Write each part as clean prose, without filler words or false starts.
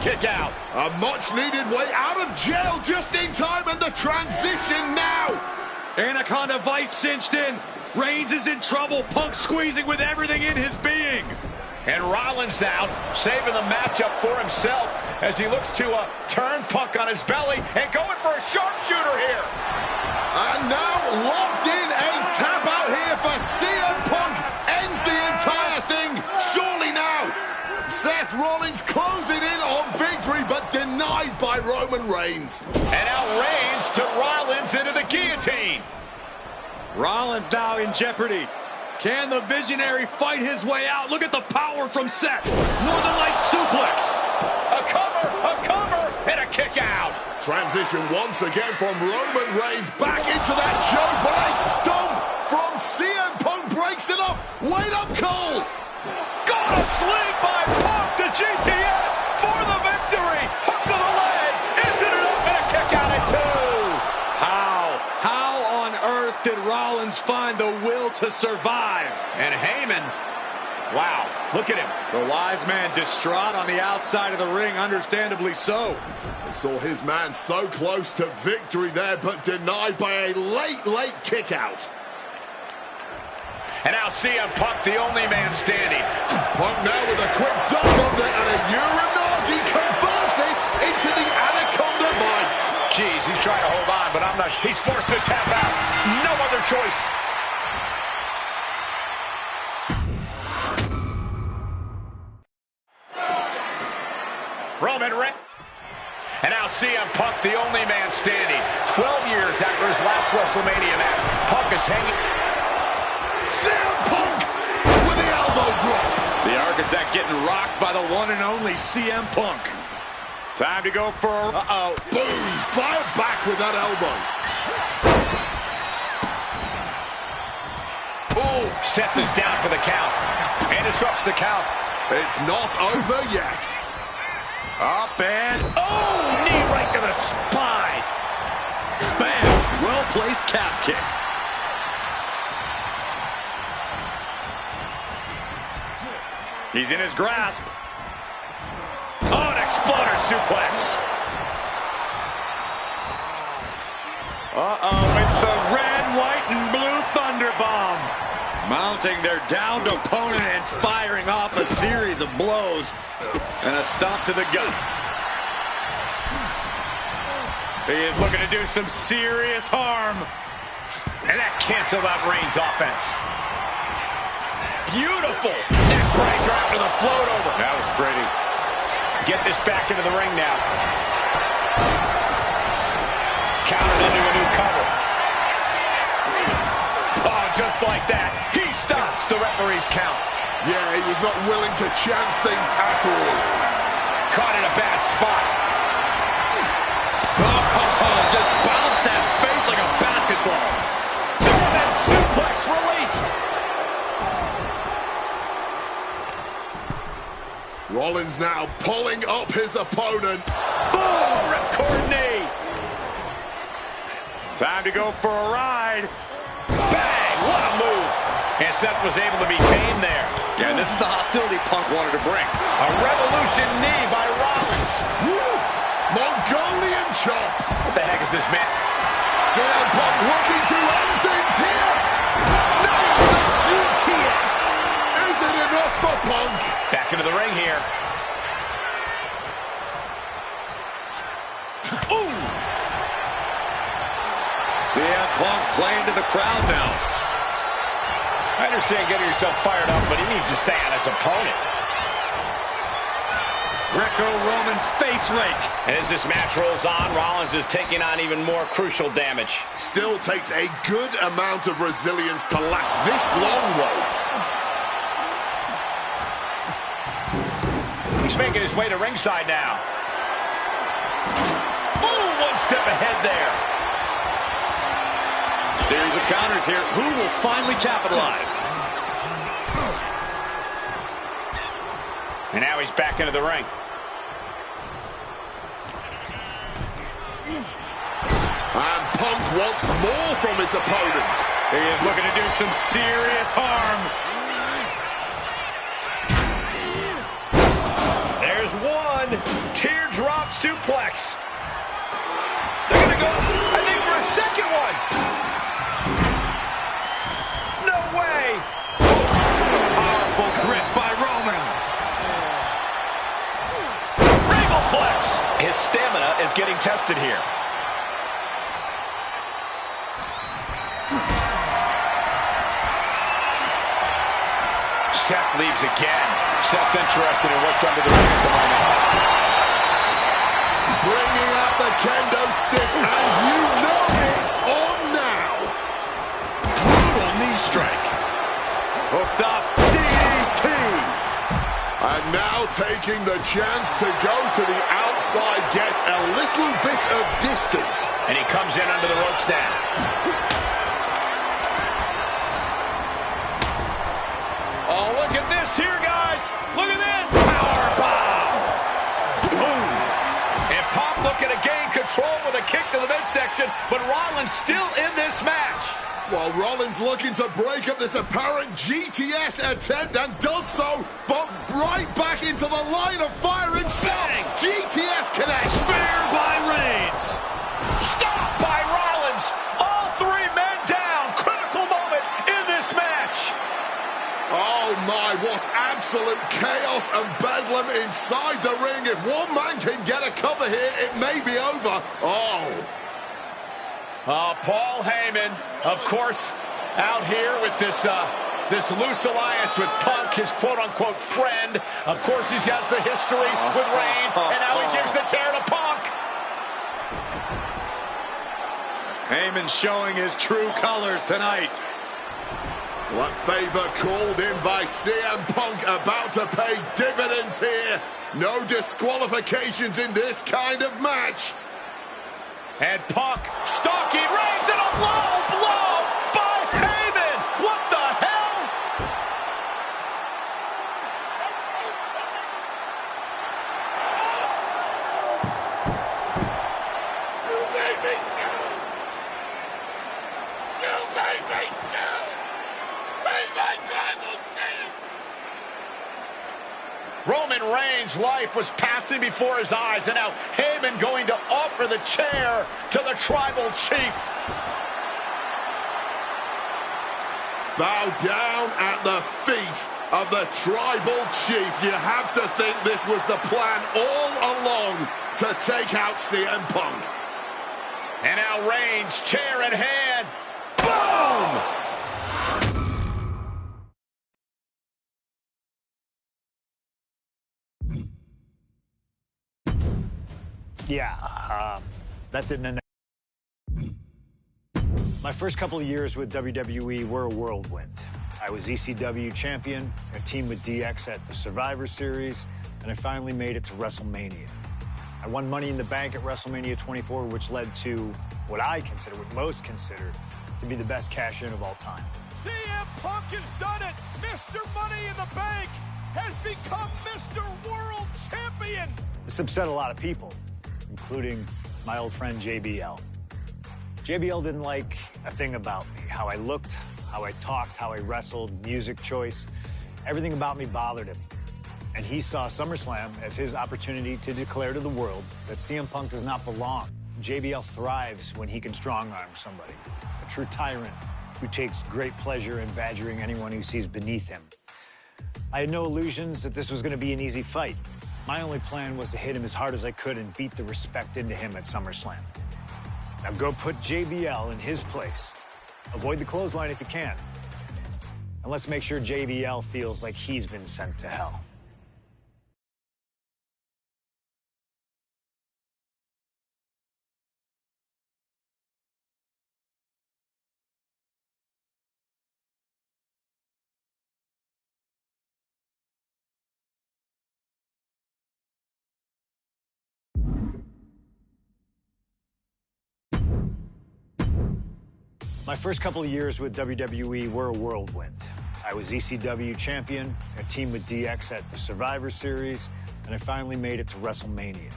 kick out. A much-needed way out of jail just in time, and the transition now. Anaconda Vice cinched in. Reigns is in trouble. Punk squeezing with everything in his being. And Rollins now saving the matchup for himself as he looks to turn Punk on his belly and going for a sharpshooter here. And now locked in, a tap out here for CM Punk. Ends the entire thing, surely now. Seth Rollins closing in on victory, but denied by Roman Reigns. And now Reigns to Rollins into the guillotine. Rollins now in jeopardy. Can the Visionary fight his way out? Look at the power from Seth. Northern Lights suplex. A cover, and a kick out. Transition once again from Roman Reigns back into that choke, but a stomp from CM Punk breaks it up. Wait up, Cole. Got a sling by Punk to GTS for the victory. Hook to the leg. Isn't it up, and a kick out at 2. How on earth did Rollins find the will to survive? And Heyman, wow, look at him. The wise man distraught on the outside of the ring, understandably so. Saw his man so close to victory there, but denied by a late kick out. And now CM Punk, the only man standing. Punk now with a quick dunk on there, and a Uranagi converts it into the Anaconda Vice. Jeez, he's trying to hold on, but I'm not. He's forced to tap out. No other choice. Roman Reigns. And now CM Punk, the only man standing. 12 years after his last WrestleMania match, Punk is hanging. CM Punk with the elbow drop. The Architect getting rocked by the one and only CM Punk. Time to go for a... Boom! Fire back with that elbow. Oh, Seth is down for the count. And disrupts the count. It's not over yet. Up and... Oh, knee right to the spine. Bam! Well-placed calf kick. He's in his grasp. Oh, an exploder suplex. It's the red, white, and blue Thunderbomb. Mounting their downed opponent and firing off a series of blows. And a stomp to the gut. He is looking to do some serious harm. And that canceled out Reigns' offense. Beautiful. Neckbreaker after the float over. That was pretty. Get this back into the ring now. Countered into a new cover. Oh, just like that. He stops the referee's count. Yeah, he was not willing to chance things at all. Caught in a bad spot. Just bounced that face like a basketball. German suplex released. Rollins now pulling up his opponent. Boom! Ripcord knee. Time to go for a ride. Bang! What a move. And Seth was able to be tamed there. Yeah, and this is the hostility Punk wanted to bring. A revolution knee by Rollins. Woo! Mongolian chop. What the heck is this, man? CM Punk looking to end things here. Nails the GTS. Is it enough for Punk? Back into the ring here. Ooh! CM Punk playing to the crowd now. I understand getting yourself fired up, but he needs to stay on his opponent. Greco-Roman face rake. And as this match rolls on, Rollins is taking on even more crucial damage. Still takes a good amount of resilience to last this long, though. He's making his way to ringside now. Ooh, one step ahead there. Series of counters here. Who will finally capitalize? And now he's back into the ring. And Punk wants more from his opponent. He is looking to do some serious harm. There's one. German teardrop suplex. They're going to go, I think, for a second one. No way. Powerful grip by Roman. Regalplex. His stamina is getting tested here. Seth leaves again. Seth's interested in what's under the ring at the moment. Bringing out the kendo stick, and you know it's on now. Brutal knee strike. Hooked up. DDT. And now taking the chance to go to the outside, get a little bit of distance. And he comes in under the ropes now. Oh, look at this here, guys. Look at this. Powerbomb. Boom. And Pac looking to gain control with a kick to the midsection, but Rollins still in this match. While Rollins looking to break up this apparent GTS attempt, and does so, but right back into the line of fire himself. Bang. GTS connects. Spear by Reigns. Stop by Rollins. All three men down. Critical moment in this match. Oh my, what absolute chaos and bedlam inside the ring. If one man can get a cover here, it may be over. Paul Heyman, of course, out here with this loose alliance with Punk, his quote-unquote friend. Of course, he has the history with Reigns, and now he gives the tear to Punk. Heyman showing his true colors tonight. What favor called in by CM Punk about to pay dividends here. No disqualifications in this kind of match. And Punk stalking Reigns, and a low blow by Heyman. What the hell? You made me go. You made me go. Roman Reigns' life was passing before his eyes, and now Heyman going to offer the chair to the tribal chief. Bow down at the feet of the tribal chief. You have to think this was the plan all along to take out CM Punk. And now Reigns, chair in hand. Boom! Yeah, that didn't end. My first couple of years with WWE were a whirlwind. I was ECW champion, a team with DX at the Survivor Series, and I finally made it to WrestleMania. I won Money in the Bank at WrestleMania 24, which led to what I consider, what most consider, to be the best cash-in of all time. CM Punk has done it! Mr. Money in the Bank has become Mr. World Champion! This upset a lot of people, including my old friend JBL. JBL didn't like a thing about me. How I looked, how I talked, how I wrestled, music choice. Everything about me bothered him. And he saw SummerSlam as his opportunity to declare to the world that CM Punk does not belong. JBL thrives when he can strong-arm somebody. A true tyrant who takes great pleasure in badgering anyone who sees beneath him. I had no illusions that this was going to be an easy fight. My only plan was to hit him as hard as I could and beat the respect into him at SummerSlam. Now go put JBL in his place. Avoid the clothesline if you can. And let's make sure JBL feels like he's been sent to hell. My first couple of years with WWE were a whirlwind. I was ECW champion, a team with DX at the Survivor Series, and I finally made it to WrestleMania.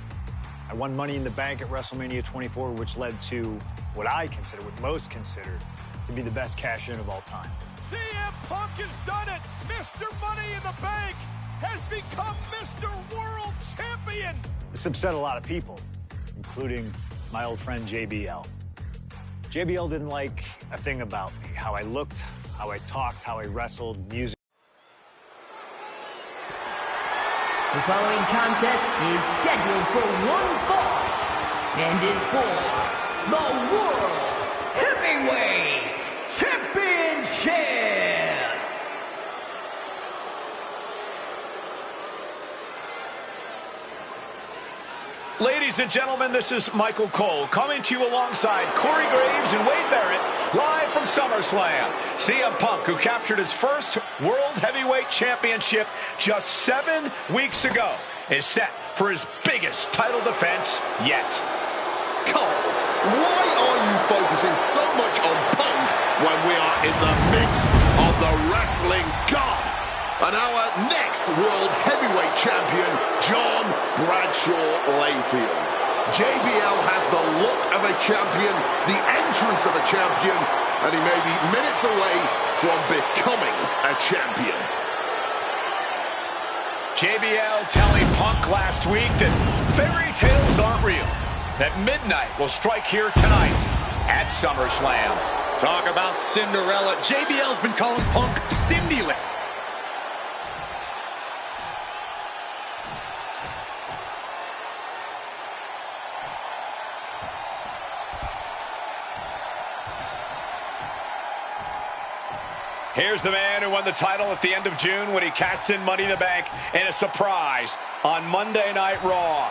I won Money in the Bank at WrestleMania 24, which led to what I consider, what most consider, to be the best cash-in of all time. CM Punk has done it! Mr. Money in the Bank has become Mr. World Champion. This upset a lot of people, including my old friend JBL. JBL didn't like a thing about me, how I looked, how I talked, how I wrestled, music. The following contest is scheduled for one fall and is for the World Heavyweight Championship. Ladies and gentlemen, this is Michael Cole coming to you alongside Corey Graves and Wade Barrett, live from SummerSlam. CM Punk, who captured his first World Heavyweight Championship just 7 weeks ago, is set for his biggest title defense yet. Cole, why are you focusing so much on Punk when we are in the midst of the wrestling god? And our next World Heavyweight Champion, John Bradshaw Layfield. JBL has the look of a champion, the entrance of a champion, and he may be minutes away from becoming a champion. JBL telling Punk last week that fairy tales aren't real, that midnight will strike here tonight at SummerSlam. Talk about Cinderella. JBL's been calling Punk Cindy-Land. Here's the man who won the title at the end of June when he cashed in Money in the Bank in a surprise on Monday Night Raw.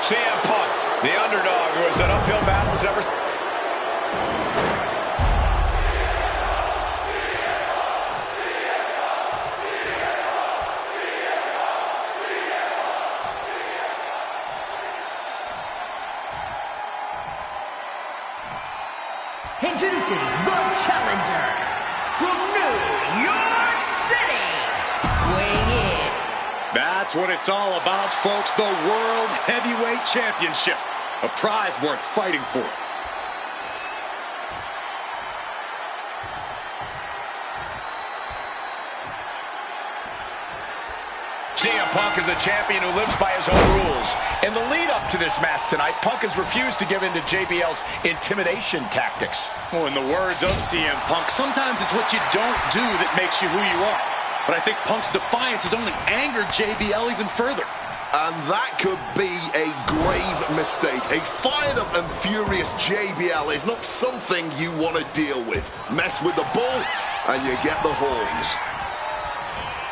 CM Punk, the underdog who has had uphill battles ever. Introducing the challenger from New York City, weighing in. That's what it's all about, folks. The World Heavyweight Championship. A prize worth fighting for. CM Punk is a champion who lives by his own rules. In the lead-up to this match tonight, Punk has refused to give in to JBL's intimidation tactics. Oh, in the words of CM Punk, sometimes it's what you don't do that makes you who you are. But I think Punk's defiance has only angered JBL even further. And that could be a grave mistake. A fired-up and furious JBL is not something you want to deal with. Mess with the bull, and you get the horns.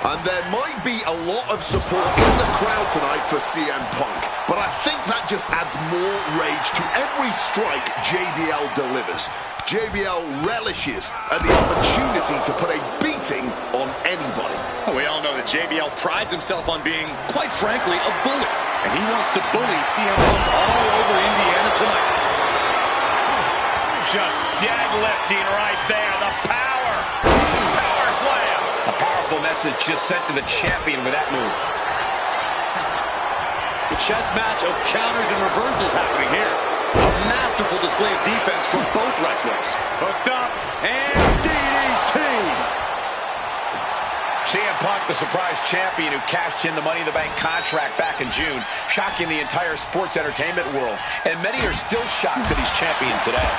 And there might be a lot of support in the crowd tonight for CM Punk, but I think that just adds more rage to every strike JBL delivers. JBL relishes at the opportunity to put a beating on anybody. Well, we all know that JBL prides himself on being, quite frankly, a bully. And he wants to bully CM Punk all over Indiana tonight. Just deadlifting right there. The power. Power slam. A powerful message just sent to the champion with that move. The chess match of counters and reversals happening here. A masterful display of defense from both wrestlers. Hooked up and DDT. CM Punk, the surprise champion who cashed in the Money in the Bank contract back in June, shocking the entire sports entertainment world. And many are still shocked that he's champion today.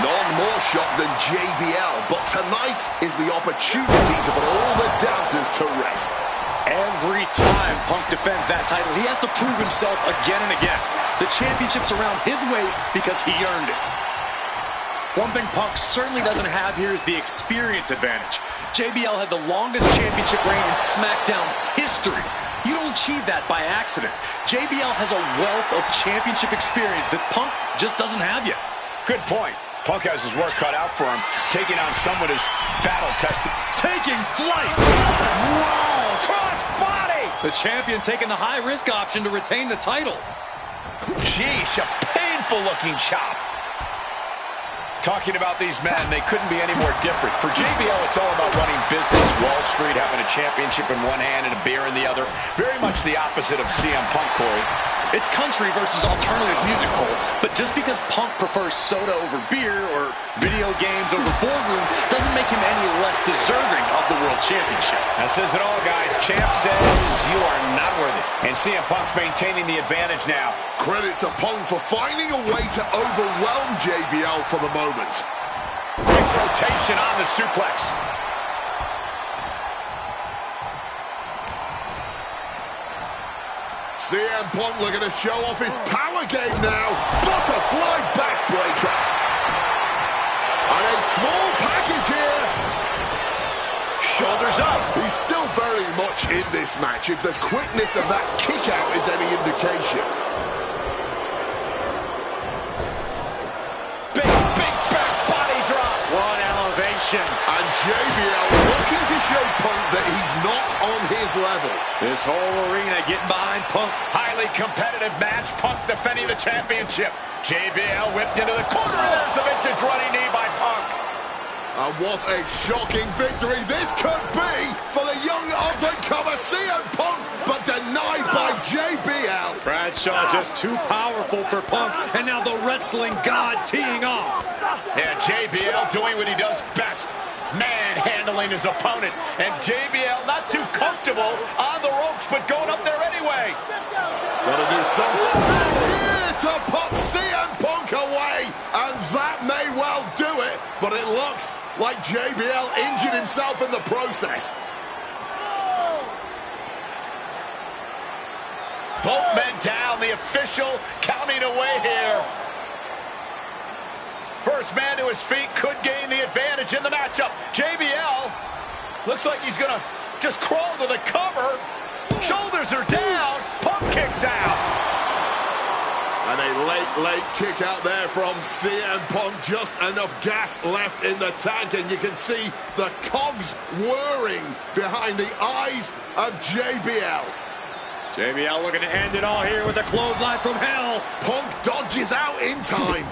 None more shocked than JBL, but tonight is the opportunity to put all the doubters to rest. Every time Punk defends that title, he has to prove himself again and again. The championship's around his waist because he earned it. One thing Punk certainly doesn't have here is the experience advantage. JBL had the longest championship reign in SmackDown history. You don't achieve that by accident. JBL has a wealth of championship experience that Punk just doesn't have yet. Good point. Punk has his work cut out for him, taking on someone who's battle-tested. Taking flight! Whoa! Cross-body! The champion taking the high-risk option to retain the title. Sheesh, a painful-looking chop. Talking about these men, they couldn't be any more different. For JBL, it's all about running business. Wall Street, having a championship in one hand and a beer in the other. Very much the opposite of CM Punk, Corey. It's country versus alternative music, Cole. But just because Punk prefers soda over beer or video games over boardrooms doesn't make him any less deserving of the World Championship. That says it all, guys. Champ says you are not worthy. And CM Punk's maintaining the advantage now. Credit to Punk for finding a way to overwhelm JBL for the moment. Quick rotation on the suplex. CM Punk looking to show off his power game now. Butterfly backbreaker. And a small package here. Shoulders up. He's still very much in this match, if the quickness of that kick out is any indication. Big back body drop. What elevation. And JBL looking to show Punk that he's not on his level. This whole arena getting behind Punk. Highly competitive match. Punk defending the championship. JBL whipped into the corner. There's the vintage running knee by Punk. And what a shocking victory this could be for the young up-and-comer CM Punk, but denied by JBL. Bradshaw just too powerful for Punk, and now the wrestling god teeing off. Yeah, JBL doing what he does best. Manhandling his opponent. And JBL not too comfortable on the ropes, but going up there anyway. Gotta do something here to put CM Punk away, and that may well do it, but it looks like JBL injured himself in the process. Both men down, the official counting away here. First man to his feet could gain the advantage in the matchup. JBL looks like he's gonna just crawl to the cover. Shoulders are down. Punk kicks out. And a late kick out there from CM Punk. Just enough gas left in the tank, and you can see the cogs whirring behind the eyes of JBL. JBL looking to end it all here with a clothesline from hell. Punk dodges out in time.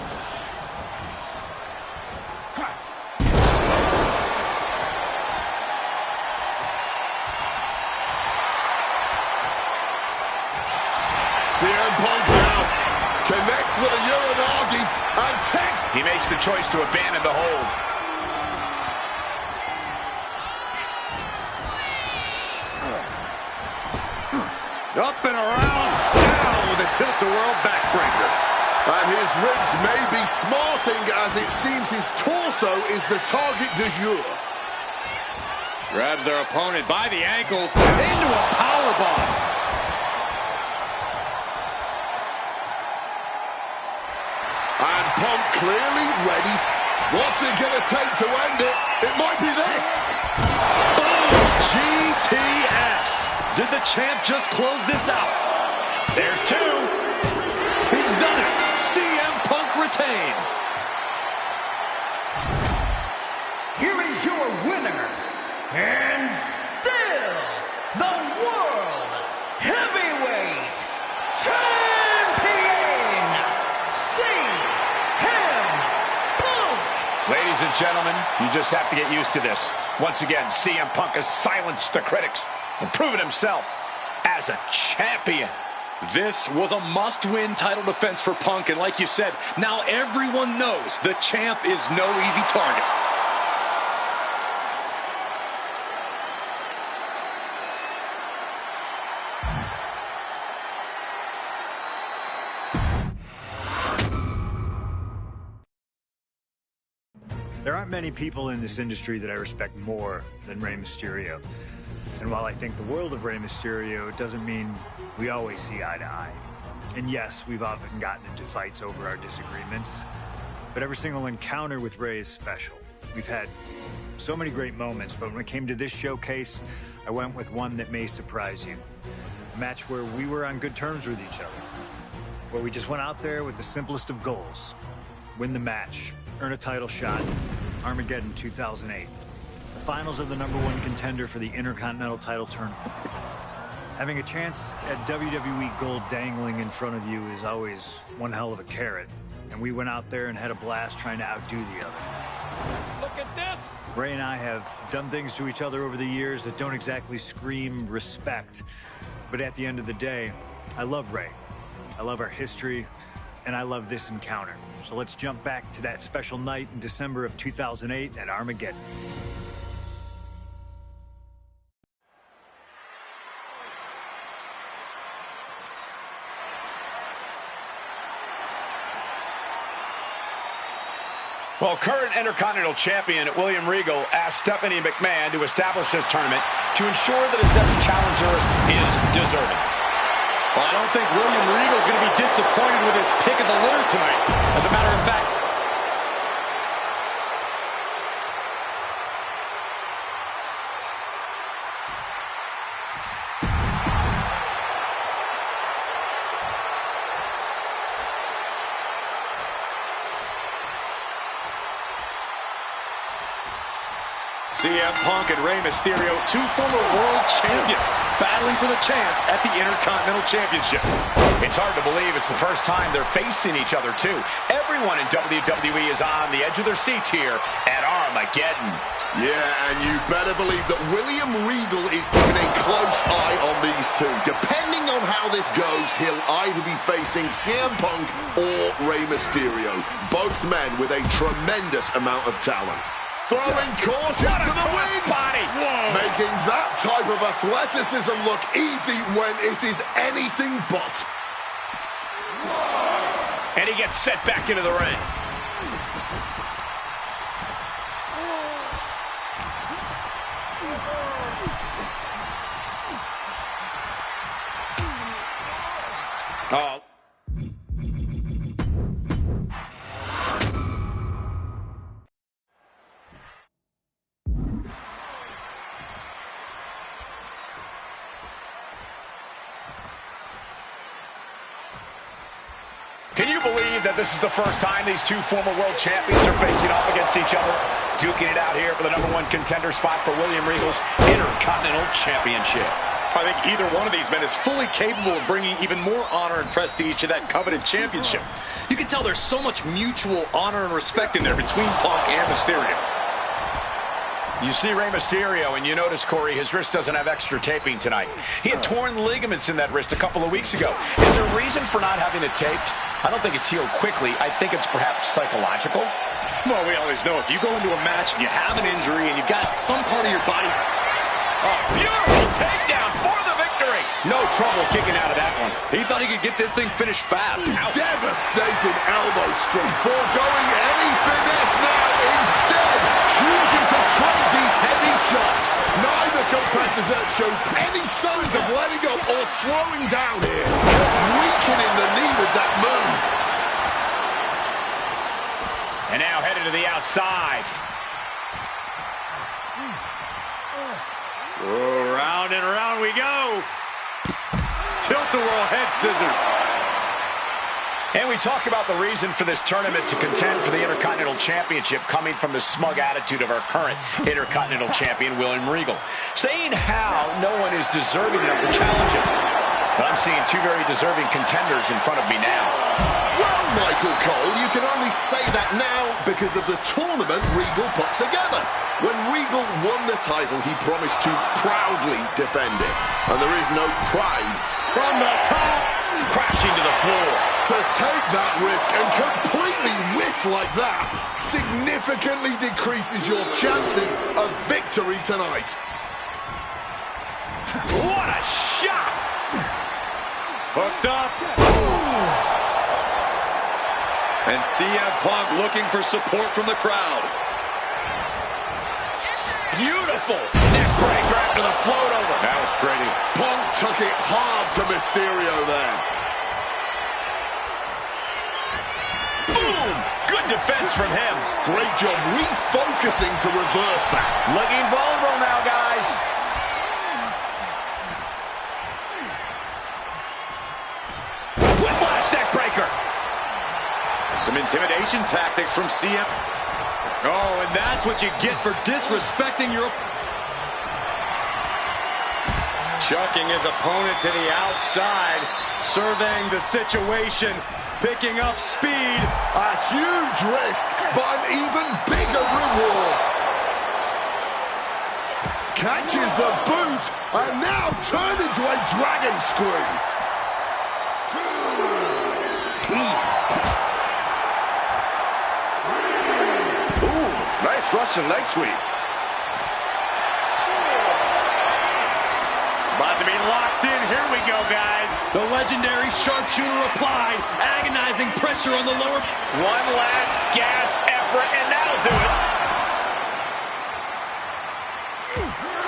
CM Punk now connects with a Uranagi and takes. He makes the choice to abandon the hold. Up and around, down with a tilt-a-whirl backbreaker. And his ribs may be smarting as it seems his torso is the target du jour. Grabs their opponent by the ankles into a powerbomb. And Punk clearly ready. What's it going to take to end it? It might be this. Boom! GTS. Did the champ just close this out? There's two. He's done it. CM Punk retains. Here is your winner, and still the World Heavyweight Champion, CM Punk. Ladies and gentlemen, you just have to get used to this. Once again, CM Punk has silenced the critics and proven himself as a champion. This was a must-win title defense for Punk, and like you said, now everyone knows the champ is no easy target. There aren't many people in this industry that I respect more than Rey Mysterio. And while I think the world of Rey Mysterio, it doesn't mean we always see eye to eye. And yes, we've often gotten into fights over our disagreements, but every single encounter with Rey is special. We've had so many great moments, but when it came to this showcase, I went with one that may surprise you. A match where we were on good terms with each other, where we just went out there with the simplest of goals: win the match, earn a title shot, Armageddon 2008. The finals of the #1 contender for the Intercontinental title tournament. Having a chance at WWE gold dangling in front of you is always one hell of a carrot. And we went out there and had a blast trying to outdo the other. Look at this. Ray and I have done things to each other over the years that don't exactly scream respect. But at the end of the day, I love Ray. I love our history, and I love this encounter. So let's jump back to that special night in December of 2008 at Armageddon. Well, current Intercontinental Champion William Regal asked Stephanie McMahon to establish this tournament to ensure that his next challenger is deserving. Well, I don't think William Regal is going to be disappointed with his pick of the litter tonight. As a matter of fact, CM Punk and Rey Mysterio, two former world champions, battling for the chance at the Intercontinental Championship. It's hard to believe it's the first time they're facing each other, too. Everyone in WWE is on the edge of their seats here at Armageddon. Yeah, and you better believe that William Regal is keeping a close eye on these two. Depending on how this goes, he'll either be facing CM Punk or Rey Mysterio. Both men with a tremendous amount of talent. Throwing caution to the wind, making that type of athleticism look easy when it is anything but. And he gets set back into the ring. Oh. Can you believe that this is the first time these two former world champions are facing off against each other? Duking it out here for the #1 contender spot for William Regal's Intercontinental Championship. I think either one of these men is fully capable of bringing even more honor and prestige to that coveted championship. You can tell there's so much mutual honor and respect in there between Punk and Mysterio. You see Rey Mysterio, and you notice, Corey, his wrist doesn't have extra taping tonight. He had torn ligaments in that wrist a couple of weeks ago. Is there a reason for not having it taped? I don't think it's healed quickly. I think it's perhaps psychological. Well, we always know if you go into a match and you have an injury and you've got some part of your body. Oh, beautiful takedown for the victory. No trouble kicking out of that one. He thought he could get this thing finished fast. Devastating elbow strike, foregoing any finesse now, instead choosing to trade these heavy shots. Neither competitor shows any signs of letting up or slowing down here. Just weakening the knee with that move. And now headed to the outside. Oh, round and round we go. Tilt-a-whirl head scissors. And we talk about the reason for this tournament to contend for the Intercontinental Championship coming from the smug attitude of our current Intercontinental Champion, William Regal. Saying how no one is deserving enough to challenge him. But I'm seeing two very deserving contenders in front of me now. Well, Michael Cole, you can only say that now because of the tournament Regal put together. When Regal won the title, he promised to proudly defend it. And there is no pride From the top, crashing to the floor. to take that risk and completely whiff like that significantly decreases your chances of victory tonight. What a shot! Hooked up. And CM Punk looking for support from the crowd. Beautiful neck breaker after the float over. That was pretty. Punk took it hard to Mysterio there. Boom! Good defense from him. Great job refocusing to reverse that. Looking vulnerable now, guys. Whiplash neck breaker. Some intimidation tactics from CM. Oh, and that's what you get for disrespecting your... Chucking his opponent to the outside, surveying the situation, picking up speed. A huge risk, but an even bigger reward. Catches the boot, and now turned into a dragon screw. Ooh, nice Russian leg sweep. About to be locked in. Here we go, guys. The legendary sharpshooter applied, agonizing pressure on the lower. One last gasp effort, and that'll do it.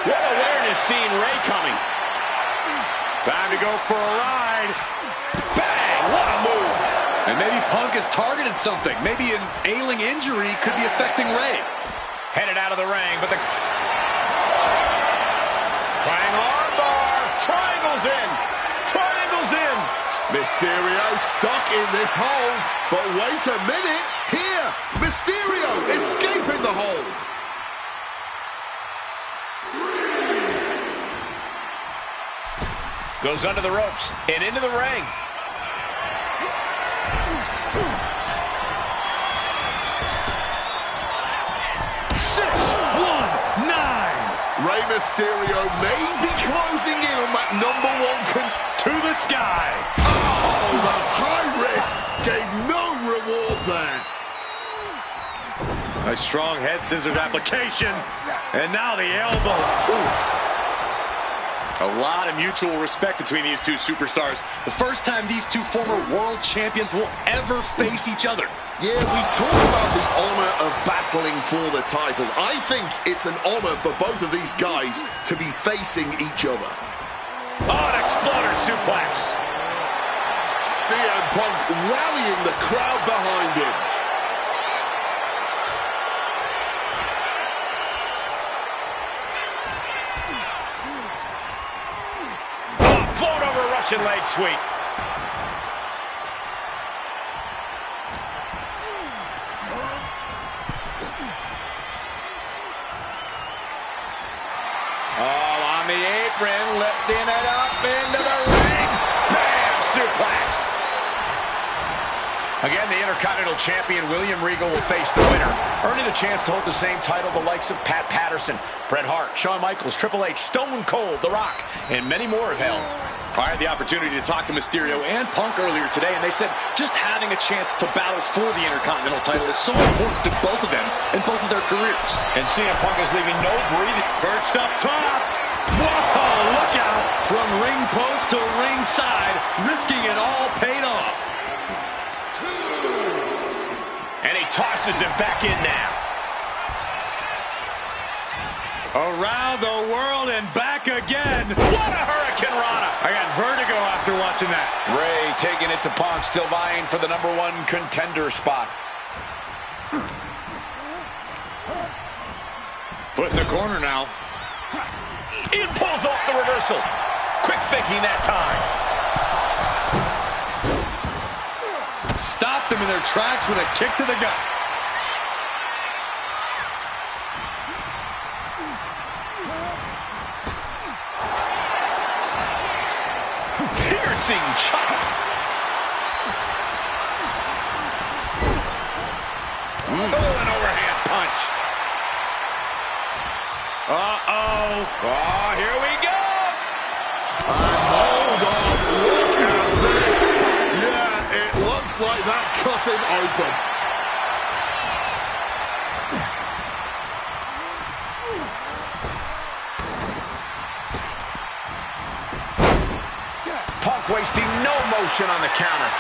What awareness seeing Ray coming. Time to go for a ride. Bang! What a move. And maybe Punk has targeted something. Maybe an ailing injury could be affecting Ray. Headed out of the ring, but the... Trying armbar. Triangles in. Triangles in. Mysterio stuck in this hold, but wait a minute. Here, Mysterio escaping the hold. Goes under the ropes and into the ring. Rey Mysterio may be closing in on that #1 To the sky. Oh, the high risk gave no reward there. A strong head scissors application. And now the elbows. Oof. A lot of mutual respect between these two superstars. The first time these two former world champions will ever face each other. Yeah, we talk about the honor of battling for the title. I think it's an honor for both of these guys to be facing each other. Oh, an exploder suplex. CM Punk rallying the crowd behind him. Oh, float over a Russian leg sweep. Oh, on the apron, lifting it up into the ring. Bam! Suplex. Again, the Intercontinental Champion William Regal will face the winner, earning a chance to hold the same title the likes of Pat Patterson, Bret Hart, Shawn Michaels, Triple H, Stone Cold, The Rock, and many more have held. I had the opportunity to talk to Mysterio and Punk earlier today, and they said just having a chance to battle for the Intercontinental title is so important to both of them and both of their careers. And CM Punk is leaving no breathing. Perched up top. Whoa, look out. From ring post to ringside, risking it all paid off. And he tosses him back in now. Around the world and back again. What a Hurricane Rana. I got vertigo after watching that. Ray taking it to Punk, still vying for the #1 contender spot. Put in the corner now. In pulls off the reversal. Quick thinking that time. Stopped them in their tracks with a kick to the gut. Piercing chop. Oh, an overhand punch. Uh-oh. Oh, here we go. And hold on, look at this. Yeah, it looks like that cut him open. Punk wasting no motion on the counter.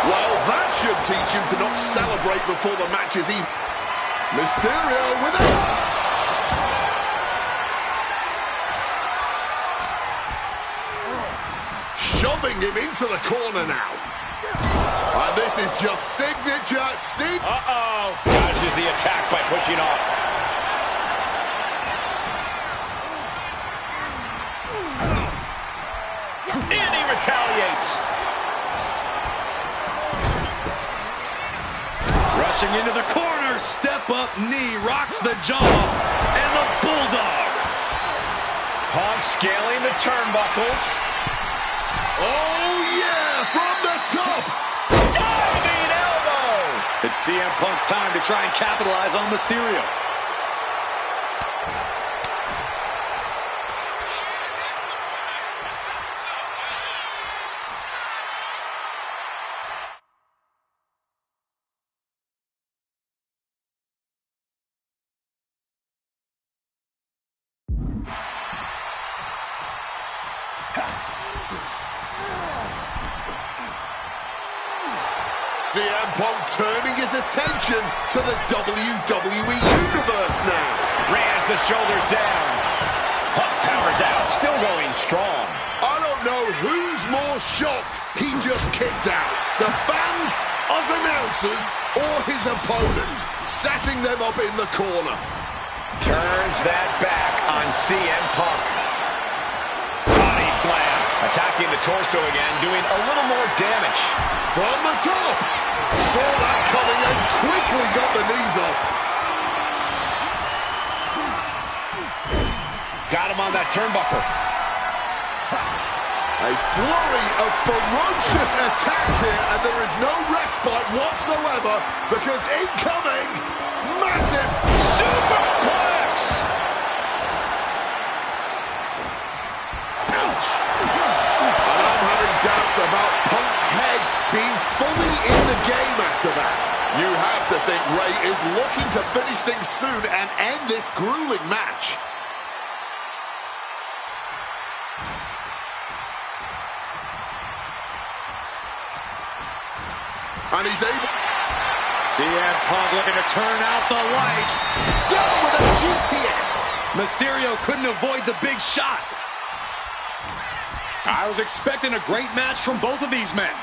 Well, that should teach him to not celebrate before the match is even. Mysterio with it. Shoving him into the corner now. And this is just signature. Uh-oh. Dodges the attack by pushing off. And he retaliates. Dashing into the corner. Step up knee. Rocks the jaw. And the Bulldog. Punk scaling the turnbuckles. Oh, yeah, from the top. Diving elbow. It's CM Punk's time to try and capitalize on Mysterio. CM Punk turning his attention to the WWE Universe now. Rams the shoulders down. Punk powers out, still going strong. I don't know who's more shocked he just kicked out. The fans, us announcers, or his opponent, setting them up in the corner. Turns that back on CM Punk. Body slam. Attacking the torso again, doing a little more damage. From the top. Saw that coming and quickly got the knees up. Got him on that turnbuckle. A flurry of ferocious attacks here, and there is no respite whatsoever because incoming, massive superplex! Ouch. And I'm having doubts about Punk's head being fully in the game after that. You have to think Ray is looking to finish things soon and end this grueling match. And he's able... CM Punk looking to turn out the lights. Down with a GTS. Mysterio couldn't avoid the big shot. I was expecting a great match from both of these men.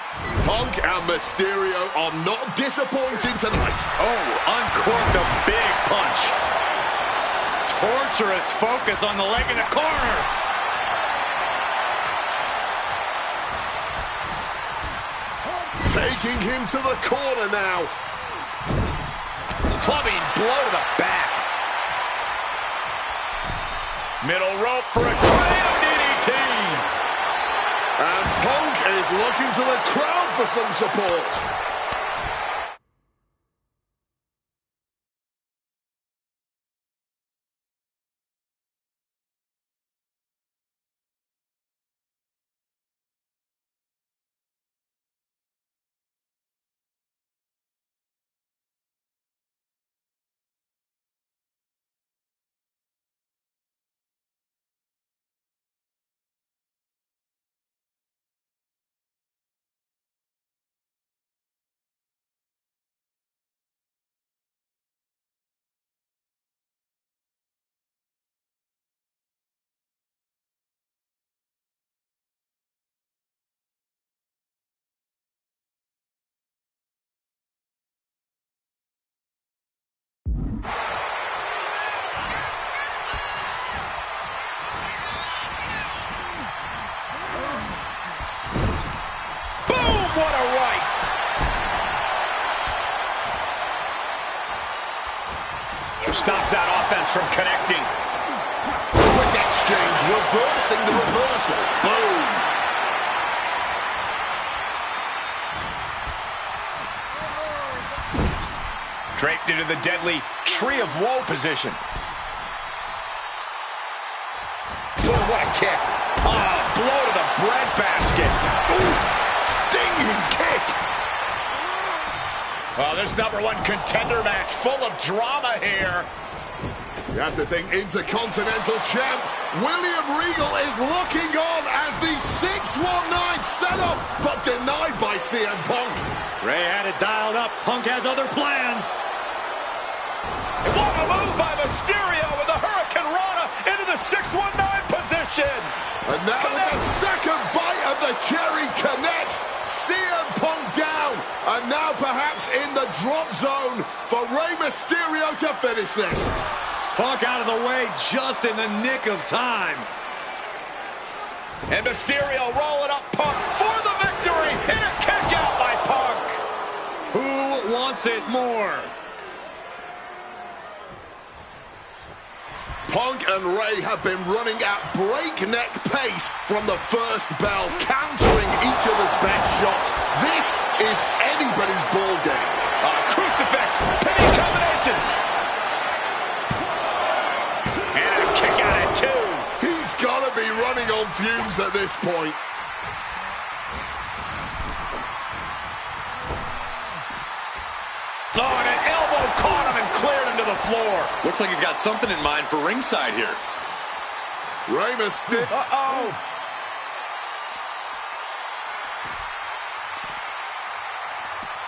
Punk and Mysterio are not disappointing tonight. Oh, uncorked a big punch. Torturous focus on the leg in the corner. Taking him to the corner now. Clubbing blow to the back. Middle rope for a tornado DDT. And Punk is looking to the crowd for some support. What a right! Stops that offense from connecting. Quick exchange, reversing the reversal. Boom! Draped into the deadly Tree of Woe position. Oh, what a kick. Oh, blow to the breadbasket. Ooh. Stinging kick! Well, this #1 contender match full of drama here. You have to think Intercontinental Champ William Regal is looking on as the 619 set up, but denied by CM Punk. Ray had it dialed up. Punk has other plans. What a move by Mysterio with a Hurricane Rana into the 619 position. And now with the second bite of the cherry connects, CM Punk down, and now perhaps in the drop zone for Rey Mysterio to finish this. Punk out of the way just in the nick of time. And Mysterio rolling up Punk for the victory in a kick out by Punk. Who wants wants it more. Punk and Ray have been running at breakneck pace from the first bell, countering each other's best shots. This is anybody's ball game. Crucifix, pinning combination. And a kick out at 2. He's got to be running on fumes at this point. Oh, and an elbow caught him and cleared him to the floor. Looks like he's got something in mind for ringside here. Rey Mysterio. Uh-oh.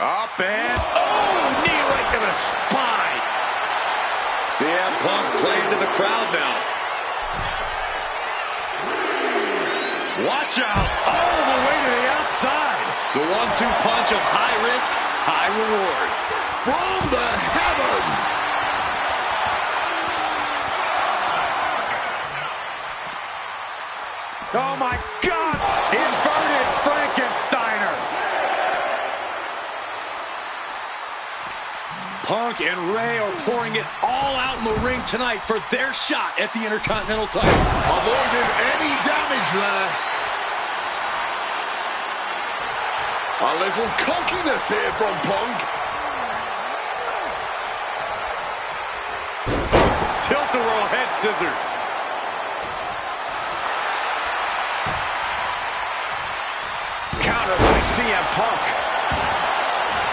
Up and... Oh, knee right to the spine. CM Punk playing to the crowd now. Watch out. Oh, the way to the outside. The 1-2 punch of high risk, high reward. From the heavens. Oh, my God. Inverted Frankensteiner. Punk and Ray are pouring it all out in the ring tonight for their shot at the Intercontinental title. Avoiding any damage there. A little cockiness here from Punk. Tilt-a-whirl head scissors. Counter by CM Punk.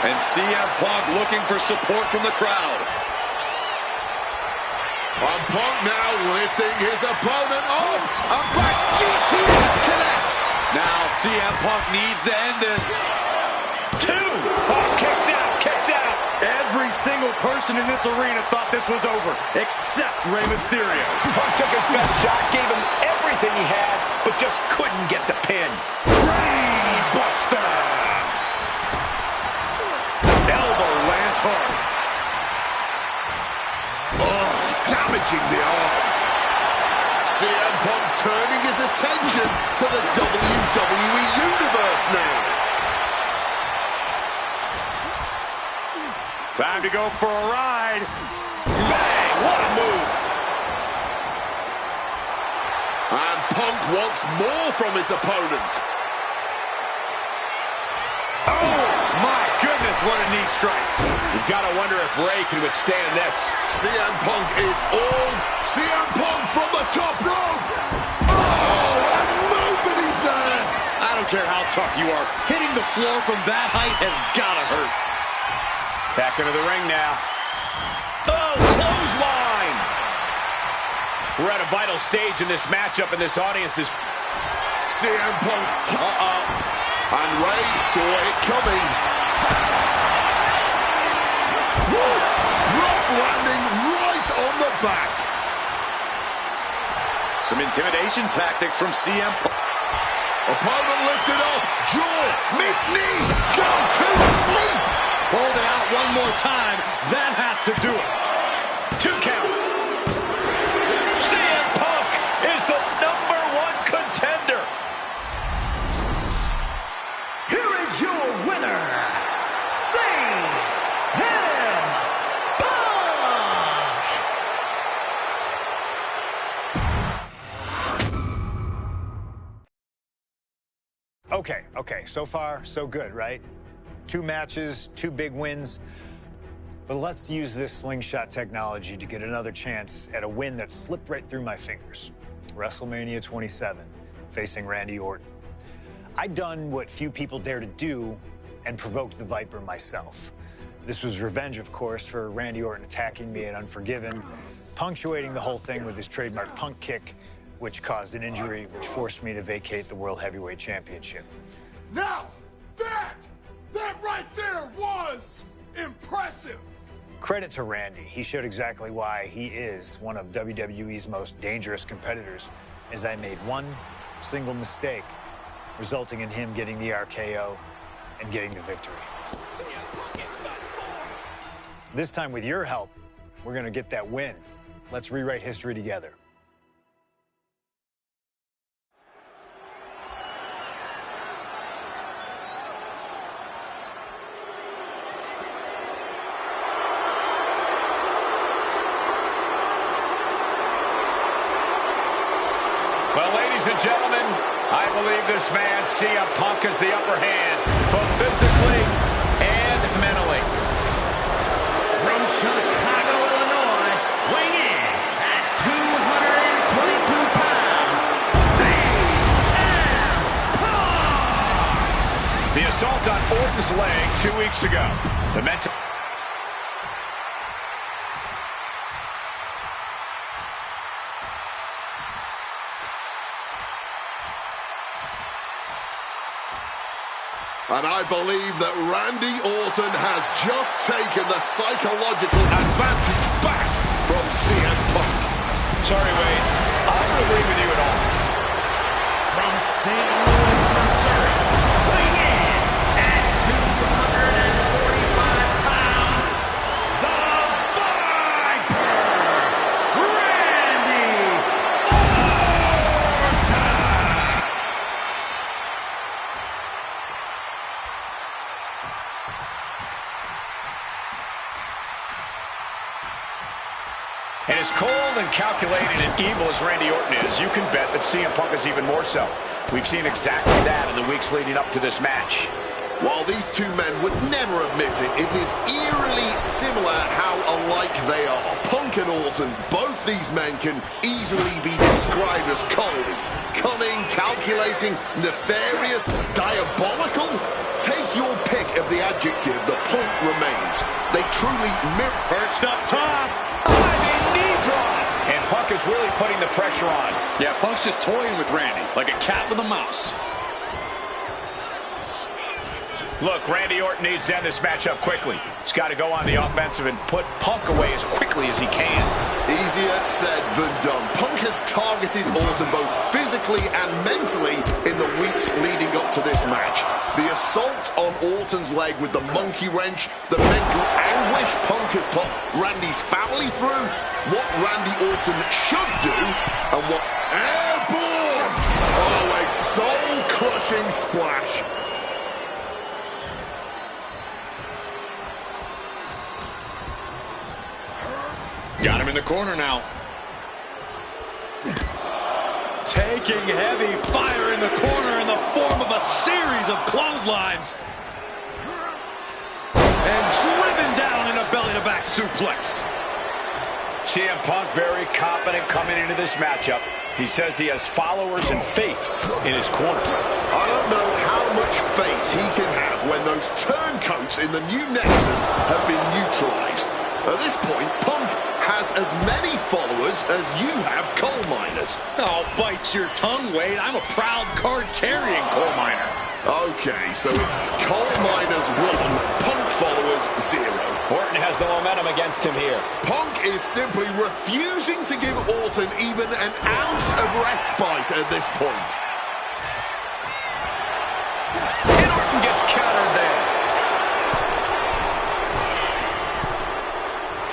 And CM Punk looking for support from the crowd. And Punk now lifting his opponent up. And back GTS connects. Now CM Punk needs to end this. 2. Oh, kicks out, kicks out. Every single person in this arena thought this was over, except Rey Mysterio. Punk took his best shot, gave him everything he had, but just couldn't get the pin. Brain Buster. Elbow lands hard. Oh, damaging the arm. CM Punk turning his attention to the WWE Universe now. Time to go for a ride. Bang! What a move! And Punk wants more from his opponent. Oh, my goodness, what a knee strike. You've got to wonder if Ray can withstand this. CM Punk is all CM Punk from the top rope. Oh, and nobody's there. I don't care how tough you are. Hitting the floor from that height has got to hurt. Back into the ring now. Oh, clothesline! We're at a vital stage in this matchup, and this audience is... CM Punk. Uh-oh. And Ray saw it coming. Woo! Rough landing right on the back. Some intimidation tactics from CM Punk. Opponent lifted up. Jaw, meet knee, go to sleep. Hold it out one more time. That has to do it. 2 count. CM Punk is the #1 contender. Here is your winner, CM Punk. Okay, so far, so good, right? 2 matches, 2 big wins. But let's use this slingshot technology to get another chance at a win that slipped right through my fingers. WrestleMania 27, facing Randy Orton. I'd done what few people dare to do and provoked the Viper myself. This was revenge, of course, for Randy Orton attacking me at Unforgiven, punctuating the whole thing with his trademark punk kick, which caused an injury which forced me to vacate the World Heavyweight Championship. Now, that right there was impressive. Credit to Randy. He showed exactly why he is one of WWE's most dangerous competitors, as I made one single mistake, resulting in him getting the RKO and getting the victory. This time, with your help, we're going to get that win. Let's rewrite history together. Ladies and gentlemen, I believe this man, CM Punk, has the upper hand, both physically and mentally. From Chicago, Illinois, weighing in at 222 pounds, CM Punk! The assault on Orton's leg 2 weeks ago. The mental... And I believe that Randy Orton has just taken the psychological advantage back from CM Punk. Sorry, Wade. I don't agree with you at all. From St. Louis, Missouri, weighing in at 245 pounds, the Viper, Randy Orton! And as cold and calculated and evil as Randy Orton is, you can bet that CM Punk is even more so. We've seen exactly that in the weeks leading up to this match. While these two men would never admit it, it is eerily similar how alike they are. Punk and Orton, both these men can easily be described as cold. Cunning, calculating, nefarious, diabolical. Take your pick of the adjective, the point remains. They truly mirror. Perched up top. And Punk is really putting the pressure on. Yeah, Punk's just toying with Randy, like a cat with a mouse. Look, Randy Orton needs to end this matchup quickly. He's got to go on the offensive and put Punk away as quickly as he can. Easier said than done. Punk has targeted Orton both physically and mentally in the weeks leading up to this match. The assault on Orton's leg with the monkey wrench, the mental anguish Punk has put Randy's family through, what Randy Orton should do, and what airborne! Oh, a soul-crushing splash. Got him in the corner now. Taking heavy fire in the corner in the form of a series of clotheslines. And driven down in a belly-to-back suplex. CM Punk very confident coming into this matchup. He says he has followers and faith in his corner. I don't know how much faith he can have when those turncoats in the new Nexus have been neutralized. At this point, Punk has as many followers as you have coal miners. Oh, bite your tongue, Wade. I'm a proud card-carrying coal miner. Okay, so it's coal miners 1, Punk followers 0. Orton has the momentum against him here. Punk is simply refusing to give Orton even an ounce of respite at this point. And Orton gets countered there.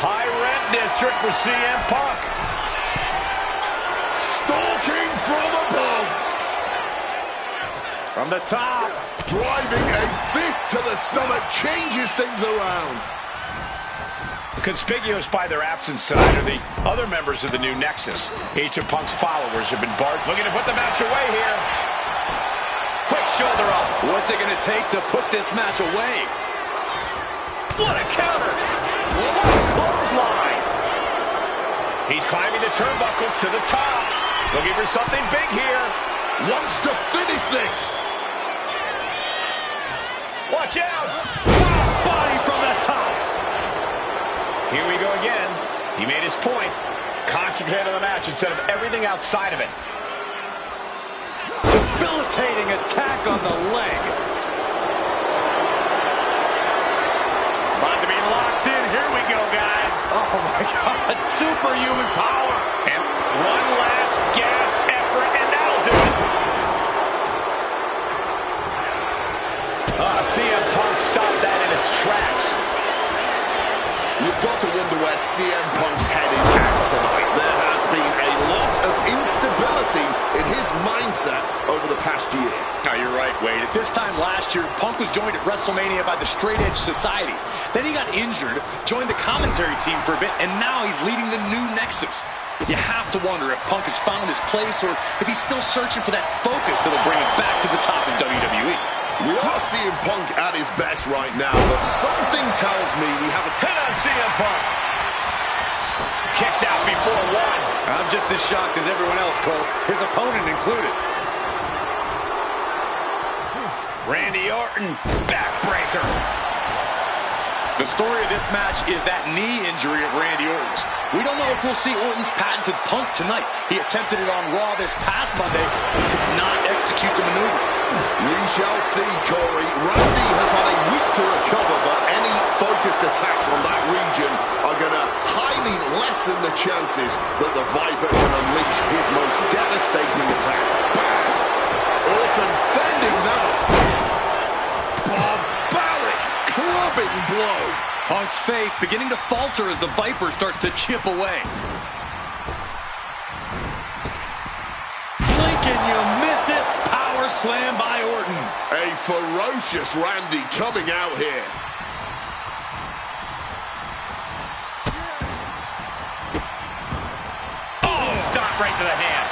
High rent district for CM Punk. Stalking from above. From the top. Driving a fist to the stomach changes things around. Conspicuous by their absence tonight are the other members of the new Nexus. Each of Punk's followers have been barred. Looking to put the match away here. Quick shoulder up. What's it going to take to put this match away? What a counter. What a clothesline. He's climbing the turnbuckles to the top. Looking for something big here. Wants to finish this. Watch out. Cross body from the top. Here we go again. He made his point. Concentrate on the match instead of everything outside of it. Debilitating attack on the leg. It's about to be locked in. Here we go, guys. Oh, my God. Superhuman power. And one last gasp effort, and that'll do it. CM Punk stopped that in its tracks. You've got to wonder where CM Punk's head is at tonight. There has been a lot of instability in his mindset over the past year. Oh, you're right, Wade. At this time last year, Punk was joined at WrestleMania by the Straight Edge Society. Then he got injured, joined the commentary team for a bit, and now he's leading the new Nexus. You have to wonder if Punk has found his place or if he's still searching for that focus that'll bring him back to the top in WWE. We are seeing Punk at his best right now, but something tells me we have a hit on CM Punk. Kicks out before one. I'm just as shocked as everyone else, Cole, his opponent included. Randy Orton, backbreaker. The story of this match is that knee injury of Randy Orton's. We don't know if we'll see Orton's patented Punk tonight. He attempted it on Raw this past Monday, but could not execute the maneuver. We shall see, Corey. Randy has had a week to recover, but any focused attacks on that region are going to highly lessen the chances that the Viper can unleash his most devastating attack. Bang! Orton fending that off. Barbaric clubbing blow. Punk's faith beginning to falter as the Viper starts to chip away. Blink and you miss it. Power slam by Orton. A ferocious Randy coming out here. Oh, stop right to the hand.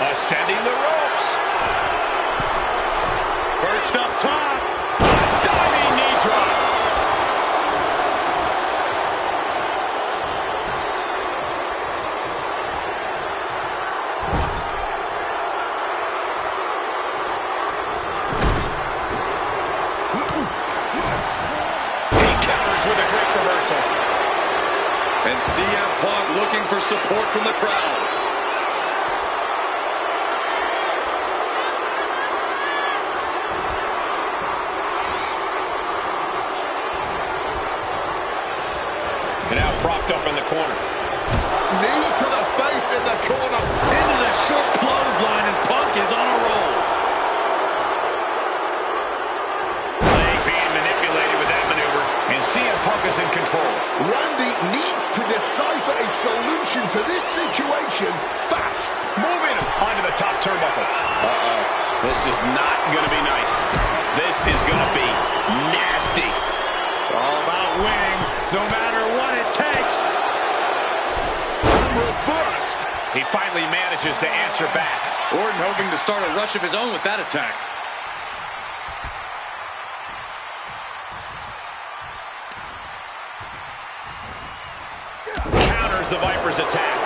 Ascending the ropes. Perched up top. Diving knee drop. He counters with a great reversal. And CM Punk looking for support from the crowd. Now propped up in the corner. Knee to the face in the corner. Into the short clothesline, and Punk is on a roll. Leg being manipulated with that maneuver, and CM Punk is in control. Randy needs to decipher a solution to this situation fast. Moving him onto the top turnbuckle. Uh-oh. This is not going to be nice. This is going to be nasty. It's all about winning, no matter what it takes. Reversed. He finally manages to answer back. Orton hoping to start a rush of his own with that attack. Counters the Viper's attack.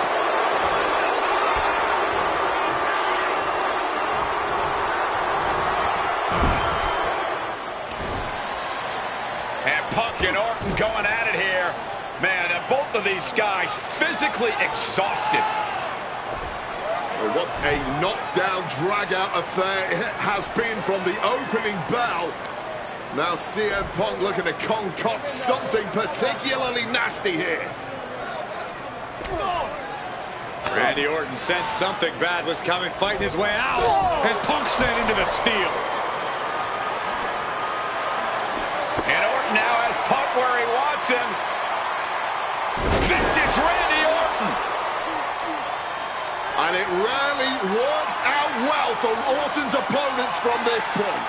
And Punk and Orton going at it here. Man, both of these guys physically exhausted. What a knockdown, drag-out affair it has been from the opening bell. Now CM Punk looking to concoct something particularly nasty here. Randy Orton sensed something bad was coming, fighting his way out. And Punk sent into the steel. And Orton now has Punk where he wants him. Vintage Randy Orton. And it rarely works out well for Orton's opponents from this point.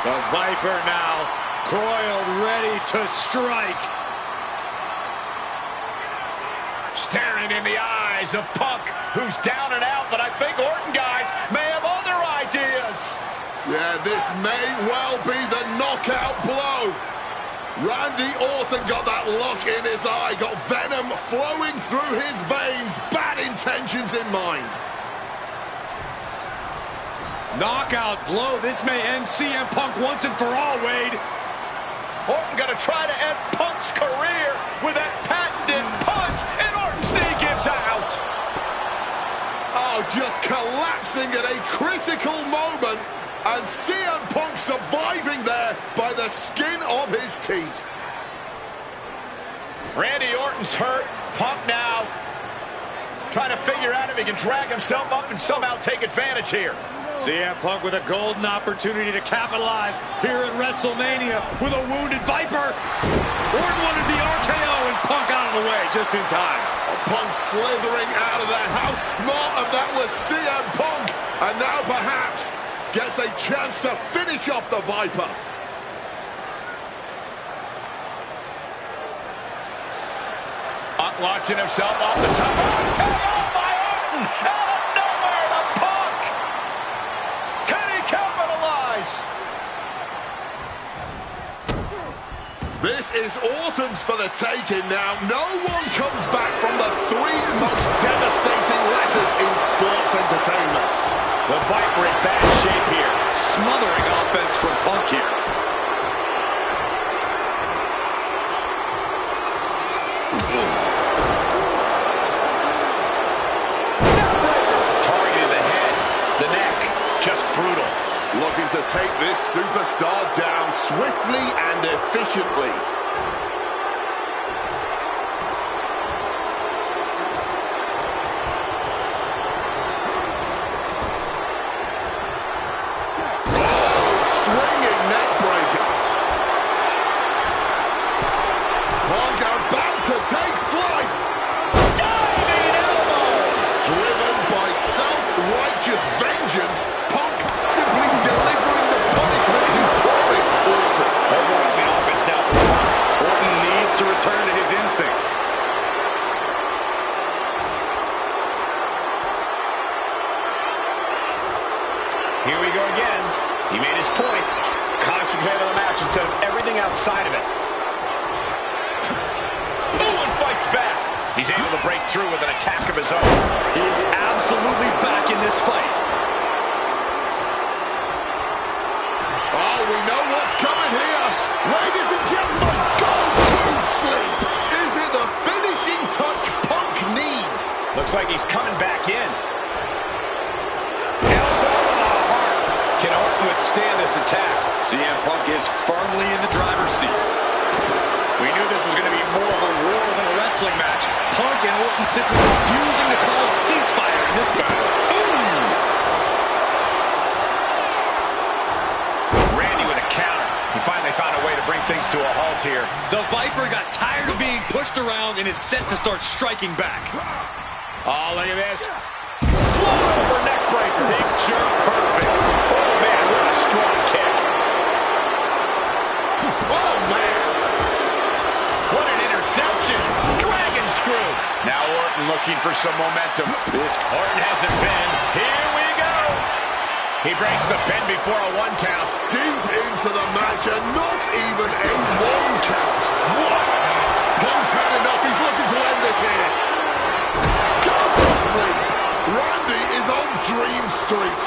The Viper now coiled, ready to strike. Staring in the eyes of Punk, who's down and out, but I think Orton, guys, may have other ideas. Yeah, this may well be the knockout blow. Randy Orton got that look in his eye, got venom flowing through his veins, bad intentions in mind. Knockout blow. This may end CM Punk once and for all, Wade. Orton gonna try to end Punk's career with that patented punch, and Orton's knee gives out. Oh, just collapsing at a critical moment, and CM Punk surviving there by the skin of his teeth. Randy Orton's hurt. Punk now trying to figure out if he can drag himself up and somehow take advantage here. CM Punk with a golden opportunity to capitalize here at WrestleMania with a wounded Viper. Orton wanted the RKO and Punk out of the way just in time. Punk slithering out of there. How smart of that was CM Punk. And now perhaps gets a chance to finish off the Viper. Punk launching himself off the top. RKO by Orton! Out of nowhere to Punk! Can he capitalize? This is Orton's for the taking now. No one comes back from the three most devastating letters in sports entertainment. The Viper in bad shape here. Smothering offense from Punk here. Targeting the head, the neck, just brutal. Looking to take this superstar down swiftly and efficiently. Oh, swinging neck breaker. Punk about to take flight. Diving elbow! Driven by self-righteous vengeance, Punk simply delivering the punishment he promised Orton. Overwhelming offense now for Punk. Orton needs to return to his instincts. Here we go again. He made his point. Concentrate on the match instead of everything outside of it. Owen fights back. He's able to break through with an attack of his own. He is absolutely back in this fight. Oh, we know what's coming here. Ladies and gentlemen, go to sleep. Is it the finishing touch Punk needs? Looks like he's coming back in. Elbow to the heart. Can Orton withstand this attack? CM Punk is firmly in the driver's seat. We knew this was going to be more of a war than a wrestling match. Punk and Orton simply refusing to call a ceasefire in this battle. Randy with a counter. He finally found a way to bring things to a halt here. The Viper got tired of being pushed around and is set to start striking back. Oh, look at this. Float over neck breaker. Picture perfect. Oh, man, what a strong kick. Oh, man. What an interception. Dragon screw. Now Orton looking for some momentum. This Orton hasn't pinned. Here we go. He breaks the pin before a 1 count. Deep into the match and not even a 1 count. What? Punk's had enough. He's looking to end this here. Go to sleep. Randy is on Dream Street.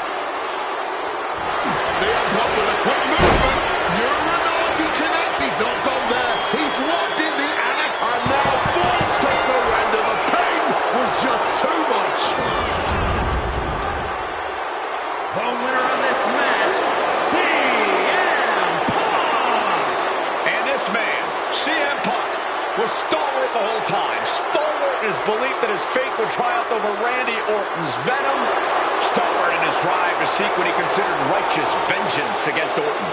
CM Punk with a quick movement. Uranagi connects. He's not done there. He's locked in the annex and now forced to surrender. The pain was just too much. The winner of this match, CM Punk! And this man, CM Punk, was stalwart the whole time. Stalwart in his belief that his fate would triumph over Randy Orton's venom. Stalwart in his drive to seek what he considered righteous vengeance against Orton.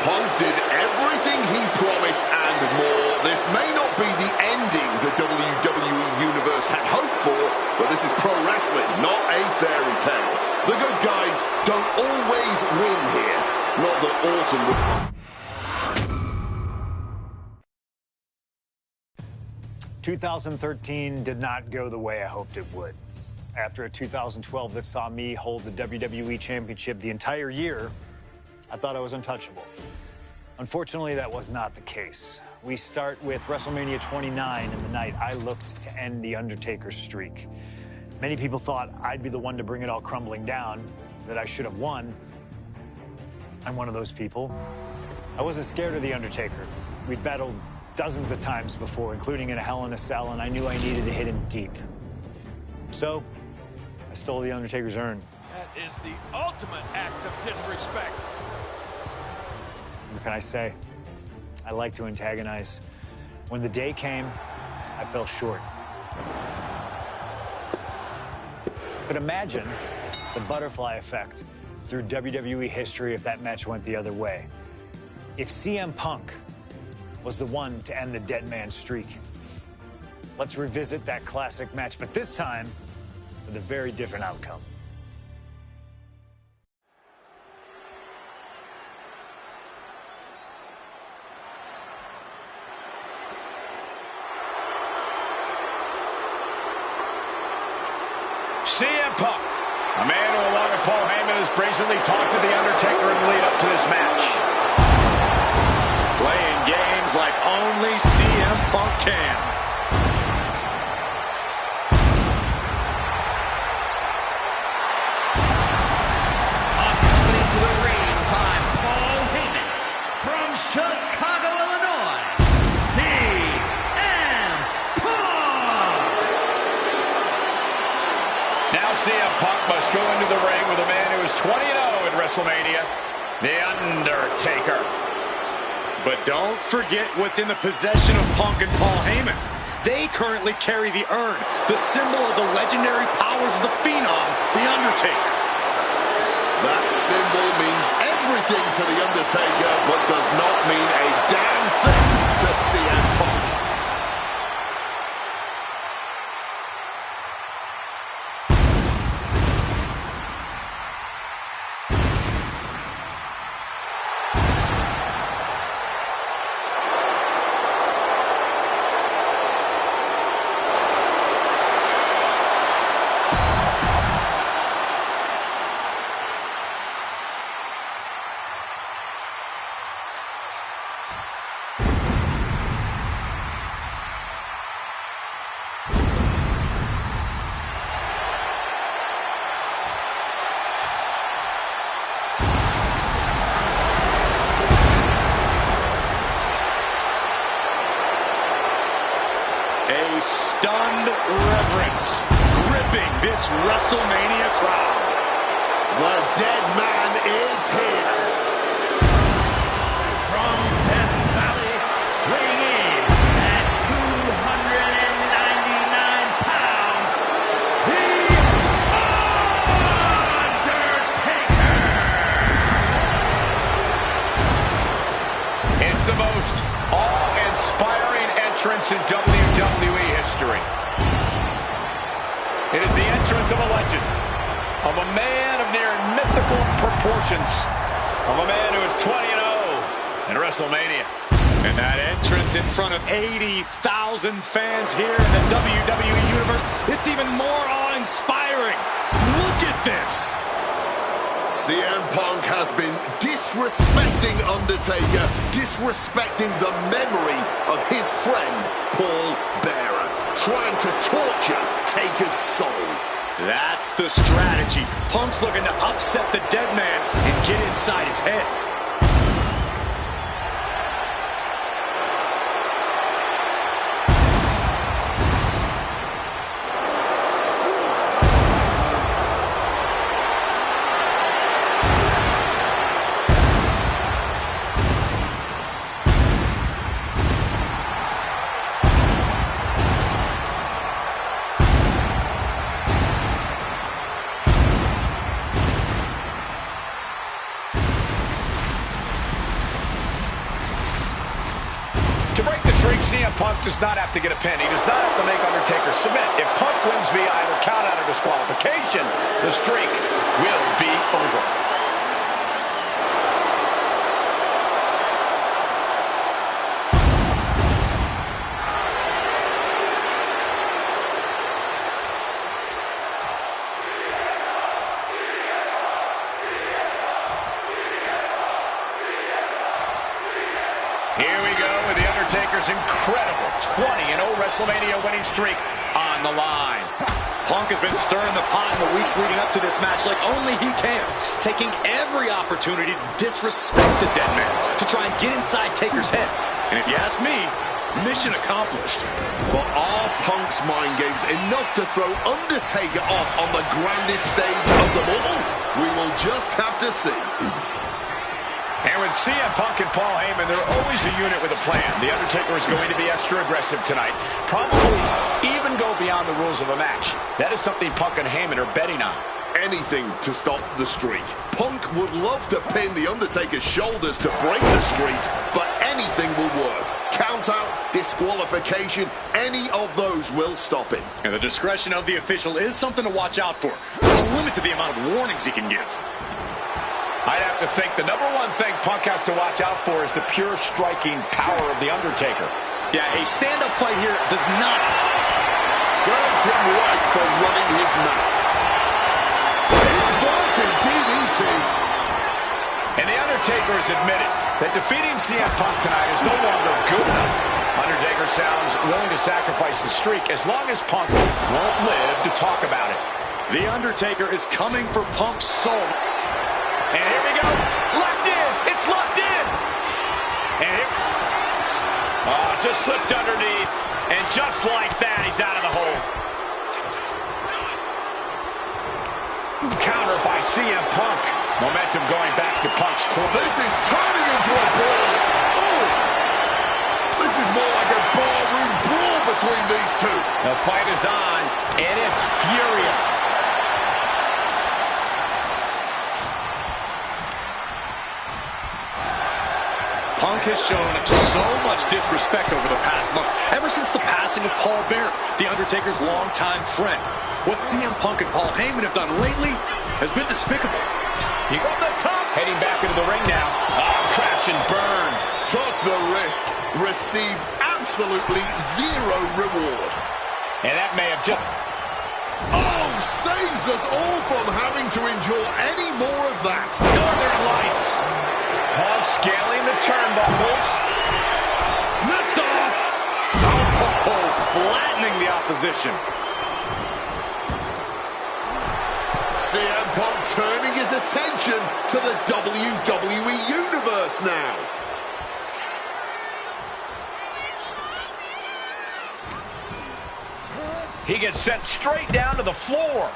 Punk did everything he promised and more. This may not be the ending the WWE Universe had hoped for, but this is pro wrestling, not a fairy tale. The good guys don't always win here. Not that Orton would. 2013 did not go the way I hoped it would. After a 2012 that saw me hold the WWE Championship the entire year, I thought I was untouchable. Unfortunately, that was not the case. We start with WrestleMania 29 and the night I looked to end The Undertaker's streak. Many people thought I'd be the one to bring it all crumbling down, that I should have won. I'm one of those people. I wasn't scared of The Undertaker. We'd battled dozens of times before, including in a Hell in a Cell, and I knew I needed to hit him deep. So, I stole The Undertaker's urn. That is the ultimate act of disrespect. What can I say? I like to antagonize. When the day came, I fell short. But imagine the butterfly effect through WWE history if that match went the other way. If CM Punk was the one to end the dead man streak. Let's revisit that classic match, but this time with a very different outcome. CM Punk, a man who, along with Paul Heyman, has brazenly talked to The Undertaker in the lead up to this match. Playing games like only CM Punk can. Accompanied to the ring by Paul Heyman from Chicago, Illinois, CM Punk. Now CM Punk must go into the ring with a man who is 20-0 in WrestleMania, The Undertaker. But don't forget what's in the possession of Punk and Paul Heyman. They currently carry the urn, the symbol of the legendary powers of the Phenom, The Undertaker. That symbol means everything to The Undertaker, but does not mean a damn thing to CM Punk. A stunned reverence gripping this WrestleMania crowd. The dead man is here. From Death Valley, weighing in at 299 pounds, The Undertaker! It's the most awe-inspiring entrance in WWE history. It is the entrance of a legend, of a man of near mythical proportions, of a man who is 20-0 in WrestleMania. And that entrance in front of 80,000 fans here in the WWE Universe, it's even more awe-inspiring. Look at this. CM Punk has been disrespecting Undertaker, disrespecting the memory of his friend, Paul Bearer, trying to torture Taker's soul. That's the strategy. Punk's looking to upset the dead man and get inside his head. CM Punk does not have to get a pin. He does not have to make Undertaker submit. If Punk wins via either count out or disqualification, the streak will be over. Here we go with The Undertaker's incredible 20-0 WrestleMania winning streak on the line. Punk has been stirring the pot in the weeks leading up to this match like only he can, taking every opportunity to disrespect the dead man, to try and get inside Taker's head. And if you ask me, mission accomplished. But are Punk's mind games enough to throw Undertaker off on the grandest stage of them all? We will just have to see. And with CM Punk and Paul Heyman, they're always a unit with a plan. The Undertaker is going to be extra aggressive tonight. Probably even go beyond the rules of a match. That is something Punk and Heyman are betting on. Anything to stop the streak. Punk would love to pin the Undertaker's shoulders to break the streak, but anything will work. Count out, disqualification, any of those will stop him. And the discretion of the official is something to watch out for. There's a limit to the amount of warnings he can give. I'd have to think the number one thing Punk has to watch out for is the pure striking power of The Undertaker. Yeah, a stand-up fight here does not. Serves him right for running his mouth. Inverted DDT. And The Undertaker has admitted that defeating CM Punk tonight is no longer good enough. Undertaker sounds willing to sacrifice the streak as long as Punk won't live to talk about it. The Undertaker is coming for Punk's soul. And here we go. Locked in. It's locked in. And here. Oh, just slipped underneath. And just like that, he's out of the hold. Counter by CM Punk. Momentum going back to Punk's corner. This is turning into a brawl. Oh! This is more like a barroom brawl between these two. The fight is on, and it's furious. Punk has shown so much disrespect over the past months, ever since the passing of Paul Bearer, The Undertaker's longtime friend. What CM Punk and Paul Heyman have done lately has been despicable. He got the top. Heading back into the ring now. Crash and burn. Took the risk. Received absolutely zero reward. And that may have just... Oh, saves us all from having to endure any more of that. Northern Lights. Punk scaling the turnbuckles. Lift off. Oh, flattening the opposition. CM Punk turning his attention to the WWE Universe now. He gets sent straight down to the floor.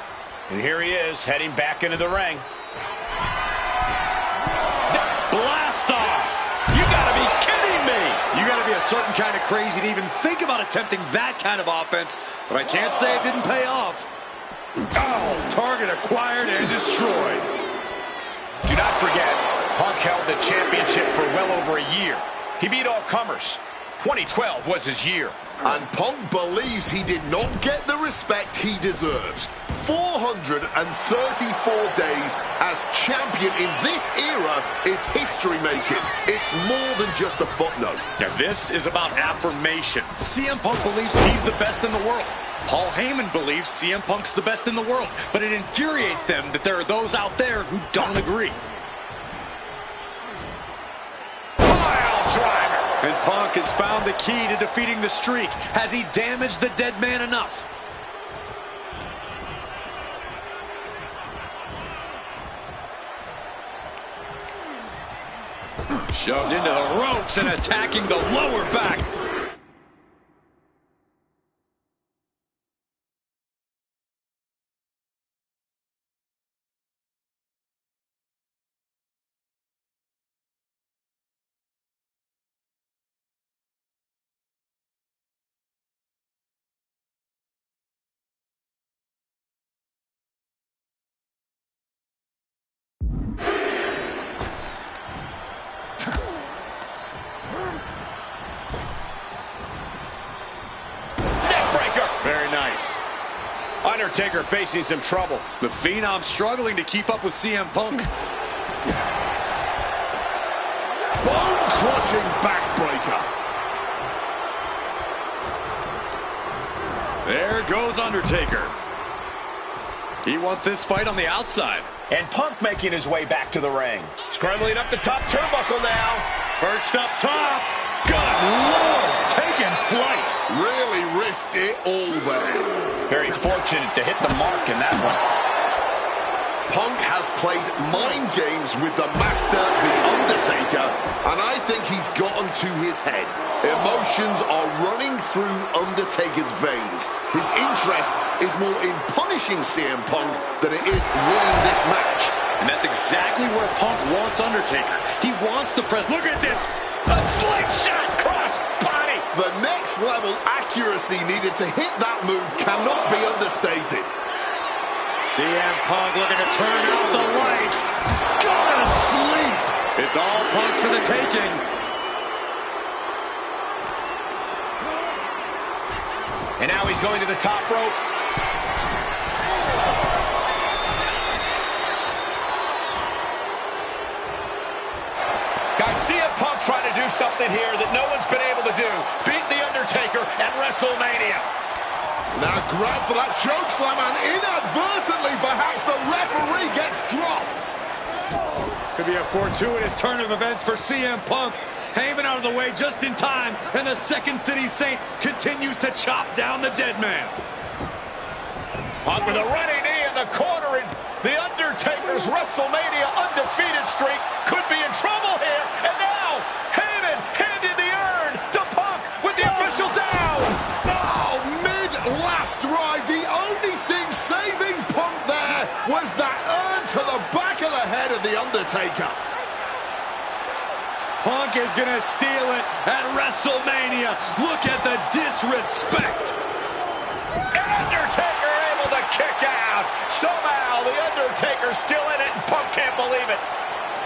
And here he is, heading back into the ring. Blast off! You gotta be kidding me! You gotta be a certain kind of crazy to even think about attempting that kind of offense, but I can't say it didn't pay off. Oh, target acquired and destroyed. Do not forget, Punk held the championship for well over a year. He beat all comers. 2012 was his year. And Punk believes he did not get the respect he deserves. 434 days as champion in this era is history-making. It's more than just a footnote. Now, this is about affirmation. CM Punk believes he's the best in the world. Paul Heyman believes CM Punk's the best in the world, but it infuriates them that there are those out there who don't agree. Pile driver. And Punk has found the key to defeating the streak. Has he damaged the dead man enough? Shoved into the ropes and attacking the lower back. Very nice. Undertaker facing some trouble. The Phenom struggling to keep up with CM Punk. Bone-crushing backbreaker. There goes Undertaker. He wants this fight on the outside. And Punk making his way back to the ring. Scrambling up the top turnbuckle now. Perched up top. Good Lord, taking flight. that. Really risked it all there. Very fortunate to hit the mark in that one. Punk has played mind games with the master, The Undertaker, and I think he's gotten to his head. Emotions are running through Undertaker's veins. His interest is more in punishing CM Punk than it is winning this match. And that's exactly where Punk wants Undertaker. He wants the press. Look at this. A slingshot cross body. The next level accuracy needed to hit that move cannot be understated. CM Punk looking to turn out the lights. Go to sleep. It's all Punk's for the taking. And now he's going to the top rope. Guys, CM Punk trying to do something here that no one's been able to do. Beat The Undertaker at WrestleMania. Now grab for that chokeslam, and inadvertently, perhaps the referee gets dropped. Could be a fortuitous turn of events for CM Punk. Heyman out of the way just in time, and the Second City Saint continues to chop down the dead man. Punk with a running knee in the corner, and The Undertaker's WrestleMania undefeated streak could be in trouble here. And now, Heyman handed the urn to Punk with the official down. Oh, mid-last ride, the only thing saving Punk there was that urn to the back of the head of The Undertaker. Punk is going to steal it at WrestleMania. Look at the disrespect. And Undertaker able to kick out. Somehow, The Undertaker's still in it, and Punk can't believe it.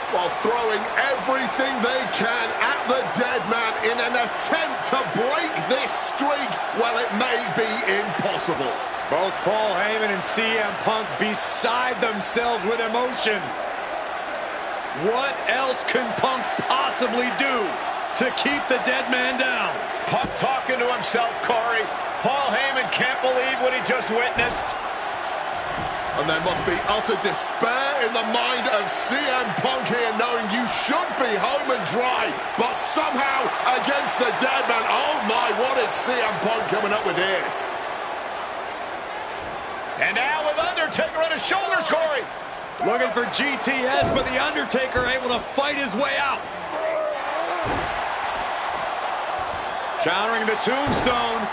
While throwing everything they can at the dead man in an attempt to break this streak, well, it may be impossible. Both Paul Heyman and CM Punk beside themselves with emotion. What else can Punk possibly do to keep the dead man down? Punk talking to himself, Corey. Paul Heyman can't believe what he just witnessed. And there must be utter despair in the mind of CM Punk here, knowing you should be home and dry, but somehow against the dead man. Oh my, what is CM Punk coming up with here? And now with Undertaker on his shoulders, Corey. Looking for GTS, but The Undertaker able to fight his way out. Countering the tombstone.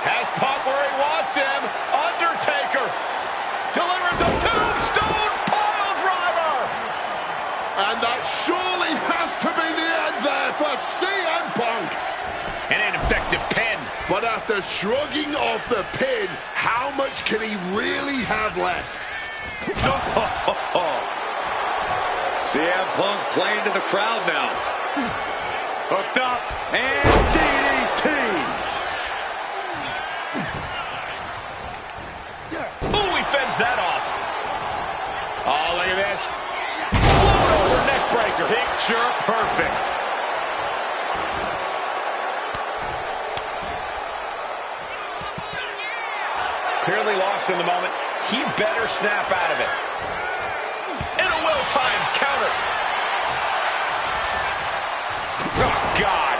Has Punk where he wants him. Undertaker delivers a tombstone pile driver. And that surely has to be the end there for CM Punk. An ineffective pin. But after shrugging off the pin, how much can he really have left? CM Punk playing to the crowd now. Hooked up and DDT. Ooh, he fends that off. Oh, look at this. Float over neck breaker. Picture perfect. Clearly lost in the moment. He better snap out of it. And a well-timed counter. Oh, God.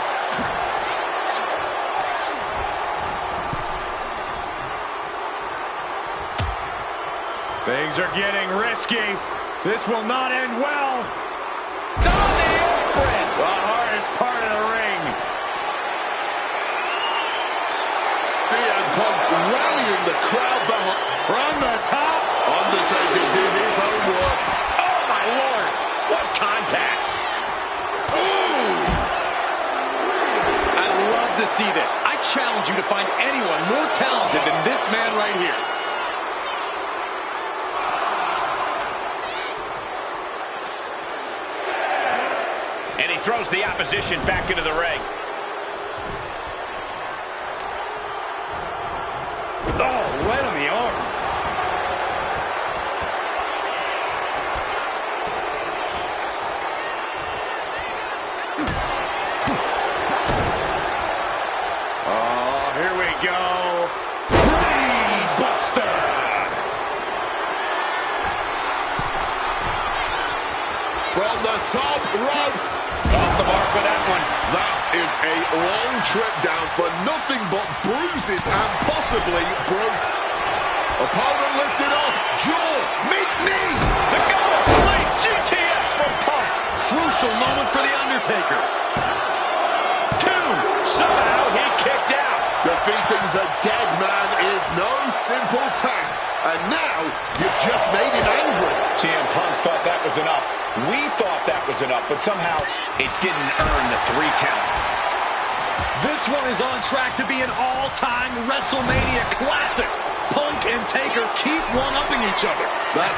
Things are getting risky. This will not end well. On the apron. The hardest part of the ring. CM Punk rallying the crowd behind. From the top. Undertaker did his homework. Oh, my Lord. What contact. Ooh! I love to see this. I challenge you to find anyone more talented than this man right here. And he throws the opposition back into the ring. Oh, right on the arm. Oh, here we go. Brainbuster. From the top rope. Oh, trip down for nothing but bruises and possibly broke. Opponent lifted up, jaw, meet knee. The go sleep, GTS from Punk. Crucial moment for The Undertaker. 2, somehow he kicked out. Defeating the dead man is no simple task, and now you've just made him angry. CM Punk thought that was enough. We thought that was enough, but somehow it didn't earn the 3 count. This one is on track to be an all-time WrestleMania classic. Punk and Taker keep one-upping each other. That's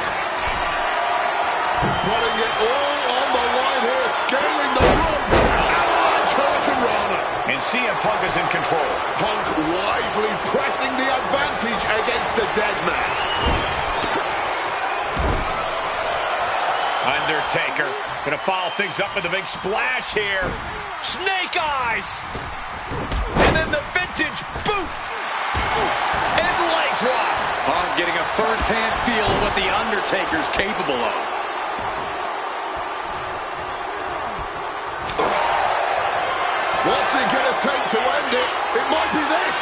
putting it all on the line here, scaling the ropes. Avalanche Hurricanrana. And CM Punk is in control. Punk wisely pressing the advantage against the dead man. Undertaker gonna follow things up with a big splash here. Snake eyes. And then the vintage boot. And leg drop. Punk getting a first-hand feel of what The Undertaker's capable of. What's it gonna take to end it? It might be this.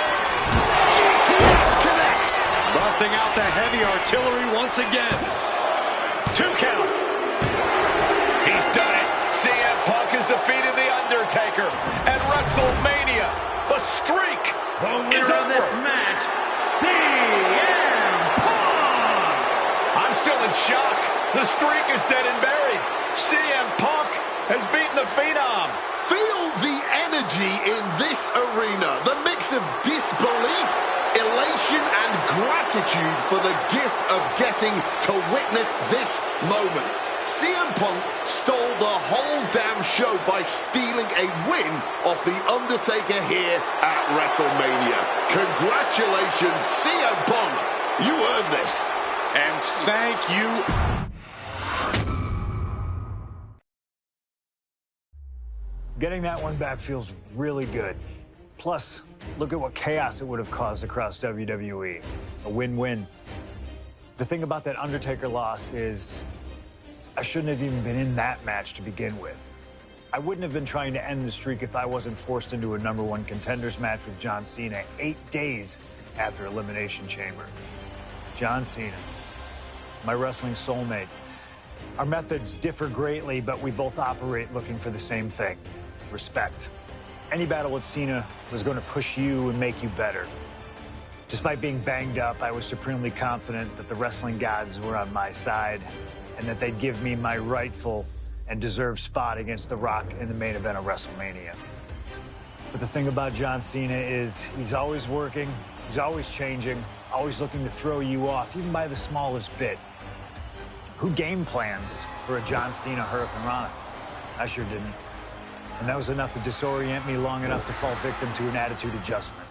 GTS connects. Busting out the heavy artillery once again. 2 count. He's done it. CM Punk has defeated The Undertaker. And WrestleMania, the streak The winner is of over. this match, CM Punk! I'm still in shock. The streak is dead and buried. CM Punk has beaten the Phenom. Feel the energy in this arena. The mix of disbelief, elation, and gratitude for the gift of getting to witness this moment. CM Punk stole the whole damn show by stealing a win off The Undertaker here at WrestleMania. Congratulations, CM Punk. You earned this. And thank you. Getting that one back feels really good. Plus, look at what chaos it would have caused across WWE. A win-win. The thing about that Undertaker loss is I shouldn't have even been in that match to begin with. I wouldn't have been trying to end the streak if I wasn't forced into a #1 contenders match with John Cena 8 days after Elimination Chamber. John Cena, my wrestling soulmate. Our methods differ greatly, but we both operate looking for the same thing: respect. Any battle with Cena was going to push you and make you better. Despite being banged up, I was supremely confident that the wrestling gods were on my side and that they'd give me my rightful and deserved spot against The Rock in the main event of WrestleMania. But the thing about John Cena is he's always working, he's always changing, always looking to throw you off, even by the smallest bit. Who game plans for a John Cena Hurricanrana? I sure didn't. And that was enough to disorient me long enough to fall victim to an attitude adjustment.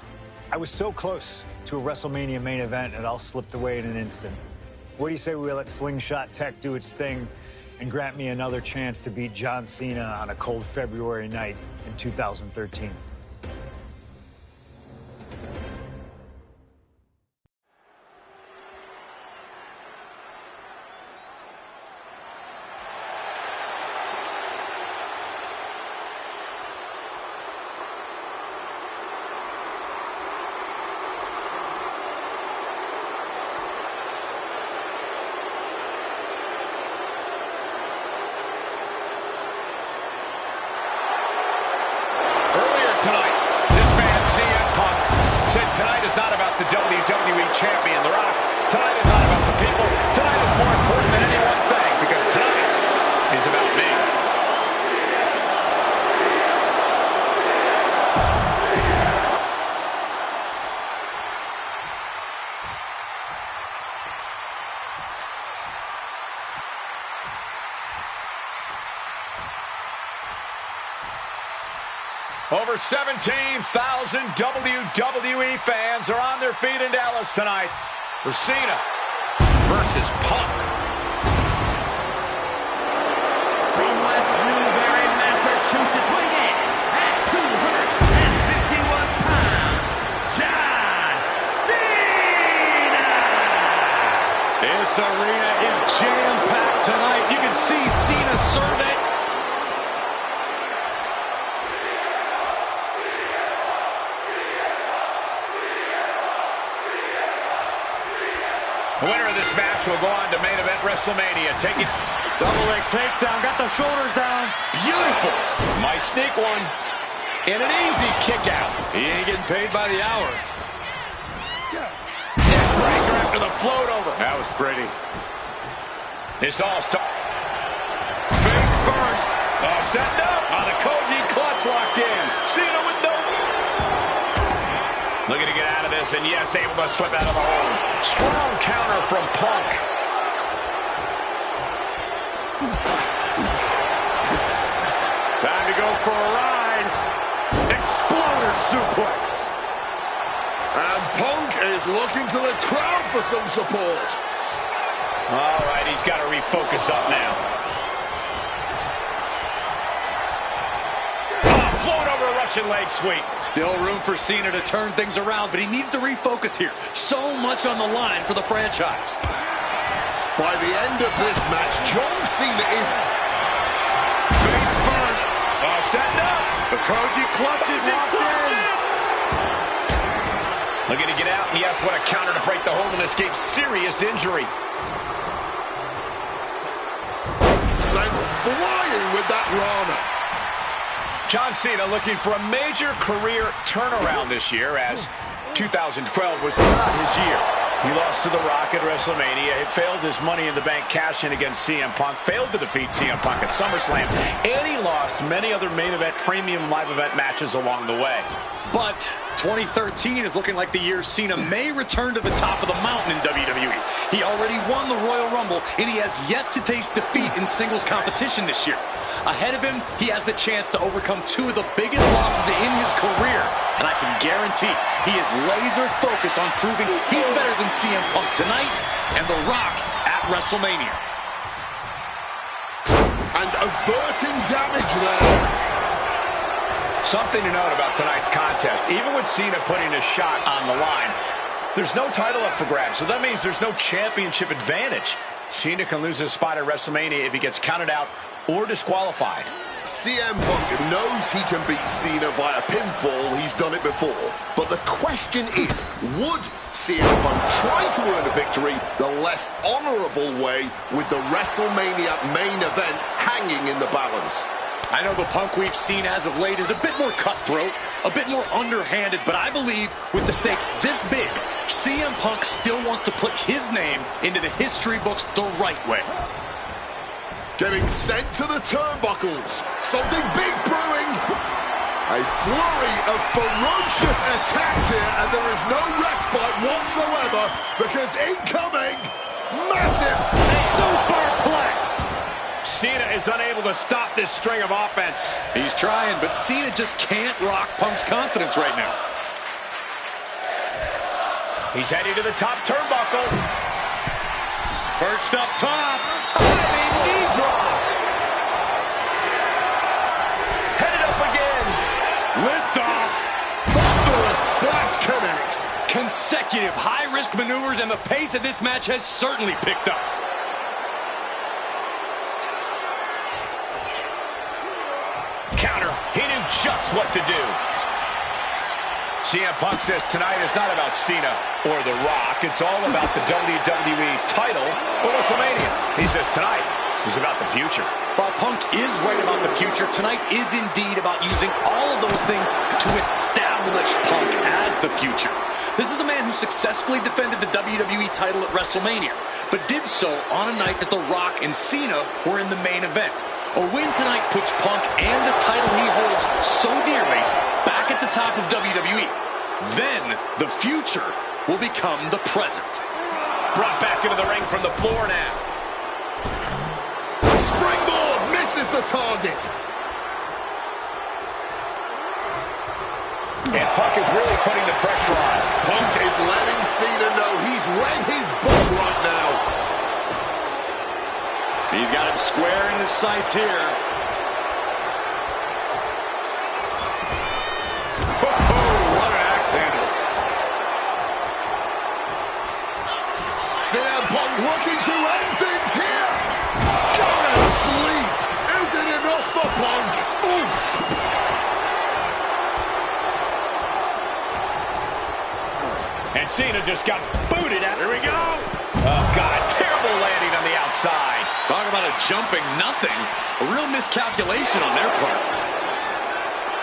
I was so close to a WrestleMania main event, it all slipped away in an instant. What do you say we let Slingshot Tech do its thing and grant me another chance to beat John Cena on a cold February night in 2013? Tonight, this man, CM Punk, said tonight is not about the WWE Champion, The Rock. Tonight is not about the people. Tonight is more important than any one thing, because tonight is about me. Over 17,000 WWE fans are on their feet in Dallas tonight for Cena versus Punk. From West Newbury, Massachusetts, weighing in at 251 pounds, John Cena! This arena is jam-packed tonight. You can see Cena serve it. The winner of this match will go on to main event WrestleMania. Taking double leg takedown, got the shoulders down. Beautiful. Might sneak one. And an easy kick out. He ain't getting paid by the hour. Neckbreaker after the float over. That was pretty. This all starts. Face first. Setting up. The Koji clutch locked in. Cena with no. Looking to get out of this, and yes, able to slip out of the hold. Strong counter from Punk. Time to go for a ride. Exploder suplex. And Punk is looking to the crowd for some support. All right, he's got to refocus up now. Float over a Russian leg sweep. Still room for Cena to turn things around, but he needs to refocus here. So much on the line for the franchise. By the end of this match, John Cena is face first. Setting up. The Koji clutch is locked in. Looking to get out, and yes, what a counter to break the hold and escape serious injury. Sent flying with that Rana. John Cena looking for a major career turnaround this year, as 2012 was not his year. He lost to The Rock at WrestleMania. It failed his Money in the Bank cash-in against CM Punk. Failed to defeat CM Punk at SummerSlam. And he lost many other main event, premium live event matches along the way. But 2013 is looking like the year Cena may return to the top of the mountain in WWE. He already won the Royal Rumble, and he has yet to taste defeat in singles competition this year. Ahead of him, he has the chance to overcome two of the biggest losses in his career. And I can guarantee he is laser focused on proving he's better than CM Punk tonight and The Rock at WrestleMania. And averting damage there. Something to note about tonight's contest. Even with Cena putting a shot on the line, there's no title up for grabs, so that means there's no championship advantage. Cena can lose his spot at WrestleMania if he gets counted out or disqualified. CM Punk knows he can beat Cena via pinfall. He's done it before. But the question is, would CM Punk try to earn a victory the less honorable way with the WrestleMania main event hanging in the balance? I know the Punk we've seen as of late is a bit more cutthroat, a bit more underhanded, but I believe with the stakes this big, CM Punk still wants to put his name into the history books the right way. Getting sent to the turnbuckles. Something big brewing. A flurry of ferocious attacks here, and there is no respite whatsoever because incoming, massive superplex. Cena is unable to stop this string of offense. He's trying, but Cena just can't rock Punk's confidence right now. He's heading to the top turnbuckle. Perched up top. Knee drop. Headed up again. Lift off. Thunderous splash connects. Consecutive high-risk maneuvers, and the pace of this match has certainly picked up. Counter. He knew just what to do. CM Punk says tonight is not about Cena or The Rock. It's all about the WWE title or WrestleMania. He says tonight is about the future. While Punk is right about the future, tonight is indeed about using all of those things to establish Punk as the future. This is a man who successfully defended the WWE title at WrestleMania, but did so on a night that The Rock and Cena were in the main event. A win tonight puts Punk and the title he holds so dearly back at the top of WWE. Then the future will become the present. Brought back into the ring from the floor now. Springboard misses the target. And Punk is really putting the pressure on. Punk is letting Cena know he's wet his butt right now. He's got him square in his sights here. What an axe handle. CM Punk looking to end things here. Gonna sleep. Is it enough for Punk? Oof. And Cena just got booted out. Here we go. Oh, God, terrible landing on the outside. Talk about a jumping nothing. A real miscalculation on their part.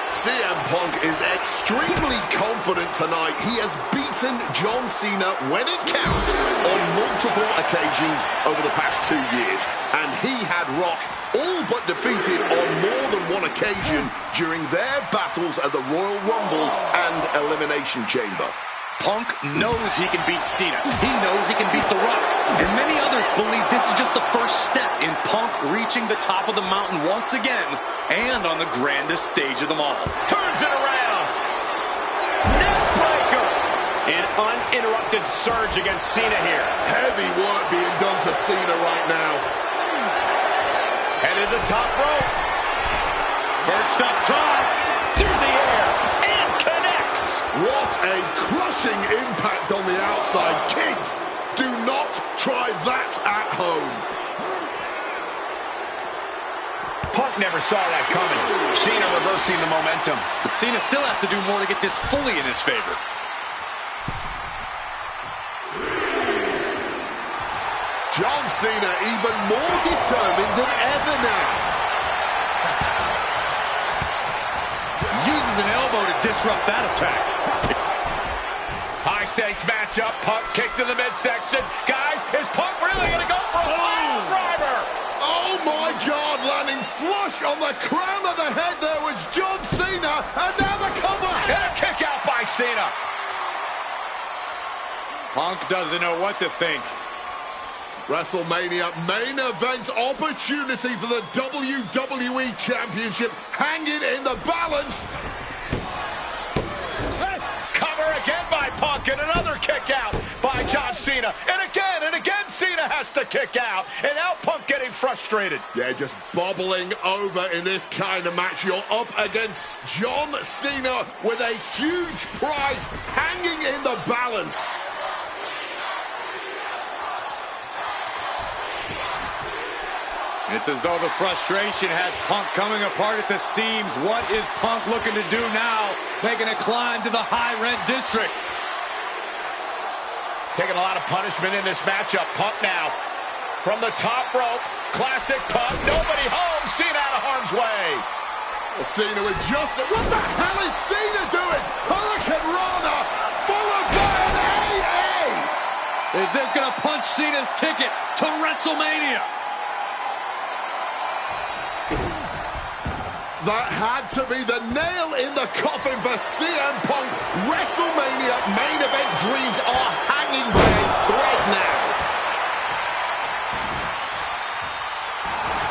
CM Punk is extremely confident tonight. He has beaten John Cena when it counts on multiple occasions over the past 2 years. And he had Rock all but defeated on more than one occasion during their battles at the Royal Rumble and Elimination Chamber. Punk knows he can beat Cena. He knows he can beat The Rock. And many others believe this is just the first step in Punk reaching the top of the mountain once again and on the grandest stage of them all. Turns it around. Neckbreaker. An uninterrupted surge against Cena here. Heavy work being done to Cena right now. Headed to the top rope. Perched up top. Through the air. And connects. What a crushing impact on the outside. Kids, do not try that at home. Punk never saw that coming. Cena reversing the momentum. But Cena still has to do more to get this fully in his favor. John Cena even more determined than ever now. Uses an elbow to disrupt that attack. High stakes matchup. Punk kick to the midsection. Guys, is Punk really going to go for a pile driver? Oh my God, landing flush on the crown of the head there was John Cena, and now the cover. And a kick out by Cena. Punk doesn't know what to think. WrestleMania main event opportunity for the WWE Championship hanging in the balance. Cover again by Punk, and another kick out by John Cena. And again, Cena has to kick out. And now Punk getting frustrated. Yeah, just bubbling over in this kind of match. You're up against John Cena with a huge prize hanging in the balance. It's as though the frustration has Punk coming apart at the seams. What is Punk looking to do now? Making a climb to the high red district. Taking a lot of punishment in this matchup. Punk now from the top rope. Classic Punk. Nobody home. Cena out of harm's way. Cena with just... What the hell is Cena doing? Hurricane Rana followed by an AA. Is this going to punch Cena's ticket to WrestleMania? That had to be the nail in the coffin for CM Punk. WrestleMania main event dreams are hanging by a thread now.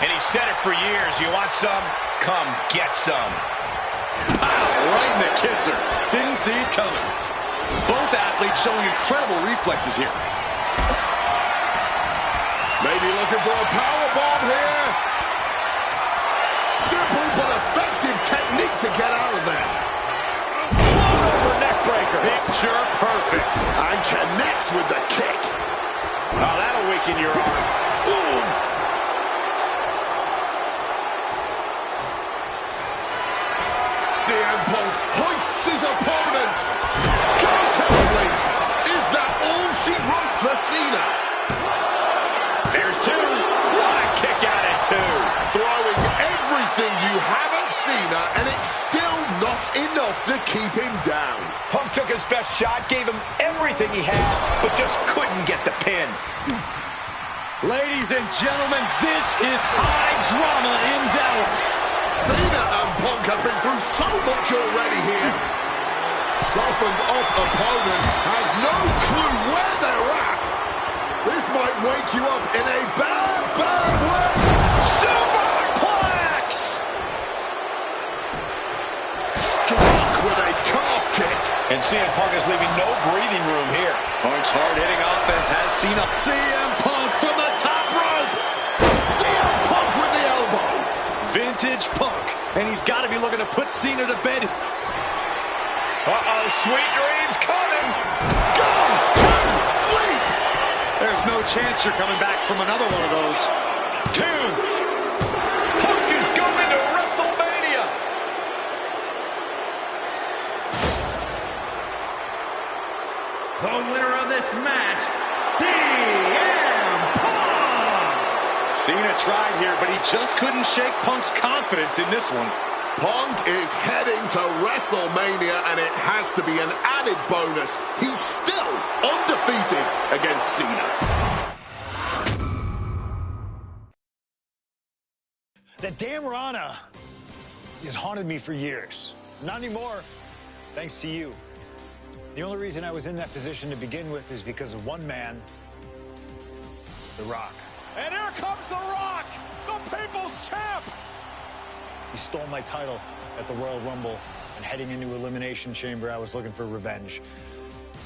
And he said it for years. You want some? Come get some. Right in the kisser. Didn't see it coming. Both athletes showing incredible reflexes here. Maybe looking for a powerbomb here. Simple but effective technique to get out of there. Over neckbreaker. Picture perfect. And connects with the kick. Oh, that'll weaken your arm. Ooh. CM Punk hoists his opponent. Go to sleep. Is that all she wrote for Cena? There's two. What a kick out at two. Throwing everything you haven't seen, and it's still not enough to keep him down. Punk took his best shot, gave him everything he had, but just couldn't get the pin. Ladies and gentlemen, this is high drama in Dallas. Cena and Punk have been through so much already here. Softened up opponent has no clue where they're at. This might wake you up in a bad, bad way. Superplex! Struck with a calf kick. And CM Punk is leaving no breathing room here. Punk's hard-hitting offense has Cena. CM Punk from the top rope. CM Punk with the elbow. Vintage Punk. And he's got to be looking to put Cena to bed. Uh-oh, sweet dreams coming. Go to sleep. There's no chance you're coming back from another one of those. Two. Punk is going to WrestleMania. The winner of this match, CM Cena tried here, but he just couldn't shake Punk's confidence in this one. Punk is heading to WrestleMania, and it has to be an added bonus. He's still undefeated against Cena. That damn Rana has haunted me for years. Not anymore, thanks to you. The only reason I was in that position to begin with is because of one man, The Rock. And here comes The Rock, the People's Champ. He stole my title at the Royal Rumble, and heading into Elimination Chamber, I was looking for revenge.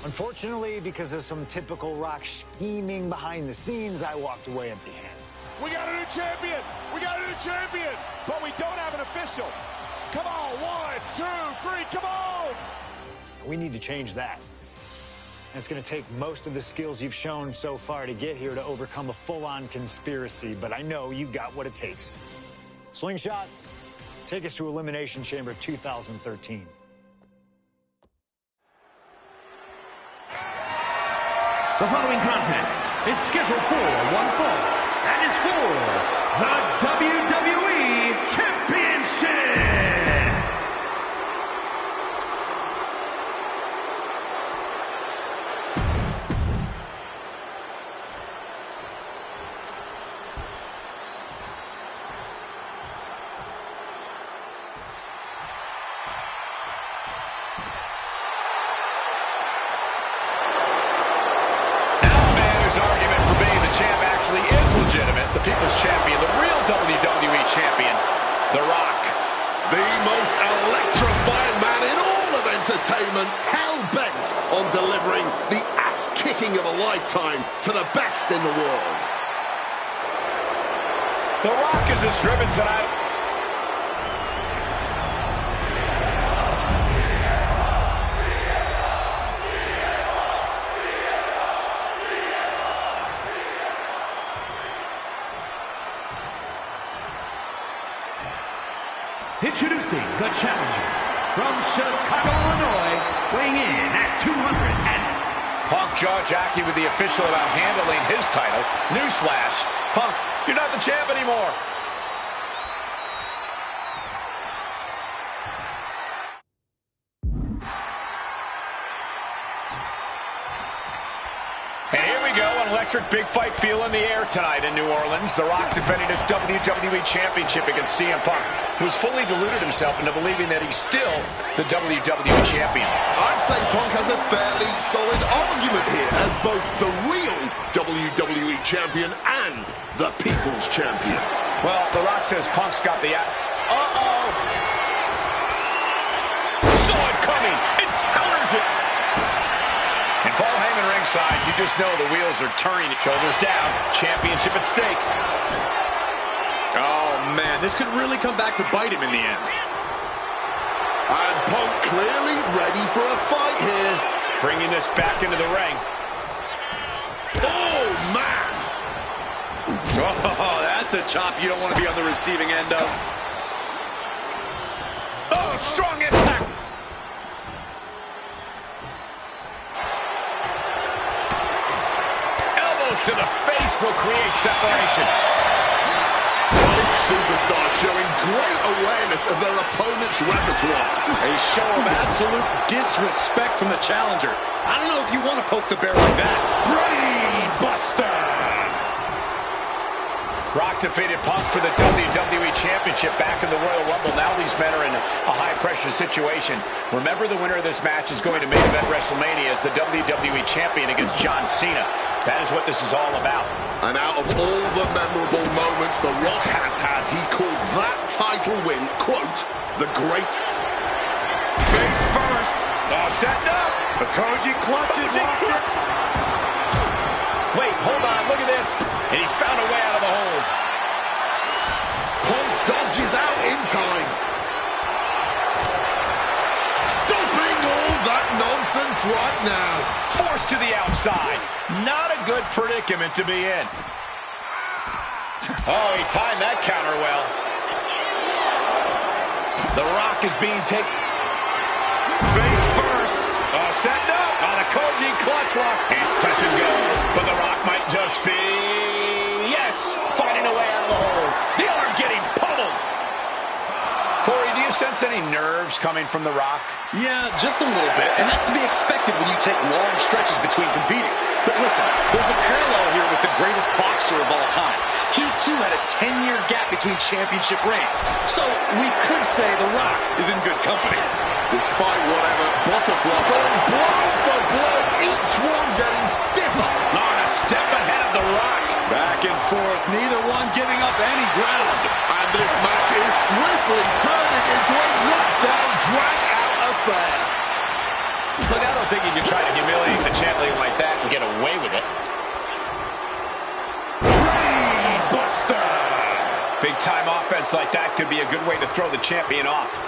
Unfortunately, because of some typical Rock scheming behind the scenes, I walked away empty-handed. We got a new champion. We got a new champion. But we don't have an official. Come on, 1, 2, 3, come on. We need to change that. And it's going to take most of the skills you've shown so far to get here to overcome a full-on conspiracy, but I know you got what it takes. Slingshot, take us to Elimination Chamber 2013. The following contest is scheduled for one fall, and is for the WWE Championship. The People's Champion, the real WWE Champion, The Rock. The most electrifying man in all of entertainment, hell-bent on delivering the ass-kicking of a lifetime to the best in the world. The Rock is as driven tonight. Introducing the challenger from Chicago, Illinois, weighing in at 200 and... Punk jaw-jacking with the official about handling his title. Newsflash, Punk, you're not the champ anymore. And here we go, an electric big fight feel in the air tonight in New Orleans. The Rock defending his WWE Championship against CM Punk, who's fully deluded himself into believing that he's still the WWE Champion. I'd say Punk has a fairly solid argument here as both the real WWE Champion and the People's Champion. Well, The Rock says Punk's got the... Uh-oh! Saw it coming! It counters it! And Paul Heyman ringside, you just know the wheels are turning. Shoulders down, championship at stake. Oh, man, this could really come back to bite him in the end. And Punk clearly ready for a fight here. Bringing this back into the ring. Oh, man! Oh, that's a chop you don't want to be on the receiving end of. Oh, strong impact! To the face will create separation. Both superstars showing great awareness of their opponent's repertoire. A show of absolute disrespect from the challenger. I don't know if you want to poke the bear like that. Brain Buster! Rock defeated Punk for the WWE Championship back in the Royal Rumble. Now these men are in a high-pressure situation. Remember, the winner of this match is going to main event WrestleMania as the WWE Champion against John Cena. That is what this is all about. And out of all the memorable moments The Rock has had, he called that title win, quote, the great... Face first. Setting up. The Koji clutches it. Wait, hold on, look at this. And he's found a way out of the hold. Punk dodges out in time. Stopping all that nonsense right now. Forced to the outside. Not a good predicament to be in. Oh, he timed that counter well. The Rock is being taken. Face first. Setting up. On a Koji clutch lock. It's touch and go. But The Rock might just be... Yes! Finding a way out sense any nerves coming from The Rock? Yeah, just a little bit, and that's to be expected when you take long stretches between competing. But listen, there's a parallel here with the greatest boxer of all time. He, too, had a 10-year gap between championship reigns. So we could say The Rock is in good company. Despite whatever, butterfly going blow for blow, each one getting stiffer. Not a step ahead of The Rock. Back and forth, neither one giving up any ground. And this match is swiftly turning into a knockdown, drag-out affair. Look, I don't think you can try to humiliate the champion like that and get away with it. Buster! Big-time offense like that could be a good way to throw the champion off.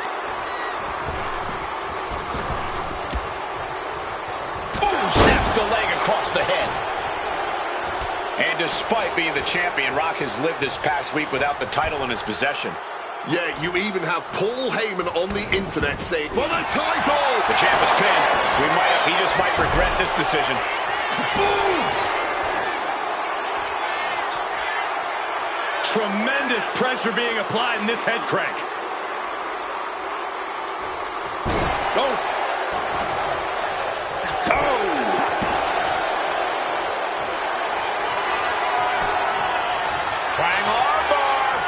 Boom! Snaps the leg across the head. And despite being the champion, Rock has lived this past week without the title in his possession. Yeah, you even have Paul Heyman on the internet saying, for the title! The champ is pinned. He just might regret this decision. Boom! Tremendous pressure being applied in this head crank. Oh!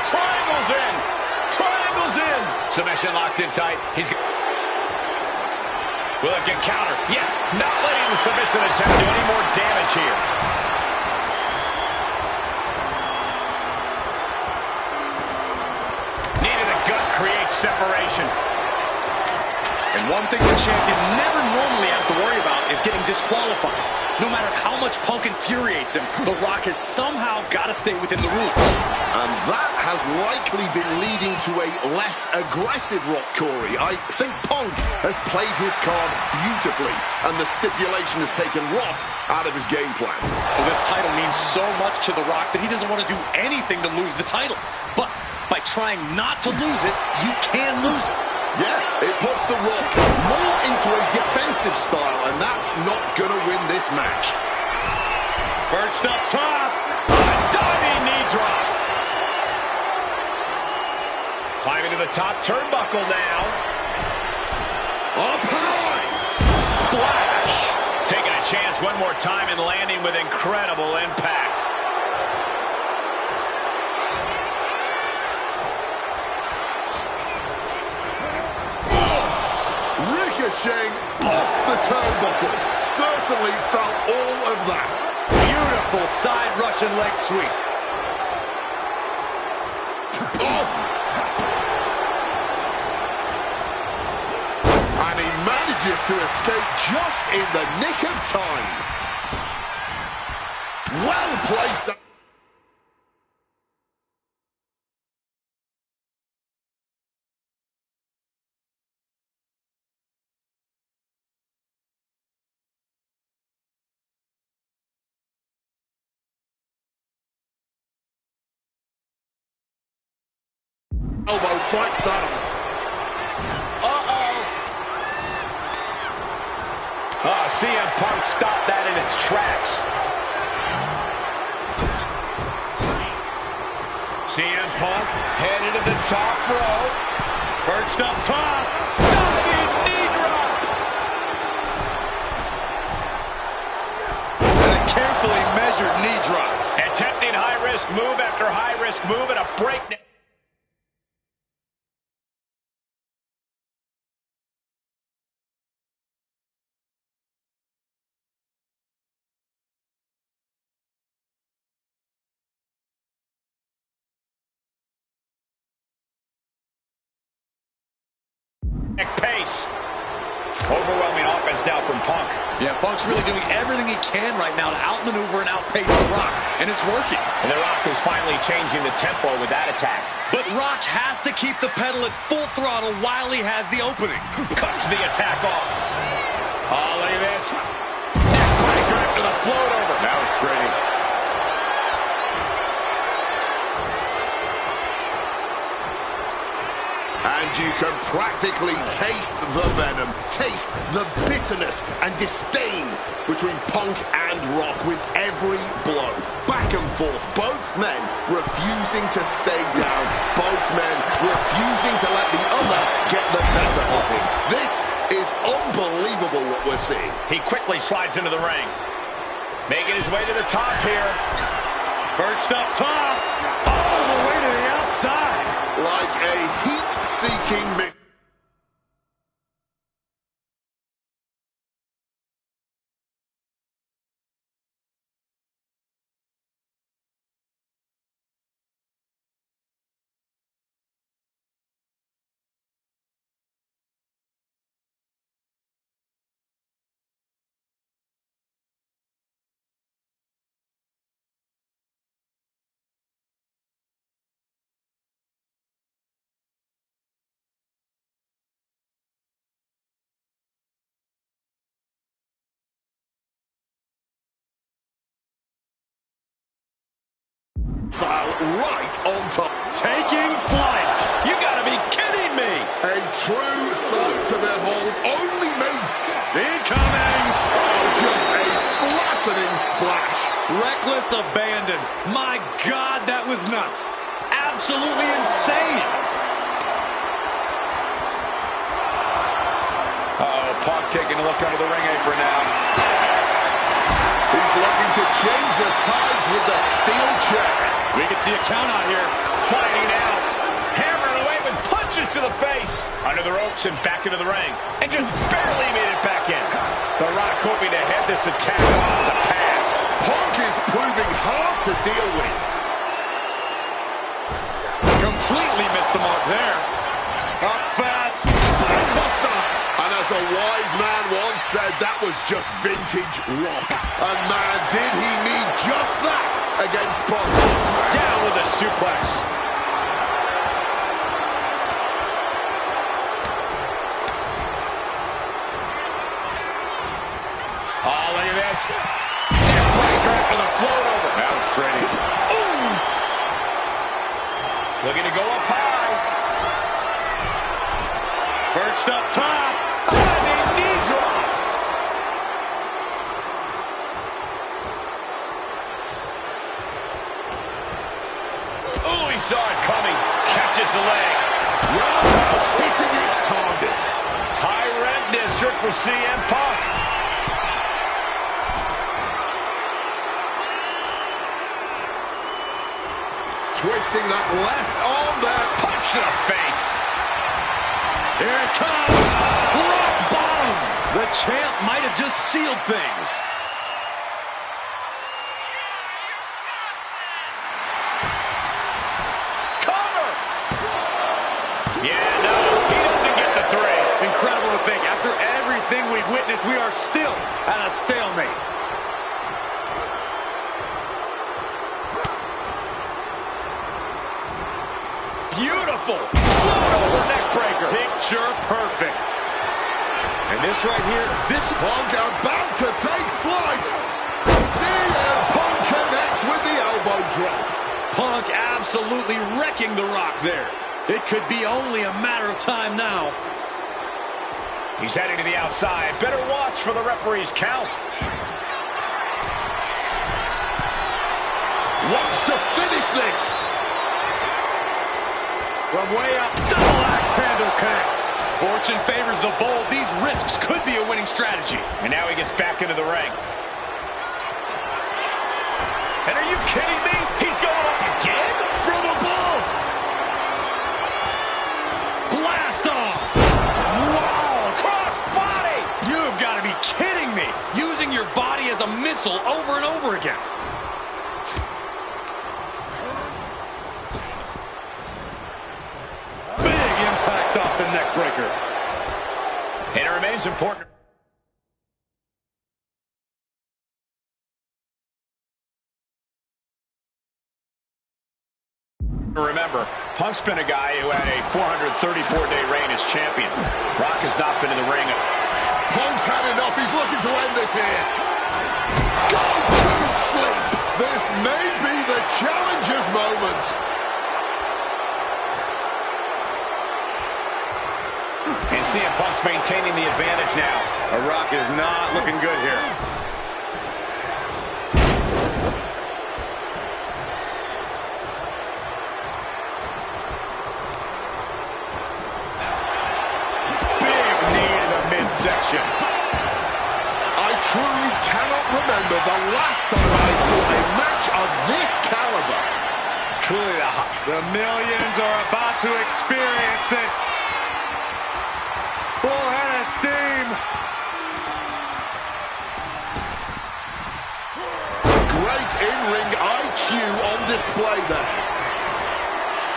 Triangles in. Triangles in. Submission locked in tight. Will it get countered? Yes. Not letting the submission attempt do any more damage here. Needed a gut, create separation. And one thing the champion never normally has to worry about is getting disqualified. No matter how much Punk infuriates him, The Rock has somehow got to stay within the rules. And that has likely been leading to a less aggressive Rock, Corey. I think Punk has played his card beautifully, and the stipulation has taken Rock out of his game plan. Well, this title means so much to The Rock that he doesn't want to do anything to lose the title. But by trying not to lose it, you can lose it. Yeah, it puts The Rock more into a defensive style, and that's not going to win this match. Perched up top. A diving knee drop. Climbing to the top turnbuckle now. Up high. Splash. Taking a chance one more time and landing with incredible impact. Ricocheting off the turnbuckle. Certainly felt all of that. Beautiful side Russian leg sweep. Oh. And he manages to escape just in the nick of time. Well placed. Elbow fights that off. CM Punk stopped that in its tracks. CM Punk headed to the top rope. Perched up top. Diving knee drop. And a carefully measured knee drop. Attempting high-risk move after high-risk move and a breakneck. Pace. Overwhelming offense now from Punk. Yeah, Punk's really doing everything he can right now to outmaneuver and outpace The Rock, and it's working. And The Rock is finally changing the tempo with that attack. But Rock has to keep the pedal at full throttle while he has the opening. Cuts the attack off. Oh, look at this. Neckbreaker after the float over. That was pretty. And you can practically taste the venom, taste the bitterness and disdain between Punk and Rock with every blow. Back and forth, both men refusing to stay down, both men refusing to let the other get the better of him. This is unbelievable what we're seeing. He quickly slides into the ring, making his way to the top here. Perched up top, all the way to the outside. Like a heat-seeking missile. Right on top. Taking flight. You gotta be kidding me. A true sight to behold. Only made. Incoming. Oh, just a flattening splash. Reckless abandon. My God, that was nuts. Absolutely insane. Uh-oh, Punk taking a look under the ring apron now. He's looking to change the tides with the steel chair. We can see a count out here. Fighting out. Hammering away with punches to the face. Under the ropes and back into the ring. And just barely made it back in. The Rock hoping to head this attack off the pass. Punk is proving hard to deal with. Completely missed the mark there. Up fast. Spinebuster. And as a wise man once said, that was just vintage Rock. And man, did he need just that against Punk. Down with a suplex. Oh, look at this. Neckbreaker with a float over. That was pretty. Ooh. Looking to go up high. Perched up top. Diving knee drop. Oh, he saw it coming. Catches the leg. Roundhouse hitting its target. High rent district for CM Punk. Twisting that left arm there. Punch to the face. Here it comes. Rock bottom. The champ might have just sealed things. Cover. Yeah, no, he doesn't get the three. Incredible to think. After everything we've witnessed, we are still at a stalemate. Beautiful. Float over neck breaker. Picture perfect. And this right here, this Punk about to take flight. CM Punk connects with the elbow drop. Punk absolutely wrecking the Rock there. It could be only a matter of time now. He's heading to the outside. Better watch for the referee's count. Wants to finish this. From way up, double axe handle connects. Fortune favors the bold. These risks could be a winning strategy. And now he gets back into the ring. And are you kidding me? He's going up again? From above. Blast off. Wow, cross body. You've got to be kidding me. Using your body as a missile over and over again. Off the neck breaker. And it remains important. Remember, Punk's been a guy who had a 434-day reign as champion. Rock has not been in the ring. Punk's had enough. He's looking to end this here. Go to sleep. This may be the challenger's moment. And CM Punk's maintaining the advantage now. The Rock is not looking good here. Big knee to the midsection. I truly cannot remember the last time I saw a match of this caliber. Truly The millions are about to experience it. Full head of steam. Great in-ring IQ on display there.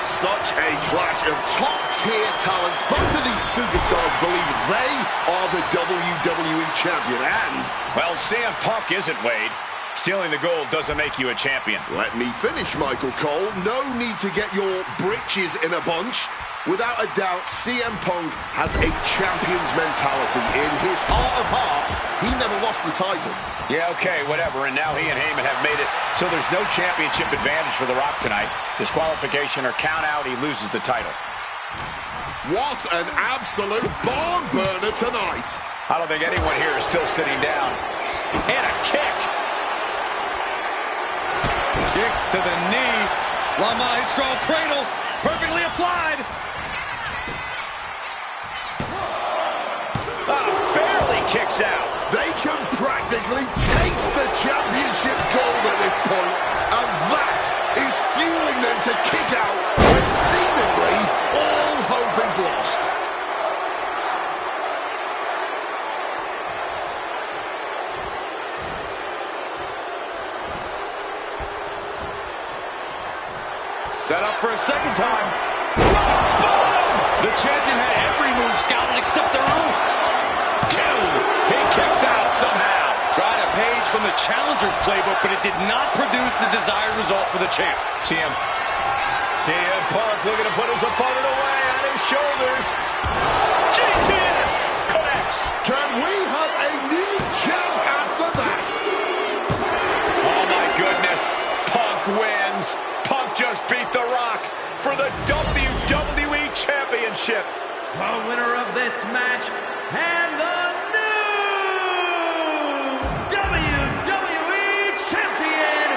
Such a clash of top-tier talents. Both of these superstars believe they are the WWE Champion, and... well, CM Punk isn't, Wade. Stealing the gold doesn't make you a champion. Let me finish, Michael Cole. No need to get your britches in a bunch. Without a doubt, CM Punk has a champion's mentality. In his heart of hearts, he never lost the title. Yeah, okay, whatever. And now he and Heyman have made it so there's no championship advantage for The Rock tonight. Disqualification or count out, he loses the title. What an absolute barn burner tonight. I don't think anyone here is still sitting down. And a kick. Kick to the knee. La Maestro cradle. Perfectly applied. Barely kicks out. They can practically taste the championship gold at this point, and that is fueling them to kick out when seemingly all hope is lost. Set up for a second time. The champion had every move scouted except their own. He kicks out somehow. Tried a page from the challenger's playbook, but it did not produce the desired result for the champ. CM Punk looking to put his opponent away on his shoulders. GTS connects. Can we have a new champ after that? Oh my goodness. Punk wins. Punk just beat The Rock for the WWE Championship. The winner of this match and the new WWE Champion,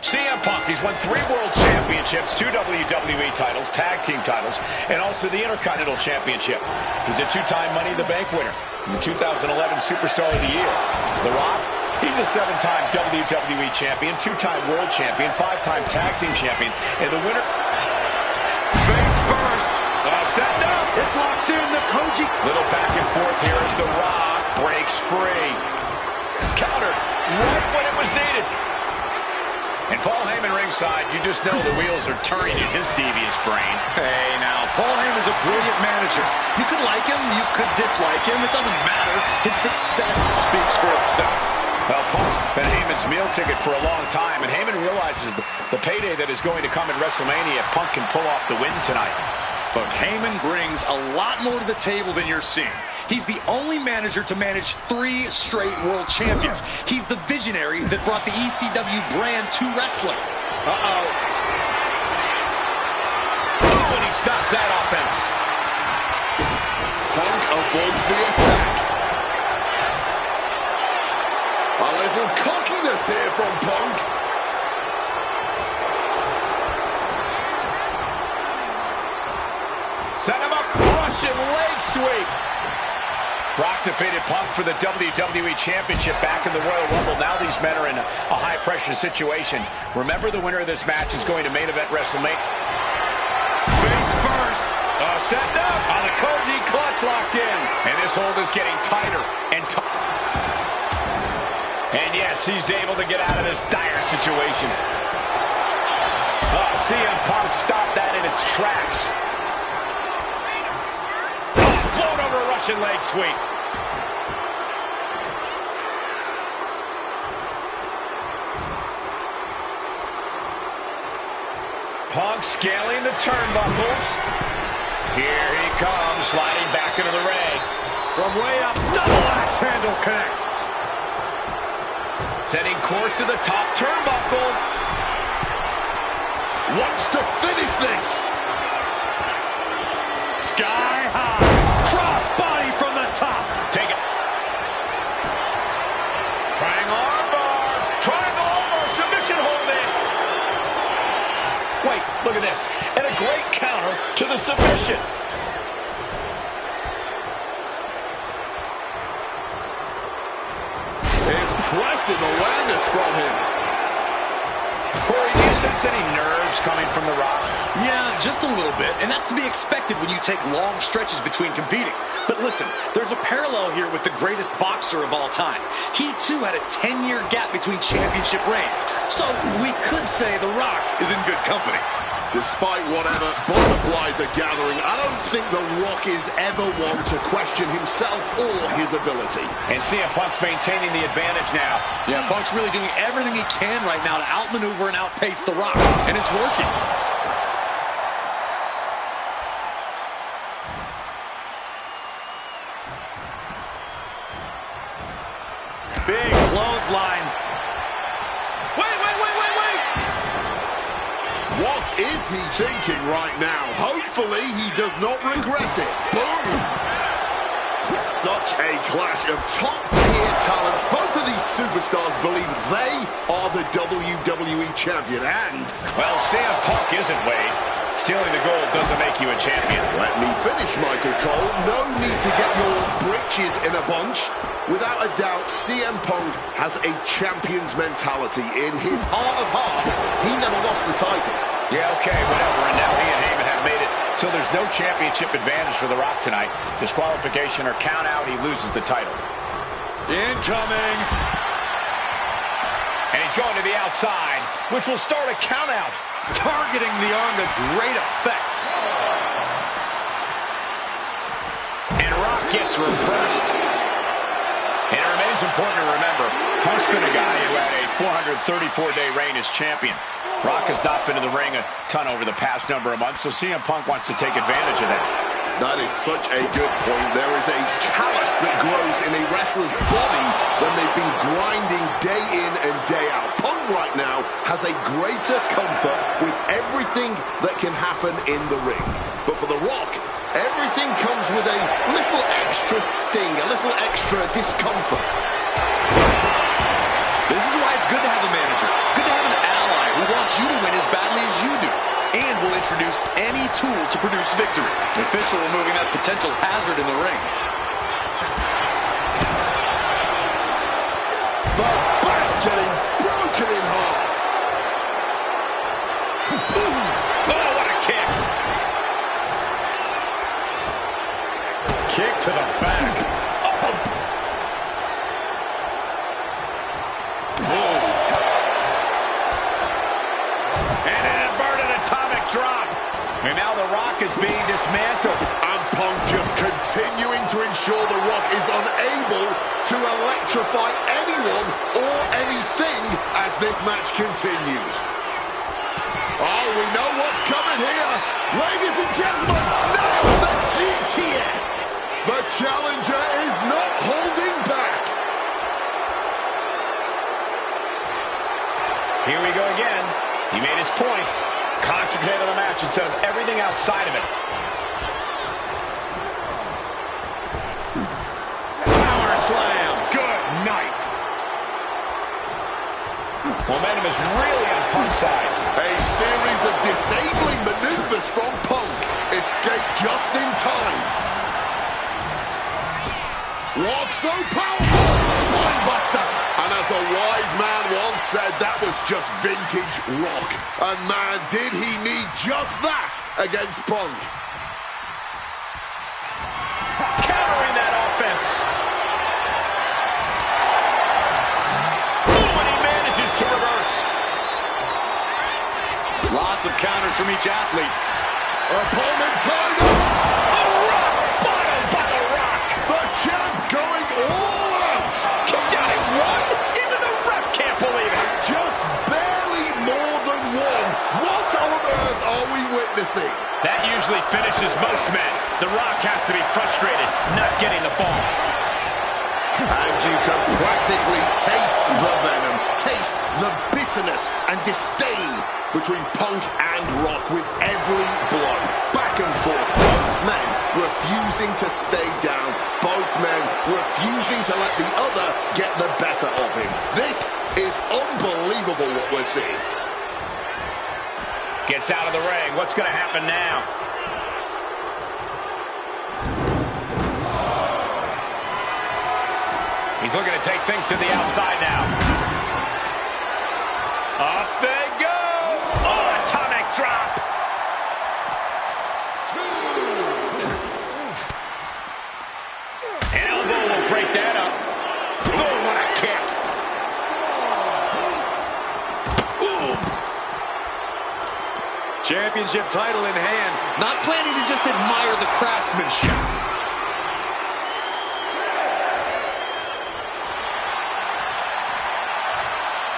CM Punk, he's won 3 World Championships, 2 WWE titles, tag team titles, and also the Intercontinental Championship. He's a 2-time Money in the Bank winner, and the 2011 Superstar of the Year. The Rock, he's a 7-time WWE Champion, 2-time World Champion, 5-time Tag Team Champion, and the winner... Face first. Set up. It's locked in. The Koji. Little back and forth here as The Rock breaks free. Countered right when it was needed. And Paul Heyman ringside, you just know the wheels are turning in his devious brain. Hey, now, Paul Heyman's a brilliant manager. You could like him, you could dislike him. It doesn't matter. His success speaks for itself. Well, Punk's been Heyman's meal ticket for a long time, and Heyman realizes the payday that is going to come in WrestleMania if Punk can pull off the win tonight. But Heyman brings a lot more to the table than you're seeing. He's the only manager to manage 3 straight world champions. He's the visionary that brought the ECW brand to wrestling. Oh, and he stops that offense. Punk avoids the attack. A little cockiness here from Punk. Set him up, Russian leg sweep. Rock defeated Punk for the WWE Championship back in the Royal Rumble. Now these men are in a high-pressure situation. Remember, the winner of this match is going to main event WrestleMania. Face first. Set up. The Koji clutch locked in. And this hold is getting tighter and tighter. And yes, he's able to get out of this dire situation. CM Punk stopped that in its tracks. Float over a Russian leg sweep. Punk scaling the turnbuckles. Here he comes, sliding back into the ring. From way up, double axe handle connects. Setting course to the top turnbuckle. Wants to finish this. Sky high. Cross body from the top. Take it. Triangle armbar. Triangle armbar. Submission hold in. Wait, look at this. And a great counter to the submission. Impressive awareness from him. Corey, do you sense any nerves coming from The Rock? Yeah, just a little bit, and that's to be expected when you take long stretches between competing. But listen, there's a parallel here with the greatest boxer of all time. He, too, had a 10-year gap between championship reigns. So we could say The Rock is in good company. Despite whatever butterflies are gathering, I don't think The Rock is ever one to question himself or his ability. And CM Punk's maintaining the advantage now. Yeah, Punk's really doing everything he can right now to outmaneuver and outpace The Rock, and it's working. Big clothesline. Wait. What is he thinking right now? Hopefully he does not regret it. Boom! Such a clash of top-tier talents. Both of these superstars believe they are the WWE champion, and... Well, CM Punk isn't, Wade. Stealing the gold doesn't make you a champion. Let me finish, Michael Cole. No need to get your britches in a bunch. Without a doubt, CM Punk has a champion's mentality. In his heart of hearts, he never lost the title. Yeah, okay, whatever. And now he and Heyman have made it so there's no championship advantage for The Rock tonight. Disqualification or count out, he loses the title. Incoming. And he's going to the outside, which will start a count out. Targeting the arm to great effect. And Rock gets reversed. And it remains important to remember, Punk's been a guy who had a 434-day reign as champion. Rock has not been in the ring a ton over the past number of months, so CM Punk wants to take advantage of that. That is such a good point. There is a callus that grows in a wrestler's body when they've been grinding day in and day out. Punk right now has a greater comfort with everything that can happen in the ring. But for The Rock, everything comes with a little extra sting, a little extra discomfort. This is why it's good to have a manager. Good to have an ally who wants you to win as badly as you do. And will introduce any tool to produce victory. The official removing that potential hazard in the ring. The back getting broken in half. Boom! Oh, what a kick! Kick to the back. And an inverted atomic drop. And now The Rock is being dismantled. And Punk just continuing to ensure The Rock is unable to electrify anyone or anything as this match continues. Oh, we know what's coming here. Ladies and gentlemen, now's the GTS. The challenger is not holding back. Here we go again. He made his point. Concentrate on the match instead of everything outside of it. Power slam. Good night. Momentum is really on Punk's side. A series of disabling maneuvers from Punk. Escape just in time. Rock so powerful. Spinebuster. And as a wise man once said, that was just vintage Rock. And man, did he need just that against Punk. Countering that offense. Boom, and he manages to reverse. Lots of counters from each athlete. Opponent tied up. A rock bottom by The Rock. The champ going all out. Kicked out at one. Even the ref can't believe it. Just barely more than one. What on earth are we witnessing? That usually finishes most men. The Rock has to be frustrated not getting the fall. And you can practically taste the venom, taste the bitterness and disdain between Punk and Rock with every blow. Back and forth, both men refusing to stay down, both men refusing to let the other get the better of him. This is unbelievable what we're seeing. Gets out of the ring. What's going to happen now? He's looking to take things to the outside now. Up they go. Oh, atomic drop. An elbow will break that up. Oh, what a kick. Championship title in hand. Not planning to just admire the craftsmanship.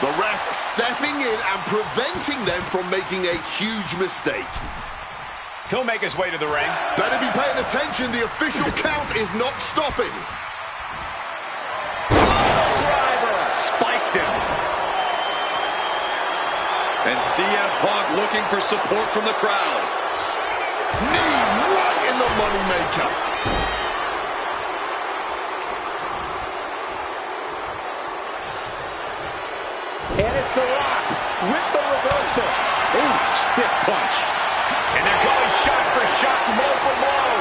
The ref stepping in and preventing them from making a huge mistake. He'll make his way to the ring. Better be paying attention. The official count is not stopping. Driver spiked him. And CM Punk looking for support from the crowd. Knee right in the moneymaker. And it's The Rock with the reversal. Ooh, stiff punch. And they're going shot for shot, blow for blow.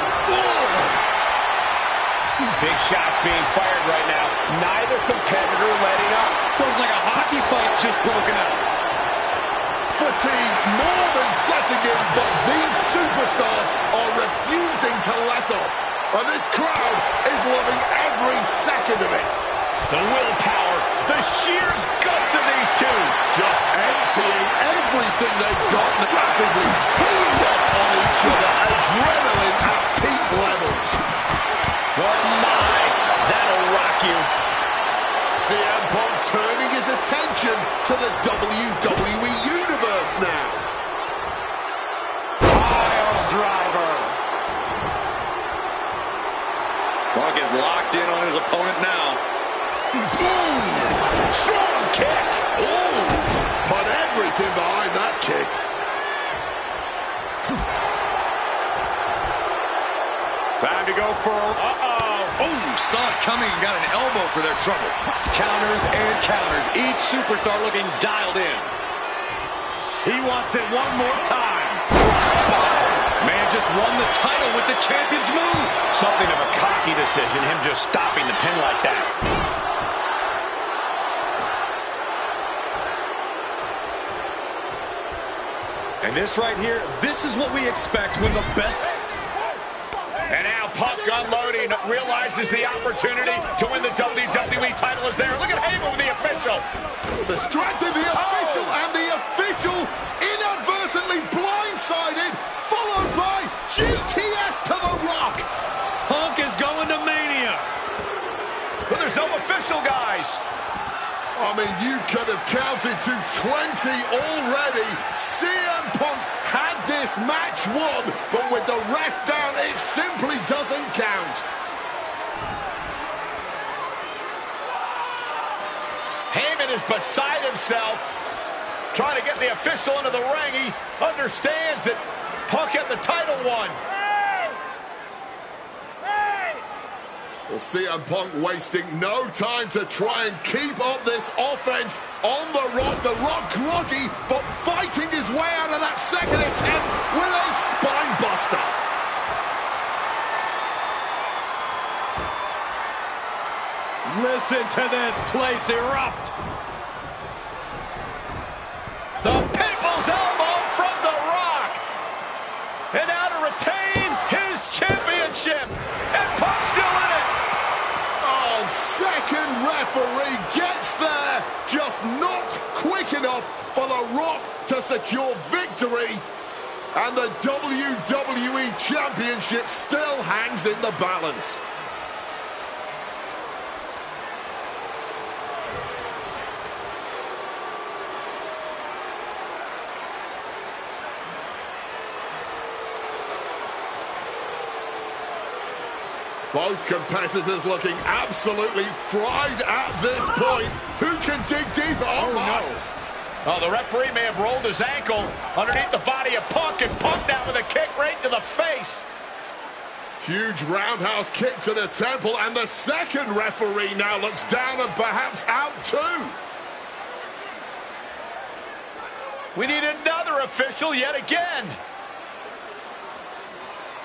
Big shots being fired right now. Neither competitor letting up. Looks like a hockey fight's just broken out. Fatigue more than setting in, but these superstars are refusing to let up. And this crowd is loving every second of it. The willpower, the sheer guts of these two. Just emptying everything they've got, rapidly teamed up on each other. Adrenaline at peak levels. Oh my, that'll rock you. CM Punk turning his attention to the WWE Universe now. Pile driver. Punk is locked in on his opponent now. Boom! Strong kick. Ooh! Put everything behind that kick. Time to go for... Oh, saw it coming and got an elbow for their trouble. Counters and counters. Each superstar looking dialed in. He wants it one more time. Man just won the title with the champion's move. Something of a cocky decision, him just stopping the pin like that. And this right here, this is what we expect when the best... And now Punk unloading, realizes the opportunity to win the WWE title is there. Look at Heyman with the official. Distracted the official, and the official inadvertently blindsided, followed by GTS to the Rock. Punk is going to Mania. But there's no official, guys. I mean, you could have counted to 20 already. CM Punk had this match won, but with the ref down, it simply doesn't count. Heyman is beside himself, trying to get the official into the ring. He understands that Punk had the title won. Well, CM Punk wasting no time to try and keep up this offense on the Rock. The Rock groggy, but fighting his way out of that second attempt with a spine buster. Listen to this place erupt. The People's Elbow from The Rock. And now to retain his championship. And Punk's still in it. Oh, second referee gets there. Just not quick enough for The Rock to secure victory. And the WWE Championship still hangs in the balance. Both competitors looking absolutely fried at this point. Who can dig deeper? Oh, no. Oh, the referee may have rolled his ankle underneath the body of Punk, and Punk now with a kick right to the face. Huge roundhouse kick to the temple, and the second referee now looks down and perhaps out too. We need another official yet again.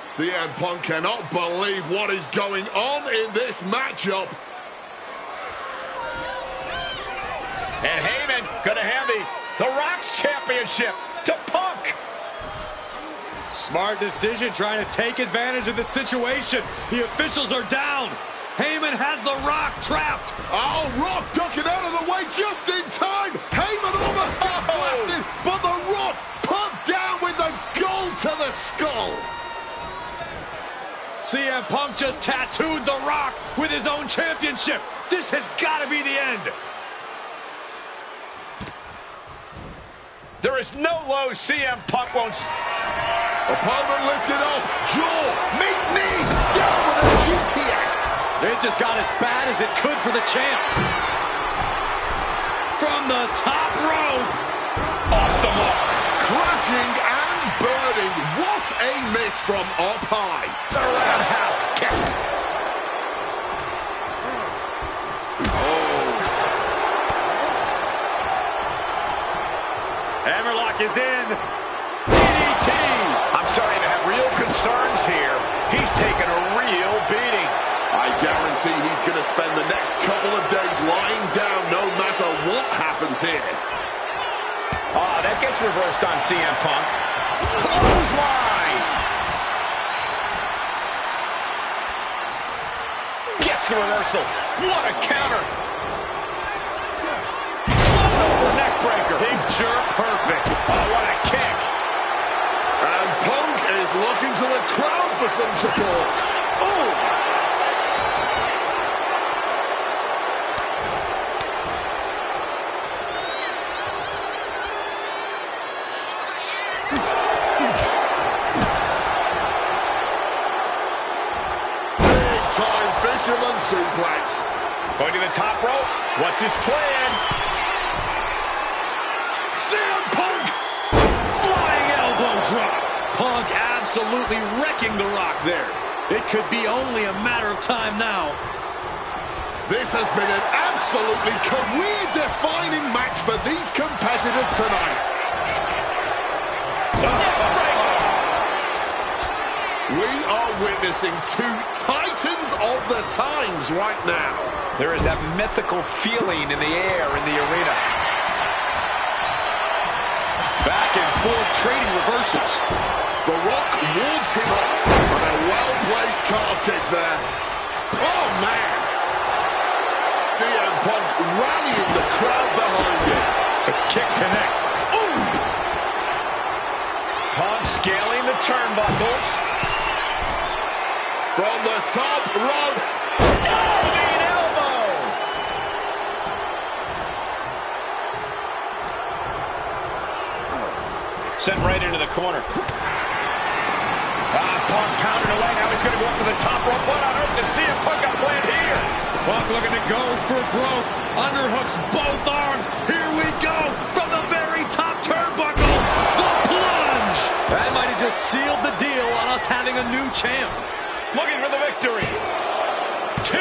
CM Punk cannot believe what is going on in this matchup. And Heyman going to hand the Rock's championship to Punk. Smart decision, trying to take advantage of the situation. The officials are down. Heyman has the Rock trapped. Oh, Rock ducking out of the way just in time. Heyman almost gets blasted, but the Rock put down with the goal to the skull. CM Punk just tattooed the Rock with his own championship. This has got to be the end. There is no low CM Punk won't. Opponent lifted up, jaw, meet knee, down with a GTS. It just got as bad as it could for the champ. From the top rope. Off the mark. Crashing and burning. What a miss from up high. The roundhouse kick. Hammerlock is in. DDT. I'm starting to have real concerns here. He's taking a real beating. I guarantee he's going to spend the next couple of days lying down no matter what happens here. Oh, that gets reversed on CM Punk. Clothesline. Gets the reversal. What a counter. Neck breaker. Big jerk. Perfect. Oh, what a kick. And Punk is looking to the crowd for some support. Oh! Big-time fisherman suplex. Going to the top rope. What's his plan? CM Punk! Flying elbow drop. Punk absolutely wrecking the Rock there. It could be only a matter of time now. This has been an absolutely career-defining match for these competitors tonight. We are witnessing two titans of the times right now. There is that mythical feeling in the air in the arena. Back and forth trading reversals. The Rock wards him off on a well-placed calf kick there. Oh, man. CM Punk rallying the crowd behind him. The kick connects. Ooh! Punk scaling the turnbuckles. From the top rope. Diving elbow. Sent right into the corner. Punk pounding away. Now he's going to go up to the top rope. What on earth does CM Punk got planned here? Punk looking to go for broke. Underhooks both arms. Here we go. From the very top turnbuckle. The plunge. That might have just sealed the deal on us having a new champ. Looking for the victory. 2.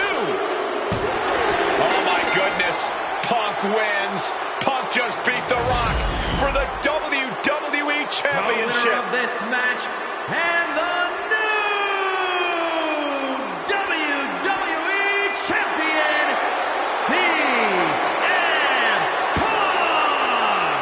Oh, my goodness. Punk wins. Punk just beat The Rock for the WWE Championship. The winner of this match and the new WWE Champion, CM Punk.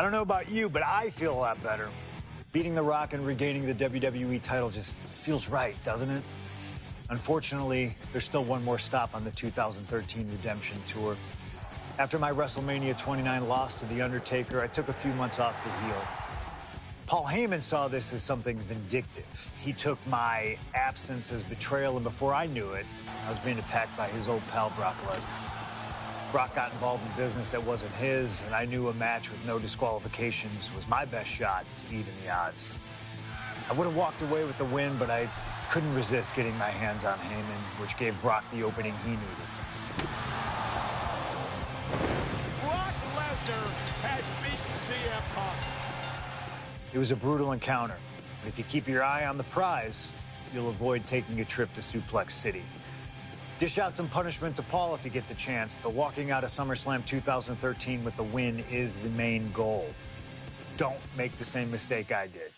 don't know about you, but I feel a lot better. Beating The Rock and regaining the WWE title just feels right, doesn't it? Unfortunately, there's still one more stop on the 2013 Redemption Tour. After my WrestleMania 29 loss to The Undertaker, I took a few months off to heal. Paul Heyman saw this as something vindictive. He took my absence as betrayal, and before I knew it, I was being attacked by his old pal, Brock Lesnar. Brock got involved in business that wasn't his, and I knew a match with no disqualifications was my best shot to even the odds. I would have walked away with the win, but I couldn't resist getting my hands on Heyman, which gave Brock the opening he needed. Brock Lesnar has beaten CM Punk. It was a brutal encounter, but if you keep your eye on the prize, you'll avoid taking a trip to Suplex City. Dish out some punishment to Paul if you get the chance, but walking out of SummerSlam 2013 with the win is the main goal. Don't make the same mistake I did.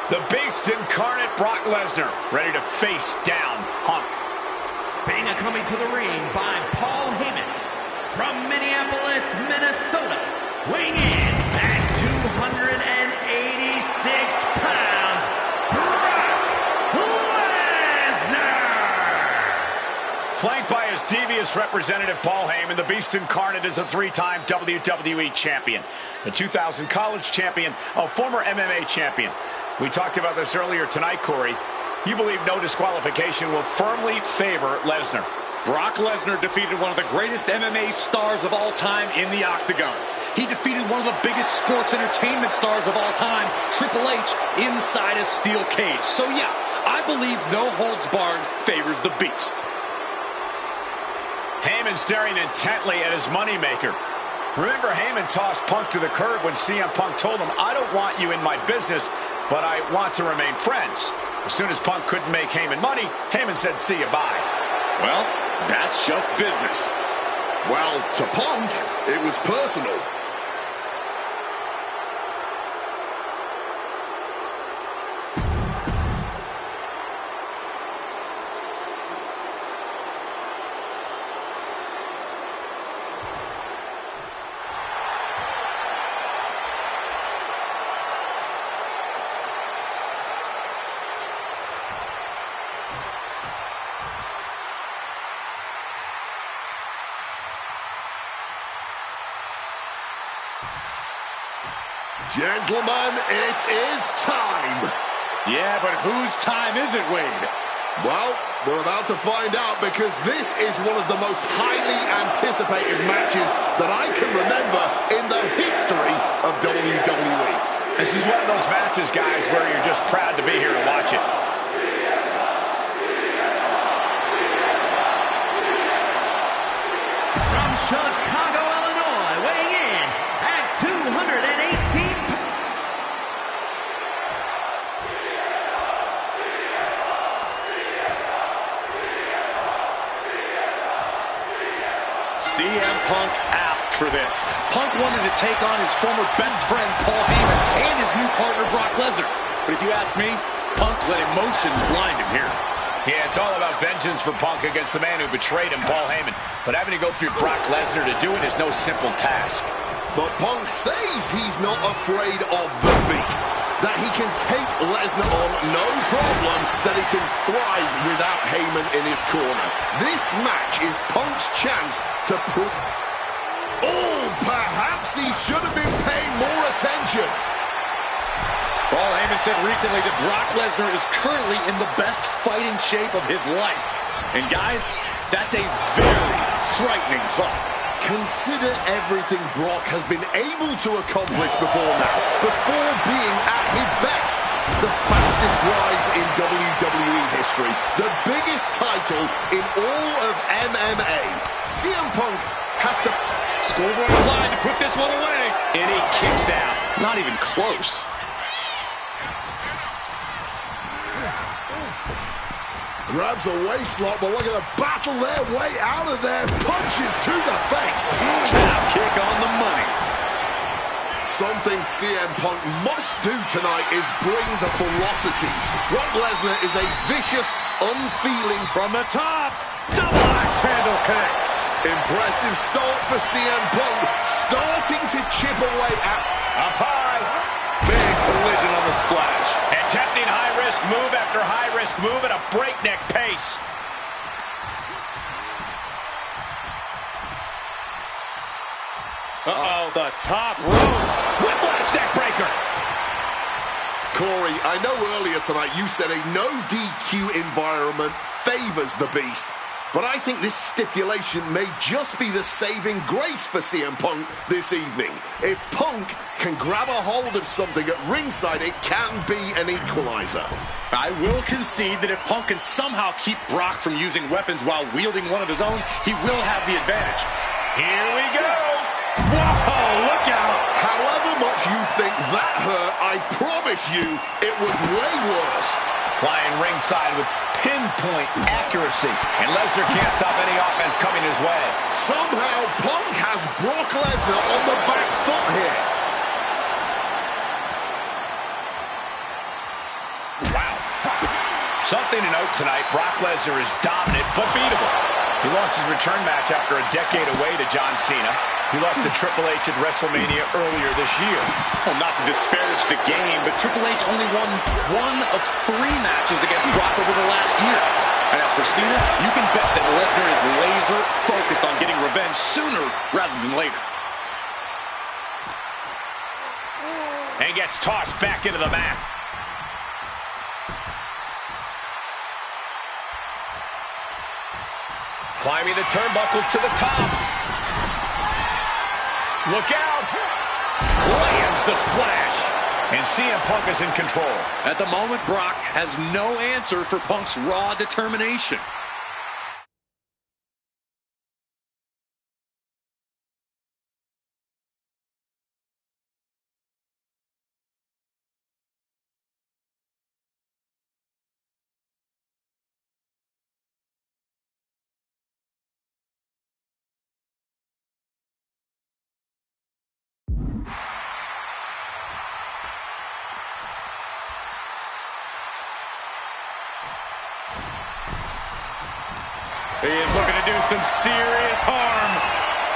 The Beast incarnate Brock Lesnar, ready to face down Punk. Bana coming to the ring by Paul Heyman from Minneapolis, Minnesota, weighing in at 286 pounds, Brock Lesnar! Flanked by his devious representative, Paul Heyman, the Beast incarnate is a three-time WWE champion, a 2000 college champion, a former MMA champion. We talked about this earlier tonight, Corey. You believe no disqualification will firmly favor Lesnar. Brock Lesnar defeated one of the greatest MMA stars of all time in the Octagon. He defeated one of the biggest sports entertainment stars of all time, Triple H, inside a steel cage. So yeah, I believe no holds barred favors the Beast. Heyman staring intently at his moneymaker. Remember, Heyman tossed Punk to the curb when CM Punk told him, "I don't want you in my business, but I want to remain friends." As soon as Punk couldn't make Heyman money, Heyman said, "See you, bye." Well, that's just business. Well, to Punk, it was personal. Gentlemen, it is time. Yeah, but whose time is it, Wade? Well, we're about to find out, because this is one of the most highly anticipated matches that I can remember in the history of WWE. This is one of those matches, guys, where you're just proud to be here to watch it. From Chicago, Illinois, weighing in at 218 pounds. CM Punk asked for this. Punk wanted to take on his former best friend, Paul Heyman, and his new partner, Brock Lesnar. But if you ask me, Punk let emotions blind him here. Yeah, it's all about vengeance for Punk against the man who betrayed him, Paul Heyman. But having to go through Brock Lesnar to do it is no simple task. But Punk says he's not afraid of the Beast, that he can take Lesnar on no problem, that he can thrive without Heyman in his corner. This match is Punk's chance to prove... Oh, perhaps he should have been paying more attention. Paul Heyman said recently that Brock Lesnar is currently in the best fighting shape of his life. And guys, that's a very frightening thought. Consider everything Brock has been able to accomplish before now, before being at his best. The fastest rise in WWE history, the biggest title in all of MMA. CM Punk has to... Scoreboard line to put this one away. And he kicks out. Not even close. Grabs a waistlock, but looking to battle their way out of there. Punches to the face. Calf kick on the money. Something CM Punk must do tonight is bring the ferocity. Brock Lesnar is a vicious, unfeeling... From the top, double axe handle connects. Impressive start for CM Punk, starting to chip away at... Up high. Big collision on the splash. Attempting high-risk move after high-risk move at a breakneck pace. Uh-oh, the top rope. Whiplash neck breaker. Corey, I know earlier tonight you said a no DQ environment favors the Beast, but I think this stipulation may just be the saving grace for CM Punk this evening. If Punk can grab a hold of something at ringside, it can be an equalizer. I will concede that if Punk can somehow keep Brock from using weapons while wielding one of his own, he will have the advantage. Here we go. Whoa, look out. However much you think that hurt, I promise you it was way worse. Flying ringside with pinpoint accuracy, and Lesnar can't stop any offense coming his way. Somehow Punk has Brock Lesnar on the back foot here. Wow. Something to note tonight, Brock Lesnar is dominant but beatable. He lost his return match after a decade away to John Cena. He lost to Triple H at WrestleMania earlier this year. Well, not to disparage the game, but Triple H only won 1 of 3 matches against Brock over the last year. And as for Cena, you can bet that Lesnar is laser focused on getting revenge sooner rather than later. And gets tossed back into the mat. Climbing the turnbuckles to the top. Look out! Lands the splash. And CM Punk is in control. At the moment, Brock has no answer for Punk's raw determination. He is looking to do some serious harm.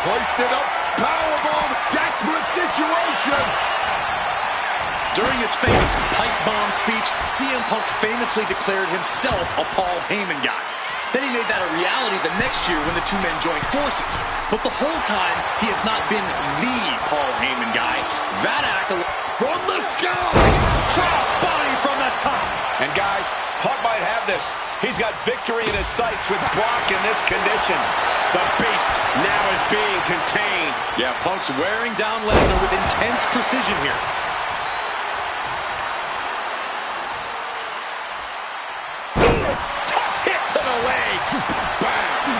Hoisted up, powerbomb, desperate situation. During his famous pipe bomb speech, CM Punk famously declared himself a Paul Heyman guy. Then he made that a reality the next year when the two men joined forces. But the whole time, he has not been the Paul Heyman guy. That accolade From the sky! crossbody from the top. And guys, Punk might have this. He's got victory in his sights with Brock in this condition. The Beast now is being contained. Yeah, Punk's wearing down Lesnar with intense precision here. Tough hit to the legs. Bam!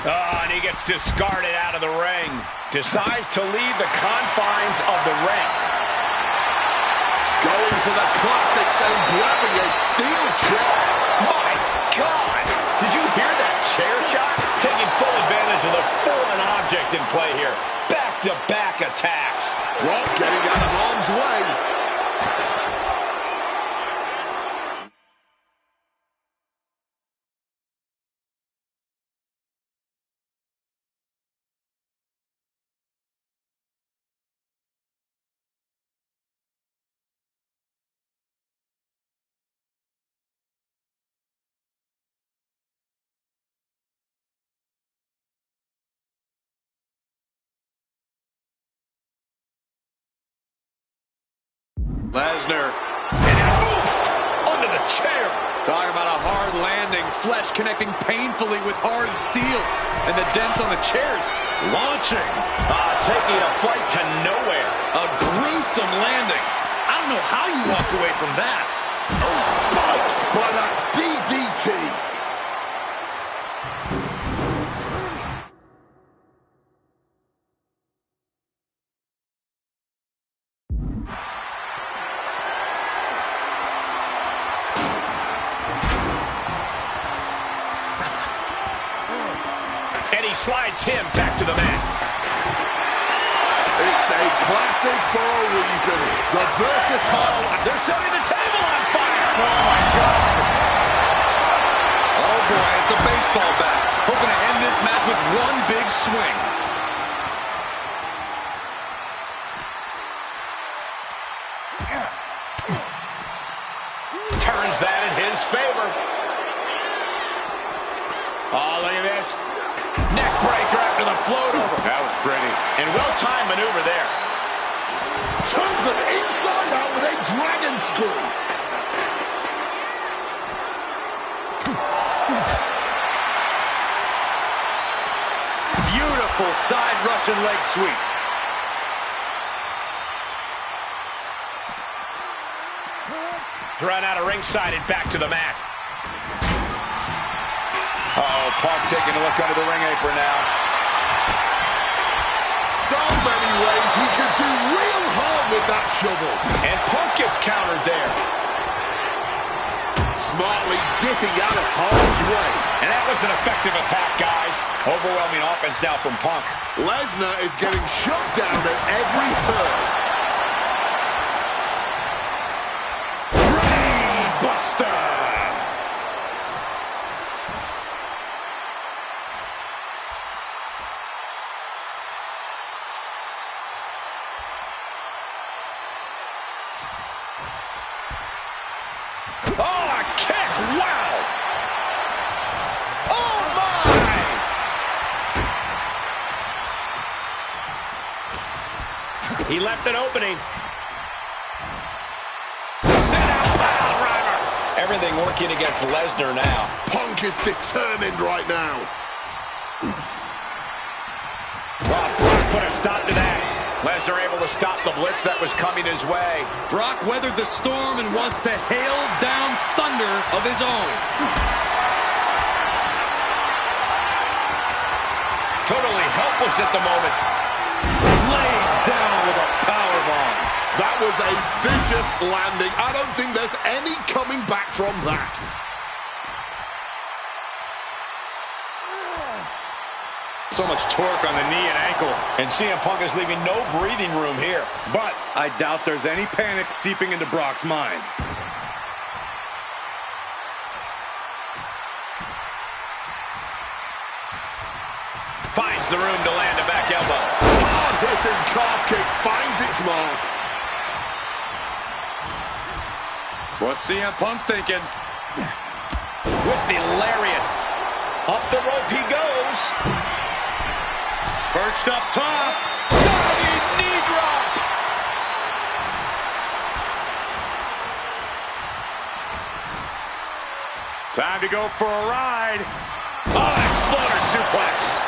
Oh, and he gets discarded out of the ring. Decides to leave the confines of the ring. Going for the classics and grabbing a steel chair. My God! Did you hear that chair shot? Taking full advantage of the foreign object in play here. Back-to-back attacks. Brock getting out of harm's way. Lesnar. And oof! Under the chair. Talking about a hard landing, flesh connecting painfully with hard steel. And the dents on the chairs. Launching. Taking a flight to nowhere. A gruesome landing. I don't know how you walk away from that. Spiked by that DDT. slides him back to the mat. It's a classic for a reason. The versatile... They're setting the table on fire. Oh, my God. Oh, boy, it's a baseball bat. Hoping to end this match with one big swing. Turns that in his favor. Oh, look at this. Neck breaker after the float over. That was pretty. And well-timed maneuver there. Turns them inside out with a dragon screw. Beautiful side Russian leg sweep. Thrown out of ringside and back to the mat. Uh-oh, Punk taking a look under the ring apron now. So many ways he could do real hard with that shovel. And Punk gets countered there. Smartly dipping out of harm's way. And that was an effective attack, guys. Overwhelming offense now from Punk. Lesnar is getting shut down at every turn. Buster! Oh, a kick! Wow! Oh, my! He left an opening. Everything working against Lesnar now. Punk is determined right now. Well, Brock put a stop to that. Lesnar able to stop the blitz that was coming his way. Brock weathered the storm and wants to hail down thunder of his own. Totally helpless at the moment. Laid down with a powerbomb. That was a vicious landing. I don't think there's any coming back from that. So much torque on the knee and ankle. And CM Punk is leaving no breathing room here. But I doubt there's any panic seeping into Brock's mind. Finds the room to land a back elbow. Hard-hitting calf kick finds its mark. What's CM Punk thinking? With the lariat. Up the rope he goes. Perched up top. Diving knee drop. Time to go for a ride. Oh, exploder suplex.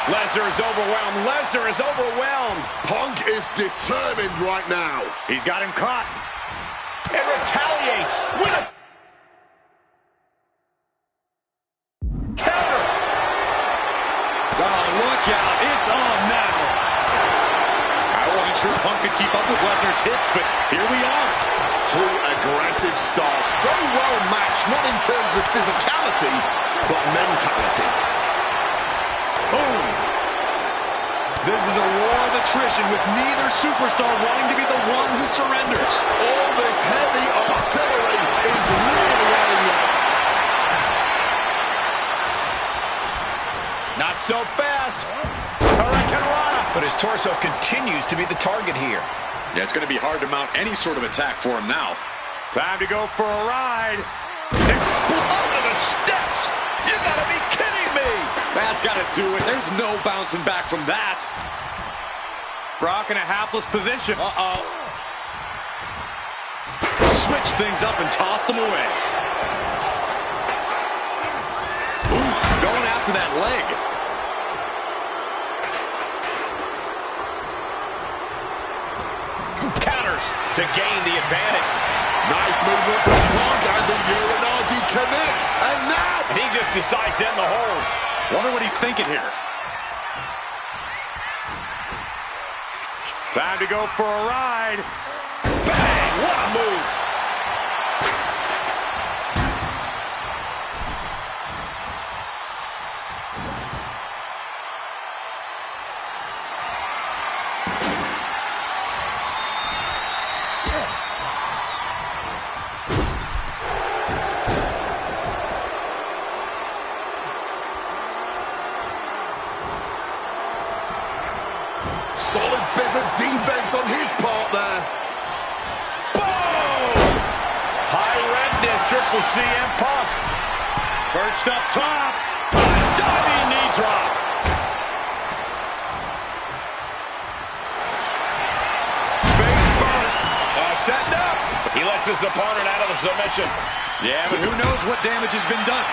Lesnar is overwhelmed. Lesnar is overwhelmed. Punk is determined right now. He's got him caught. And retaliates with a counter. Oh, look out. It's on now. I wasn't sure Punk could keep up with Lesnar's hits, but here we are. Two aggressive stars, so well matched, not in terms of physicality, but mentality. Boom. This is a war of attrition with neither superstar wanting to be the one who surrenders. All this heavy artillery is really adding up. Not so fast. Hurricanrana. But his torso continues to be the target here. Yeah, it's going to be hard to mount any sort of attack for him now. Time to go for a ride. Under the steps. You gotta be kidding me. That's got to do it. There's no bouncing back from that. Brock in a hapless position. Uh-oh. Switch things up and toss them away. Ooh, going after that leg. Counters to gain the advantage. Nice movement from Punk, and the Uranagi connects, and now... And he just decides to end the hold. Wonder what he's thinking here. Time to go for a ride. Bang! What a move. Solid bit of defense on his part there. Boom! High red district for CM Punk. Perched up top. Diving knee drop. Face first. Setting up. He lets his opponent out of the submission. Yeah, but who knows what damage has been done.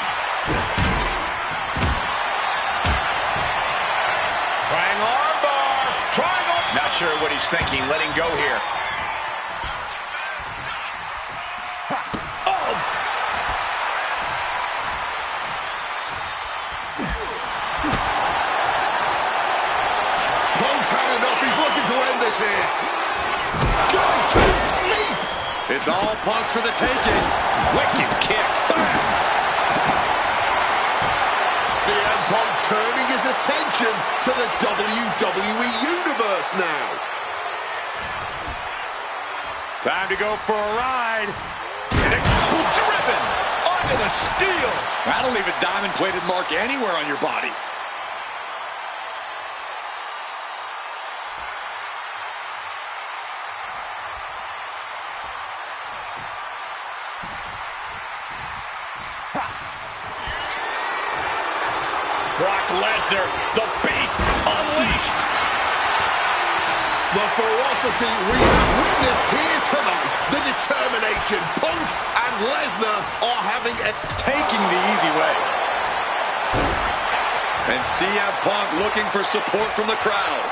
Triangle armbar. Triangle. Not sure what he's thinking. Letting go here. Oh. Punk's had enough. He's looking to end this here. Go to sleep. It's all Punk's for the taking. Wicked kick. CM Punk turning his attention to the WWE Universe now. Time to go for a ride. Driven onto the steel. That'll leave a diamond-plated mark anywhere on your body. Brock Lesnar, the beast, unleashed. The ferocity we have witnessed here tonight, the determination, Punk and Lesnar are having a... Taking the easy way. And CM Punk looking for support from the crowd.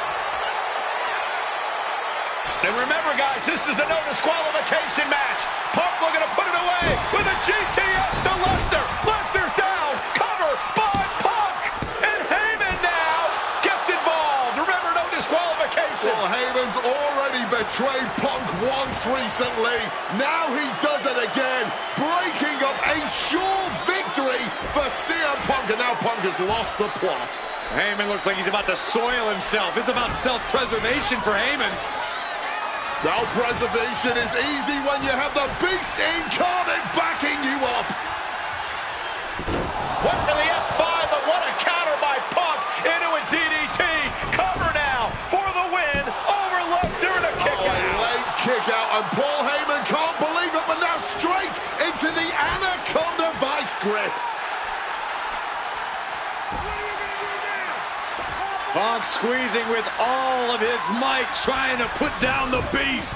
And remember, guys, this is the no disqualification match. Punk looking to put it away with a GTS to Lesnar. Lesnar's down, cover by Punk. And Heyman now gets involved. Remember, no disqualification. Well, Heyman's already betrayed Punk once recently. Now he does it again, breaking up a sure victory for CM Punk. And now Punk has lost the plot. Heyman looks like he's about to soil himself. It's about self-preservation for Heyman. Self-preservation is easy when you have the beast incarnate backing you up. Went for the F5, but what a counter by Punk into a DDT. Cover now for the win over Lesnar and a kick out. A late kick out, and Paul Heyman can't believe it, but now straight into the Anaconda Vice grip. Punk squeezing with all of his might, trying to put down the beast.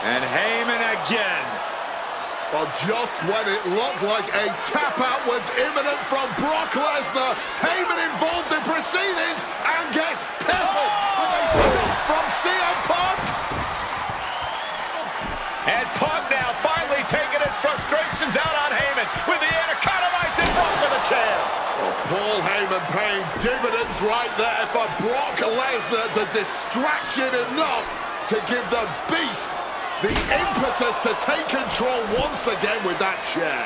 And Heyman again. Well, just when it looked like a tap-out was imminent from Brock Lesnar, Heyman involved in proceedings and gets peppered with a shot from CM Punk. And Punk now finally taking his frustrations out on Heyman with the Anaconda Vice in front of the chair. Well, Paul Heyman paying dividends right there for Brock Lesnar, the distraction enough to give the beast the impetus to take control once again with that chair.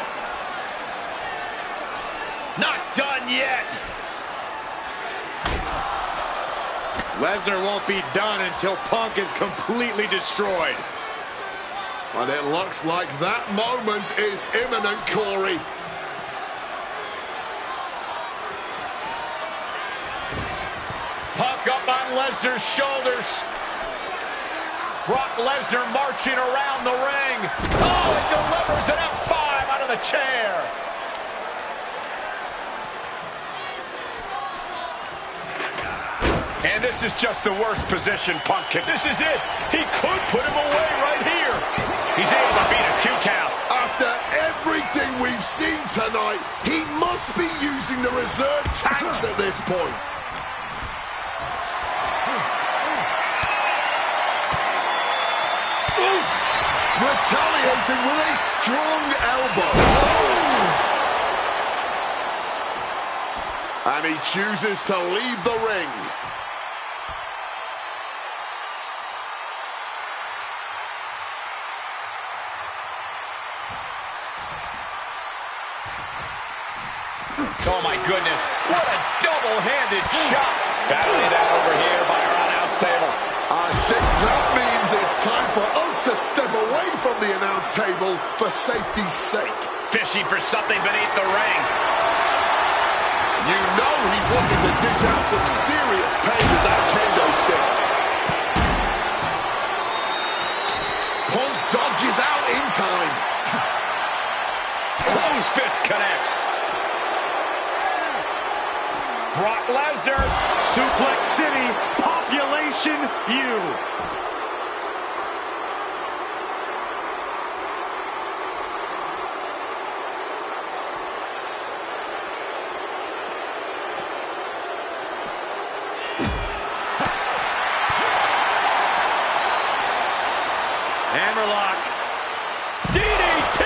Not done yet. Lesnar won't be done until Punk is completely destroyed. And it looks like that moment is imminent, Corey. Punk up on Lesnar's shoulders. Brock Lesnar marching around the ring. Oh, it delivers an F5 out of the chair. And this is just the worst position Punk can. This is it. He could put him away right here. He's able to beat a 2 count. After everything we've seen tonight, he must be using the reserve tanks at this point. Oof! Retaliating with a strong elbow. And he chooses to leave the ring. Oh, my goodness. What a double-handed shot. Battling it out over here by our announce table. I think that means it's time for us to step away from the announce table for safety's sake. Fishing for something beneath the ring. You know he's looking to dish out some serious pain with that kendo stick. time. Closed fist connects. Brock Lesnar. Suplex City, Population U. Hammerlock. DDT!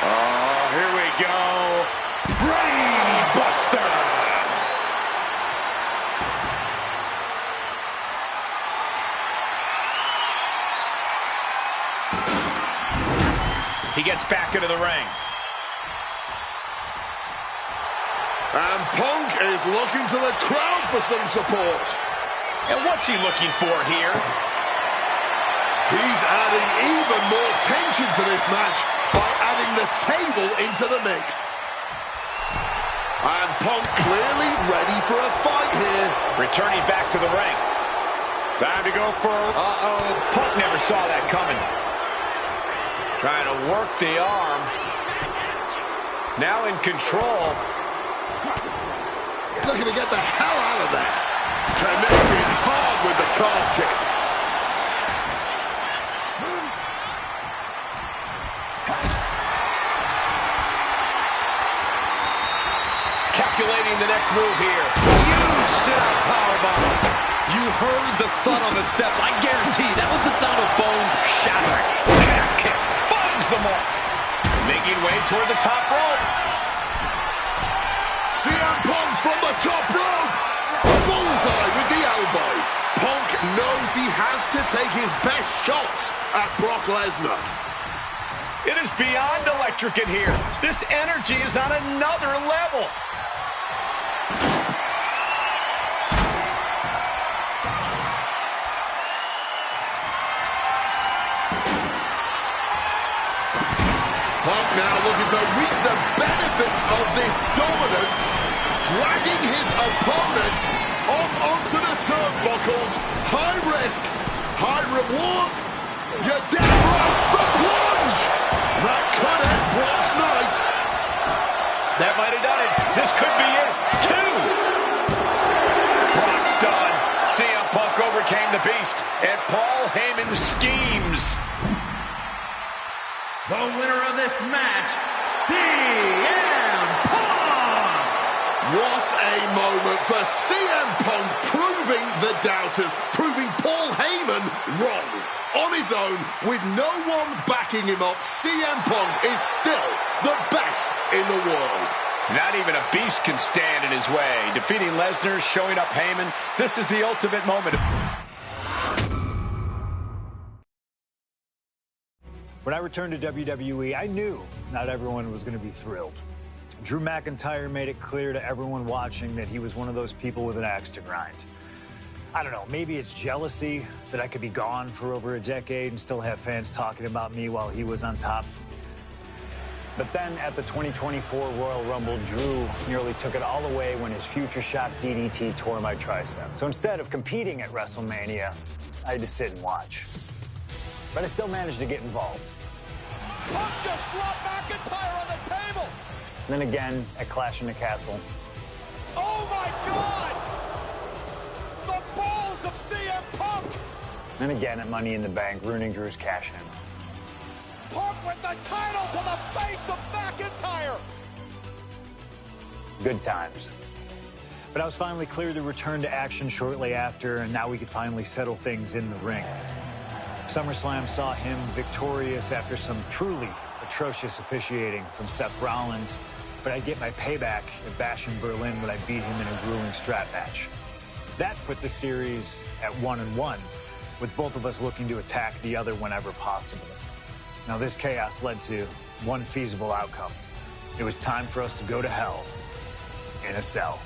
Oh, here we go. Brain Buster! He gets back into the ring. And Punk is looking to the crowd for some support. And what's he looking for here? He's adding even more tension to this match by adding the table into the mix. And Punk clearly ready for a fight here. Returning back to the ring. Time to go for... Punk never saw that coming. Trying to work the arm. Now in control. Looking to get the hell out of there. Connected hard with the calf kick. Calculating the next move here. Huge sit-out powerbomb. You heard the thud on the steps. I guarantee that was the sound of bones shattering. Calf kick. Finds the mark. Making way toward the top rope. CM Punk from the top rope. Bullseye with the elbow. Punk knows he has to take his best shots at Brock Lesnar. It is beyond electric in here. This energy is on another level. Punk now looking to reap the benefits of this dominance, dragging his opponent up onto the turnbuckles. High risk, high reward. You're down right, the plunge! That could end Brock's night. That might have done it. This could be it. 2. Brock's done. CM Punk overcame the beast, and Paul Heyman schemes. The winner of this match, CM Punk! What a moment for CM Punk, proving the doubters, proving Paul Heyman wrong. On his own, with no one backing him up, CM Punk is still the best in the world. Not even a beast can stand in his way. Defeating Lesnar, showing up Heyman. This is the ultimate moment. When I returned to WWE, I knew not everyone was going to be thrilled. Drew McIntyre made it clear to everyone watching that he was one of those people with an axe to grind. I don't know, maybe it's jealousy that I could be gone for over a decade and still have fans talking about me while he was on top. But then at the 2024 Royal Rumble, Drew nearly took it all away when his future shot DDT tore my tricep. So instead of competing at WrestleMania, I had to sit and watch. But I still managed to get involved. Punk just dropped McIntyre on the table. And then again at Clash in the Castle. Oh my God! The balls of CM Punk! And again at Money in the Bank, ruining Drew's cash-in. Punk with the title to the face of McIntyre! Good times. But I was finally cleared to return to action shortly after, and now we could finally settle things in the ring. SummerSlam saw him victorious after some truly atrocious officiating from Seth Rollins, but I'd get my payback at Bash in Berlin when I beat him in a grueling strap match. That put the series at 1-1, with both of us looking to attack the other whenever possible. Now this chaos led to one feasible outcome. It was time for us to go to hell in a cell.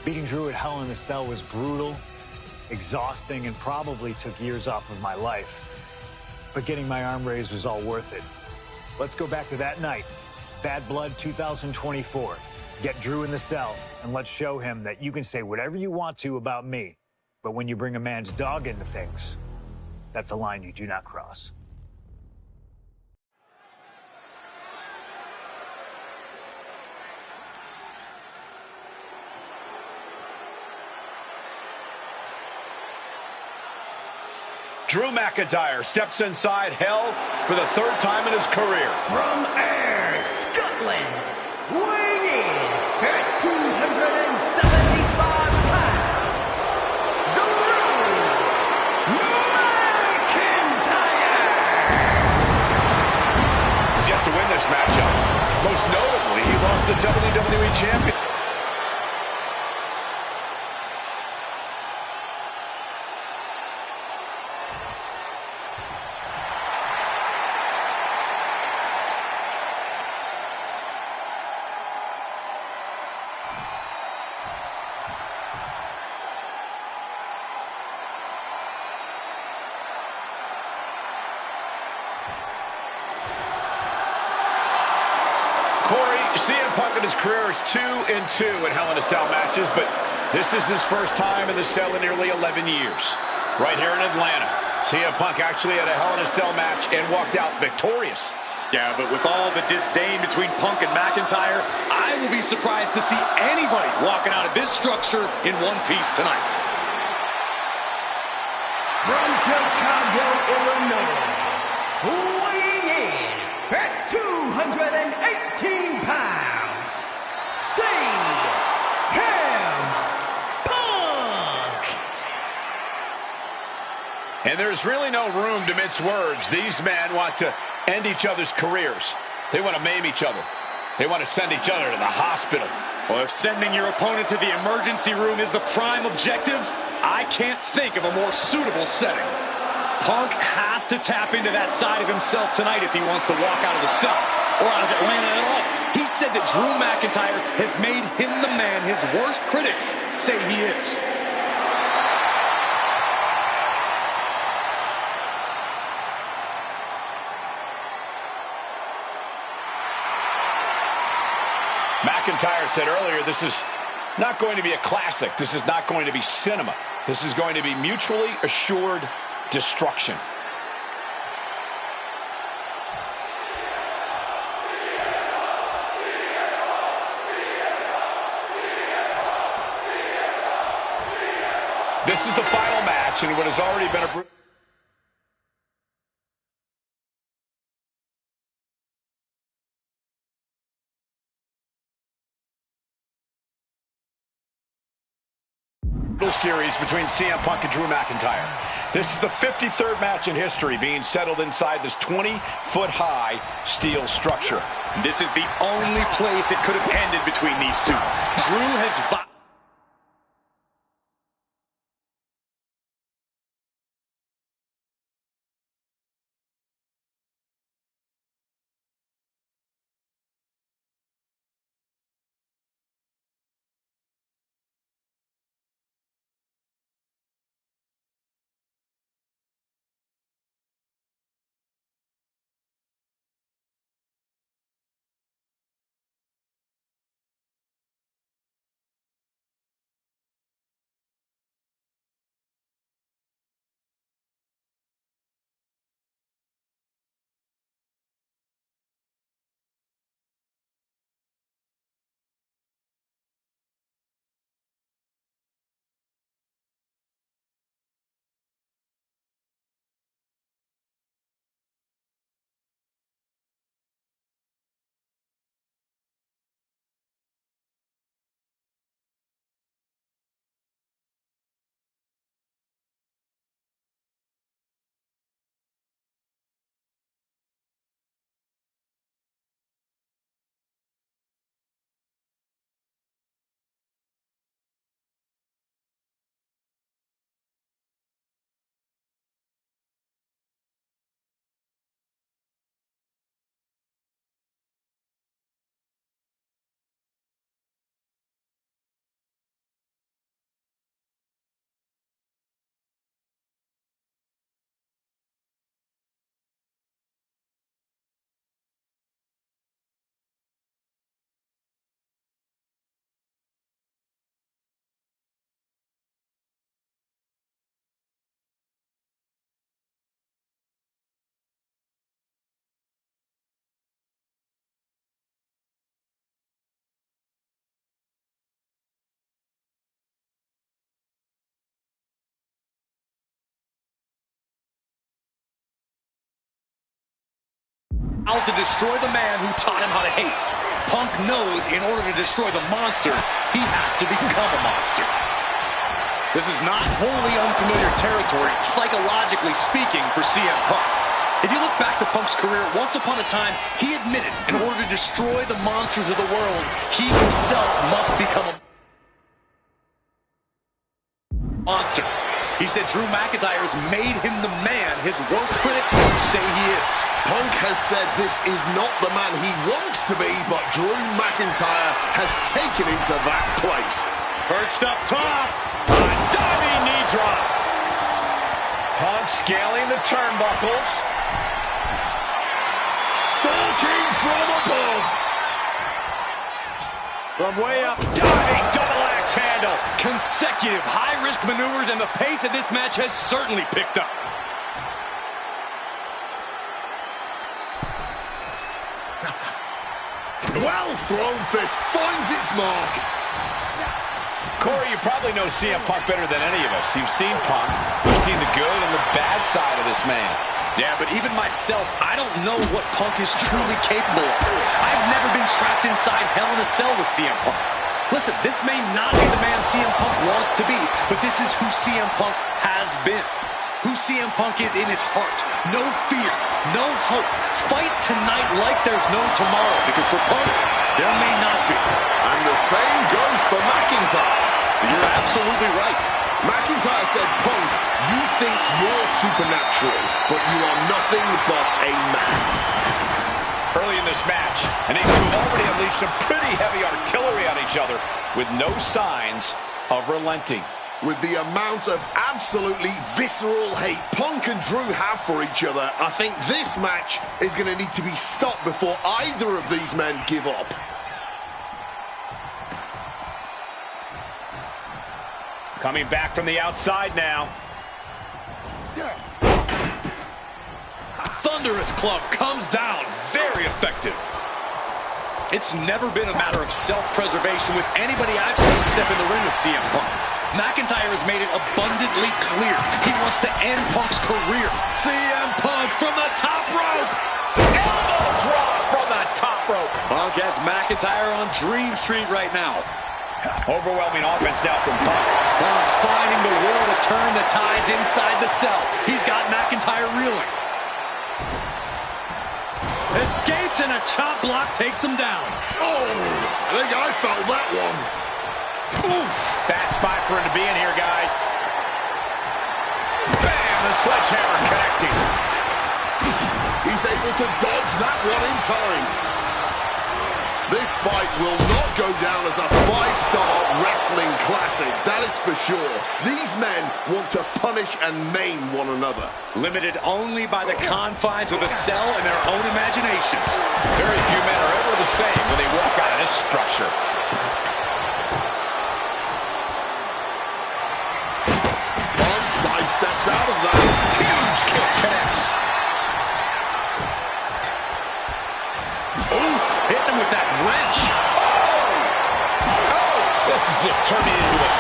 Beating Drew at Hell in the Cell was brutal, exhausting, and probably took years off of my life. But getting my arm raised was all worth it. Let's go back to that night, Bad Blood 2024. Get Drew in the cell, and let's show him that you can say whatever you want to about me, but when you bring a man's dog into things, that's a line you do not cross. Drew McIntyre steps inside Hell for the third time in his career. From Ayr, Scotland, weighing in at 275 pounds, Drew McIntyre! He's yet to win this matchup. Most notably, he lost the WWE Champion. CM Punk in his career is 2-2 in Hell in a Cell matches, but this is his first time in the cell in nearly 11 years. Right here in Atlanta, CM Punk actually had a Hell in a Cell match and walked out victorious. Yeah, but with all the disdain between Punk and McIntyre, I will be surprised to see anybody walking out of this structure in one piece tonight. From Chicago, Illinois, weighing in at 218 pounds, CM Punk! And there's really no room to mince words. These men want to end each other's careers. They want to maim each other. They want to send each other to the hospital. Well, if sending your opponent to the emergency room is the prime objective, I can't think of a more suitable setting. Punk has to tap into that side of himself tonight if he wants to walk out of the cell, or out of Atlanta at all. He said that Drew McIntyre has made him the man his worst critics say he is. McIntyre said earlier, this is not going to be a classic. This is not going to be cinema. This is going to be mutually assured destruction. This is the final match in what has already been a series between CM Punk and Drew McIntyre. This is the 53rd match in history being settled inside this 20-foot-high steel structure. This is the only place it could have ended between these two. Drew has Out to destroy the man who taught him how to hate. Punk knows in order to destroy the monster, he has to become a monster. This is not wholly unfamiliar territory, psychologically speaking, for CM Punk. If you look back to Punk's career, once upon a time, he admitted in order to destroy the monsters of the world, he himself must become a monster. He said Drew McIntyre's made him the man his worst critics say he is. Punk has said this is not the man he wants to be, but Drew McIntyre has taken him to that place. Perched up top, a diving knee drop. Punk scaling the turnbuckles. Stalking from above. From way up, diving double axe handle. Consecutive high-risk maneuvers, and the pace of this match has certainly picked up. Well thrown fist finds its mark. Corey, you probably know CM Punk better than any of us. You've seen Punk. You've seen the good and the bad side of this man. Yeah, but even myself, I don't know what Punk is truly capable of. I've never been trapped inside Hell in a Cell with CM Punk. Listen, this may not be the man CM Punk wants to be, but this is who CM Punk has been. Who CM Punk is in his heart. No fear, no hope. Fight tonight like there's no tomorrow, because for Punk, there may not be. And the same goes for McIntyre. You're absolutely right. McIntyre said, Punk, you think you're supernatural, but you are nothing but a man. Early in this match, and these two have already unleashed some pretty heavy artillery on each other with no signs of relenting. With the amount of absolutely visceral hate Punk and Drew have for each other, I think this match is going to need to be stopped before either of these men give up. Coming back from the outside now. Thunderous club comes down. Very effective. It's never been a matter of self-preservation with anybody I've seen step in the ring with CM Punk. McIntyre has made it abundantly clear he wants to end Punk's career. CM Punk from the top rope. Elbow drop from the top rope. Punk has McIntyre on Dream Street right now. Overwhelming offense now from Punk. Punk's finding the will to turn the tides inside the cell. He's got McIntyre reeling. Escapes, and a chop block takes him down. Oh, I think I felt that one. Oof. Bad spot for him to be in here, guys. Bam! The sledgehammer connecting. He's able to dodge that one in time. This fight will not go down as a 5-star wrestling classic, that is for sure. These men want to punish and maim one another. Limited only by the confines of the cell and their own imaginations. Very few men are ever the same when they walk out of this structure. Punk sidesteps out of that. Huge kick connects. Ooh, hitting him with that wrench. Oh, this is just turning into a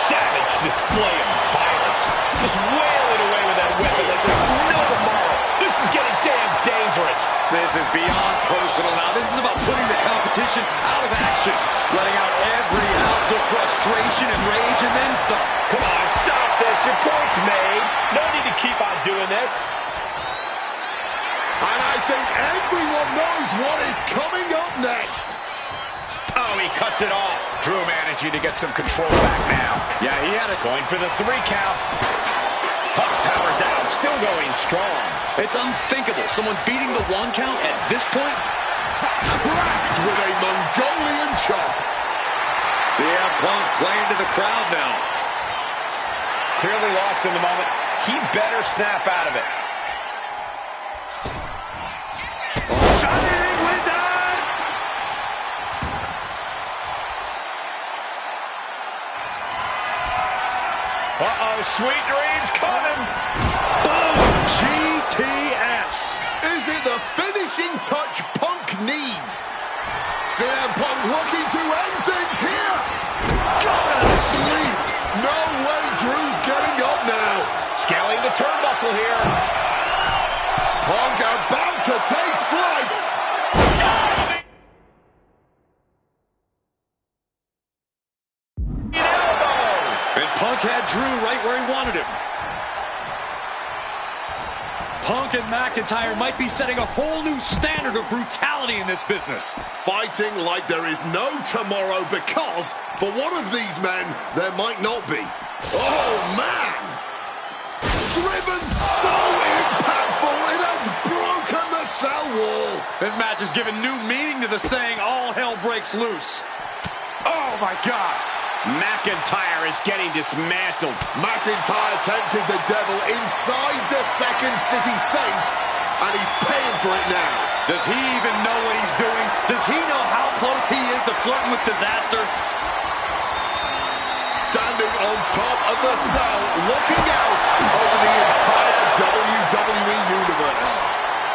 savage display of violence. Just wailing away with that weapon like there's no tomorrow. This is getting damn dangerous. This is beyond personal now. This is about putting the competition out of action. Letting out every ounce of frustration and rage and then some. Come on, stop this. Your point's made. No need to keep on doing this. And I think everyone knows what is coming up next. Oh, he cuts it off. Drew managing to get some control back now. Yeah, he had it. Going for the 3 count. Punk powers out, still going strong. It's unthinkable. Someone beating the 1 count at this point? Cracked with a Mongolian chop. CM Punk playing to the crowd now. Clearly lost in the moment. He better snap out of it. Shining Wizard! Uh-oh, sweet dreams coming. Boom! GTS. Is it the finishing touch Punk needs? CM Punk looking to end things here. Go to sleep. No way Drew's getting up now. Scaling the turnbuckle here. Punk about to take flight. Punk had Drew right where he wanted him. Punk and McIntyre might be setting a whole new standard of brutality in this business. Fighting like there is no tomorrow because, for one of these men, there might not be. Oh, man! Driven so impactful, it has broken the cell wall. This match has given new meaning to the saying, all hell breaks loose. Oh, my God. McIntyre is getting dismantled. McIntyre tempted the devil inside the Second City Saints, and he's paying for it now. Does he even know what he's doing? Does he know how close he is to flirting with disaster? Standing on top of the cell, looking out over the entire WWE Universe.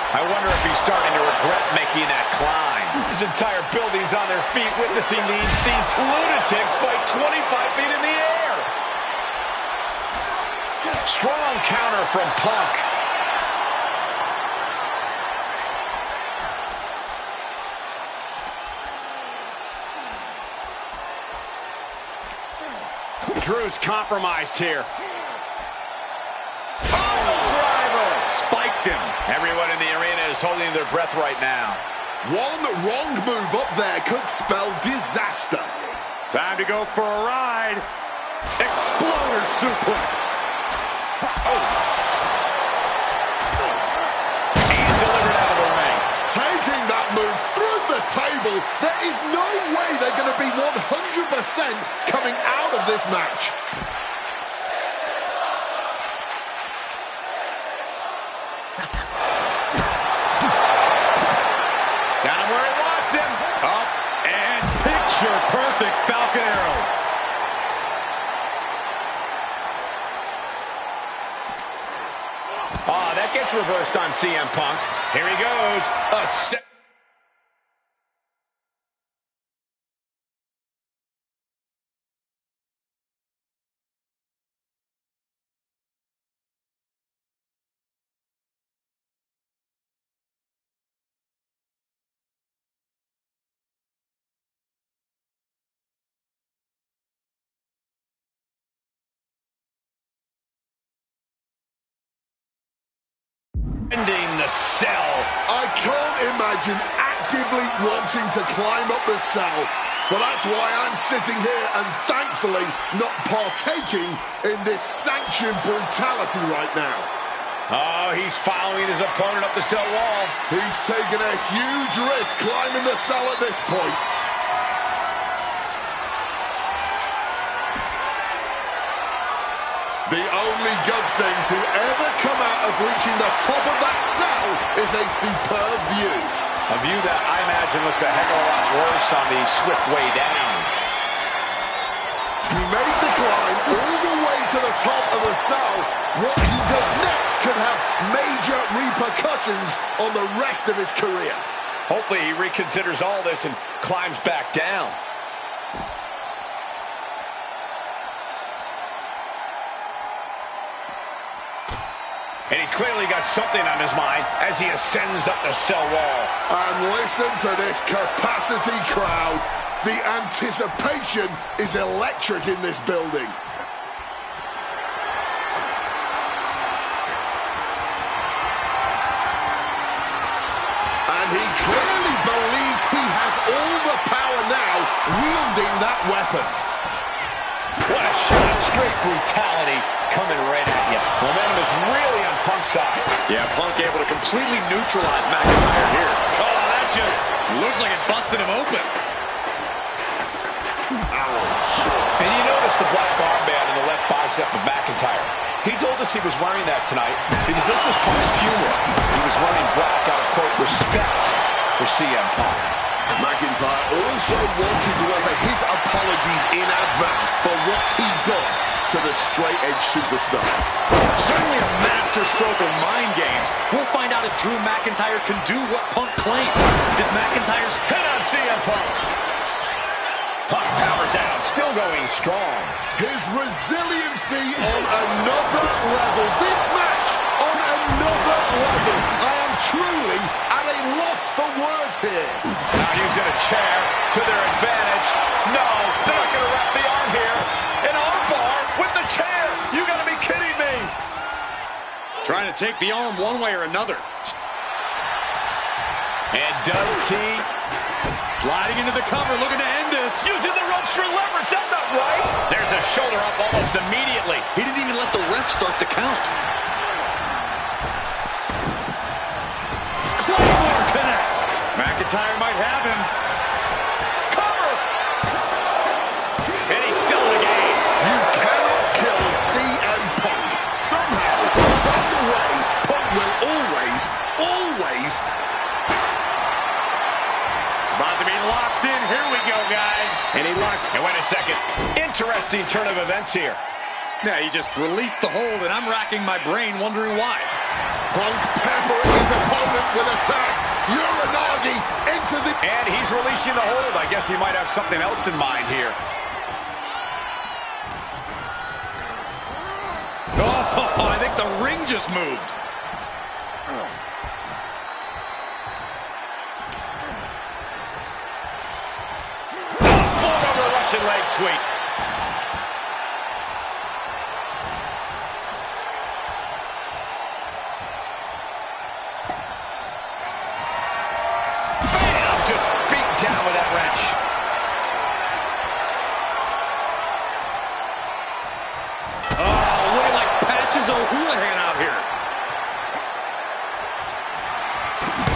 I wonder if he's starting to regret making that climb. His entire building's on their feet witnessing these lunatics fight 25 feet in the air. Strong counter from Punk. Drew's compromised here. Spiked him. Everyone in the arena is holding their breath right now. One wrong move up there could spell disaster. Time to go for a ride. Exploder suplex. Oh. And delivered out of the ring. Taking that move through the table, there is no way they're going to be 100% coming out of this match. Got him where he wants him. Up and picture perfect Falcon Arrow. Oh, that gets reversed on CM Punk. Here he goes. Ending the cell. I can't imagine actively wanting to climb up the cell, but that's why I'm sitting here and thankfully not partaking in this sanctioned brutality right now. Oh, he's following his opponent up the cell wall. He's taking a huge risk climbing the cell at this point. The only good thing to ever come out of reaching the top of that cell is a superb view. A view that I imagine looks a heck of a lot worse on the swift way down. He made the climb all the way to the top of the cell. What he does next could have major repercussions on the rest of his career. Hopefully he reconsiders all this and climbs back down. And he's clearly got something on his mind as he ascends up the cell wall. And listen to this capacity crowd. The anticipation is electric in this building. And he clearly believes he has all the power now, wielding that weapon. What a shot. Straight brutality coming right at you. Momentum is really on Punk's side. Yeah, Punk able to completely neutralize McIntyre here. Oh, that just looks like it busted him open. Ouch. And you notice the black armband in the left bicep of McIntyre. He told us he was wearing that tonight because this was Punk's funeral. He was wearing black out of, quote, respect for CM Punk. McIntyre also wanted to offer his apologies in advance for what he does to the straight-edge superstar. Certainly a master stroke of mind games. We'll find out if Drew McIntyre can do what Punk claimed. Did McIntyre's hit on CM Punk? Punk powers out, still going strong. His resiliency on another level. This match on another level. I am truly at a loss for words here. Now using a chair to their advantage. No, they're not going to wrap the arm here. An arm bar with the going to take the arm one way or another. And does he? Sliding into the cover, looking to end this. Using the ropes for leverage. That's not right. There's a shoulder up almost immediately. He didn't even let the ref start the count. Claymore connects. McIntyre might have him. Cover. And he's still in the game. You cannot kill CM Punk. Somehow, some way, Punk will always About to be locked in. Here we go, guys. And he locks. And wait a second. Interesting turn of events here. Yeah, he just released the hold, and I'm racking my brain wondering why. Punk peppering his opponent with attacks. Uranagi into the... And he's releasing the hold. I guess he might have something else in mind here. Oh, I think the ring just moved. Russian leg sweep. Bam! Just beat down with that wrench. Oh, looking like Patches O'Houlihan out here.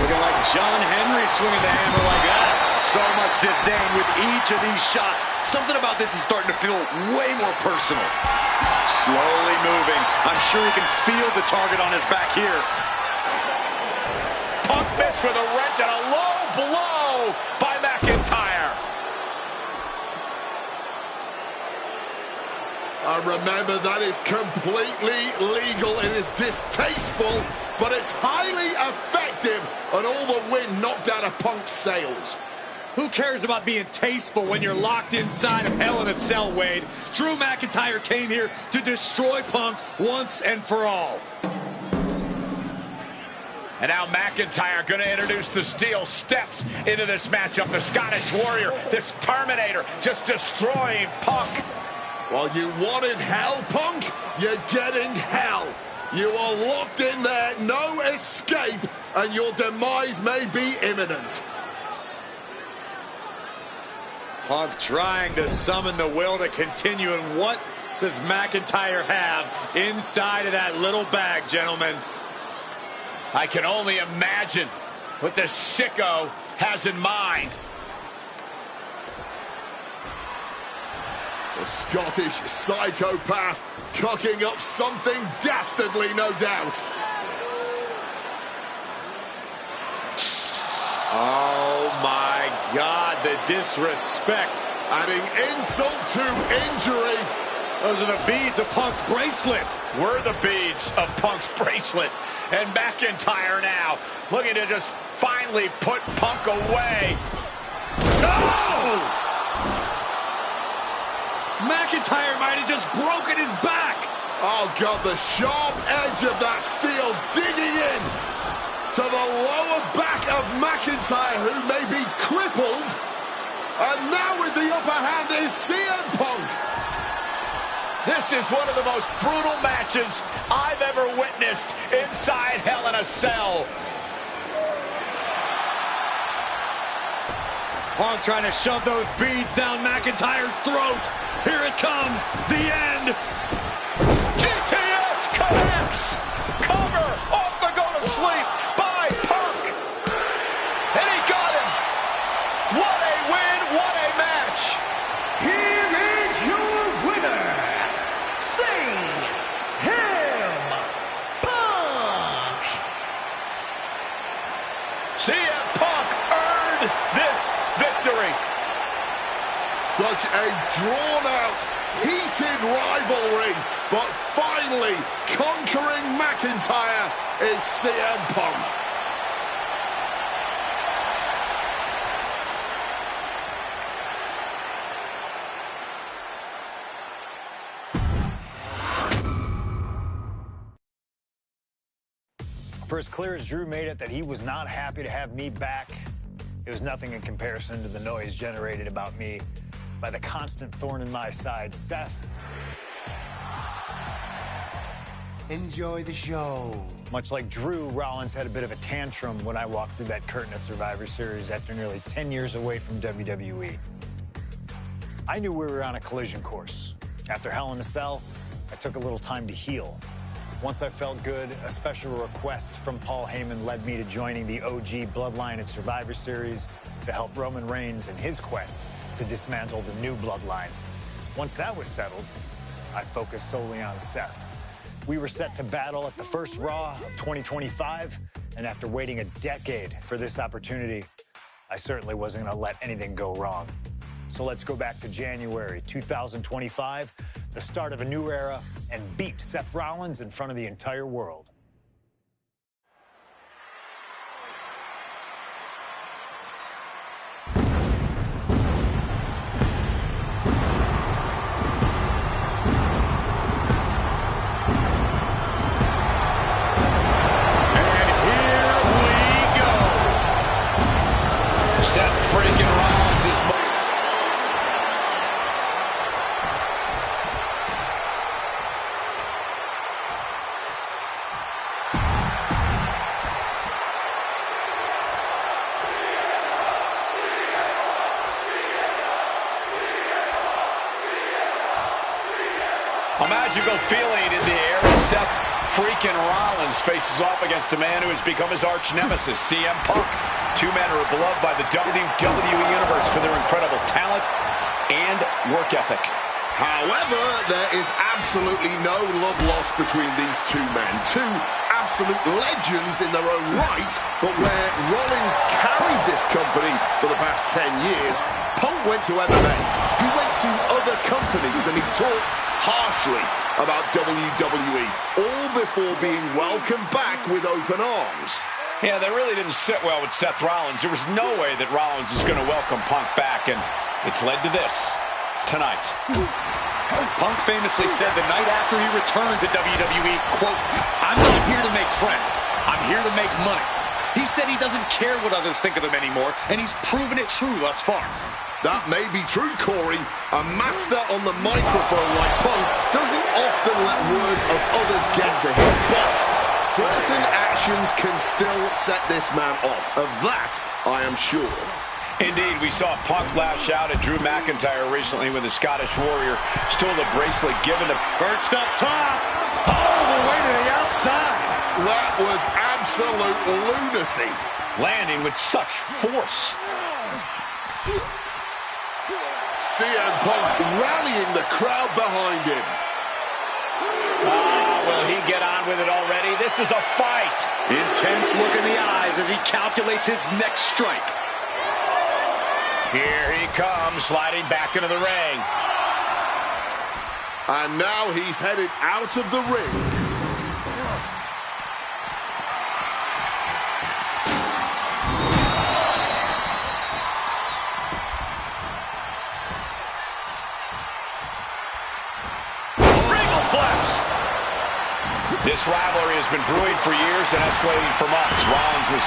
Looking like John Henry swinging the hammer like that. So much disdain with each of these shots. Something about this is starting to feel way more personal. Slowly moving. I'm sure he can feel the target on his back here. Punk missed with a wrench and a low blow by McIntyre. Remember, that is completely legal. It is distasteful, but it's highly effective, and all the wind knocked out of Punk's sails. Who cares about being tasteful when you're locked inside of Hell in a Cell, Wade? Drew McIntyre came here to destroy Punk once and for all. And now McIntyre going to introduce the steel steps into this matchup. The Scottish Warrior, this Terminator, just destroying Punk. Well, you wanted hell, Punk? You're getting hell. You are locked in there, no escape, and your demise may be imminent. Punk trying to summon the will to continue, and what does McIntyre have inside of that little bag, gentlemen? I can only imagine what this sicko has in mind. The Scottish psychopath cooking up something dastardly, no doubt. Oh my God, the disrespect. Adding insult to injury. Those are the beads of Punk's bracelet. Were the beads of Punk's bracelet. And McIntyre now looking to just finally put Punk away. No! McIntyre might have just broken his back. Oh, God, the sharp edge of that steel digging in to the lower back of McIntyre, who may be crippled. And now with the upper hand is CM Punk. This is one of the most brutal matches I've ever witnessed inside Hell in a Cell. Punk trying to shove those beads down McIntyre's throat. Here it comes, the end. GTS connects. Cover off the go to sleep by Punk. And he got him. What a win, what a match. Here is your winner, CM Punk. CM Punk earned this victory. Such a drawn-out, heated rivalry, but finally conquering McIntyre is CM Punk. For as clear as Drew made it that he was not happy to have me back, it was nothing in comparison to the noise generated about me by the constant thorn in my side, Seth. Enjoy the show. Much like Drew, Rollins had a bit of a tantrum when I walked through that curtain at Survivor Series after nearly 10 years away from WWE. I knew we were on a collision course. After Hell in a Cell, I took a little time to heal. Once I felt good, a special request from Paul Heyman led me to joining the OG Bloodline at Survivor Series to help Roman Reigns in his quest to dismantle the new Bloodline. Once that was settled, I focused solely on Seth. We were set to battle at the first Raw of 2025, and after waiting a decade for this opportunity, I certainly wasn't going to let anything go wrong. So let's go back to January 2025, the start of a new era, and beat Seth Rollins in front of the entire world. A magical feeling in the air as Seth freaking Rollins faces off against a man who has become his arch nemesis, CM Punk. Two men are beloved by the WWE Universe for their incredible talent and work ethic. However, there is absolutely no love lost between these two men. Two absolute legends in their own right, but where Rollins carried this company for the past 10 years, Punk went to MMA. He went to other companies and he talked harshly about WWE, all before being welcomed back with open arms. Yeah, that really didn't sit well with Seth Rollins. There was no way that Rollins was going to welcome Punk back, and it's led to this tonight. Punk famously said the night after he returned to WWE, quote, "I'm not here to make friends. I'm here to make money." He said he doesn't care what others think of him anymore, and he's proven it true thus far. That may be true, Corey. A master on the microphone like Punk doesn't often let words of others get to him, but certain actions can still set this man off. Of that, I am sure. Indeed, we saw Punk lash out at Drew McIntyre recently when the Scottish Warrior stole the bracelet given to Perched up top, all the way to the outside. That was absolute lunacy. landing with such force. CM Punk rallying the crowd behind him. Will he get on with it already? This is a fight. Intense look in the eyes as he calculates his next strike. Here he comes, sliding back into the ring. And now he's headed out of the ring. This rivalry has been brewing for years and escalating for months. Rollins was...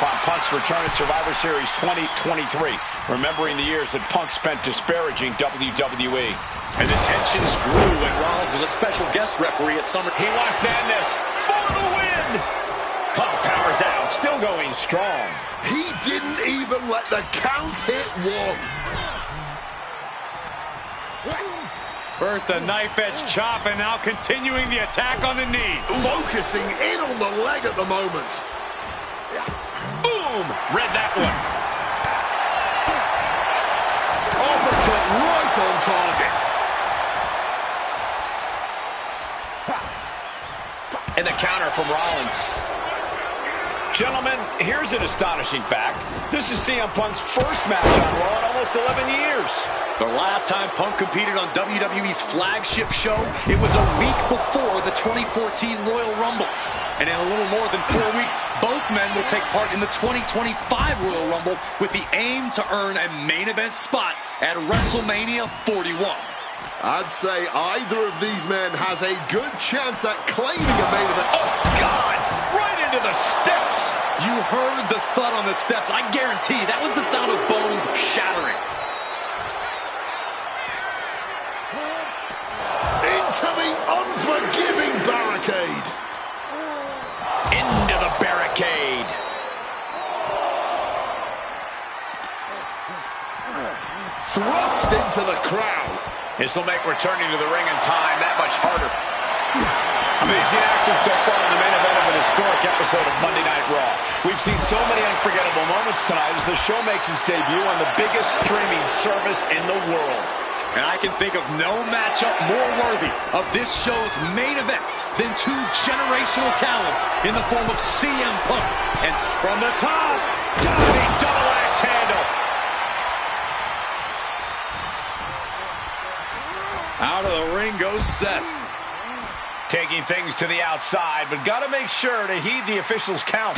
upon Punk's return at Survivor Series 2023, remembering the years that Punk spent disparaging WWE. And the tensions grew when Rollins was a special guest referee at Summer. He wants to end this for the win. Punk powers out, still going strong. He didn't even let the count hit one. First a knife-edge chop, and now continuing the attack on the knee. Focusing in on the leg at the moment. Boom! Read that one. Uppercut right on target. And the counter from Rollins. Gentlemen, here's an astonishing fact. This is CM Punk's first match on Raw in almost 11 years. The last time Punk competed on WWE's flagship show, it was a week before the 2014 Royal Rumbles. And in a little more than 4 weeks, both men will take part in the 2025 Royal Rumble with the aim to earn a main event spot at WrestleMania 41. I'd say either of these men has a good chance at claiming a main event. Oh, God! Right into the steps! You heard the thud on the steps. I guarantee that was the sound of bones shattering. Into the unforgiving barricade. Into the barricade. Thrust into the crowd. This will make returning to the ring in time that much harder. Amazing action so far in the main event of an historic episode of Monday Night Raw. We've seen so many unforgettable moments tonight as the show makes its debut on the biggest streaming service in the world. And I can think of no matchup more worthy of this show's main event than two generational talents in the form of CM Punk and from the top, diving double axe handle. Out of the ring goes Seth. Taking things to the outside, but got to make sure to heed the officials' count.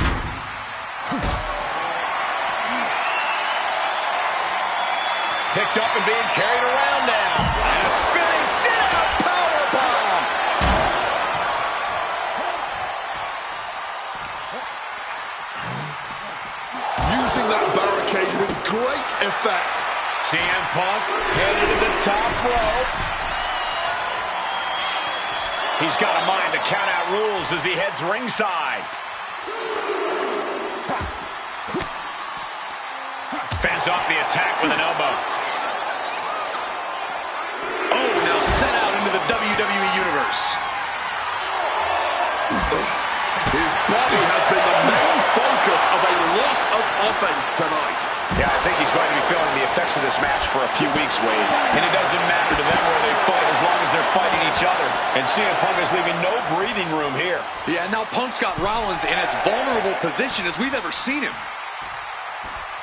Picked up and being carried around now. And a spinning sit-out powerbomb. Using that barricade with great effect. CM Punk headed to the top rope. He's got a mind to count out rules as he heads ringside. Fends off the attack with an elbow. Oh, now sent out into the WWE Universe. His body has been the main focus of a lot of offense tonight. Yeah, I think he's going to be feeling the effects of this match for a few weeks, Wade. And it doesn't matter to them where they fight as long as they're fighting each other. And CM Punk is leaving no breathing room here. Yeah, now Punk's got Rollins in as vulnerable position as we've ever seen him.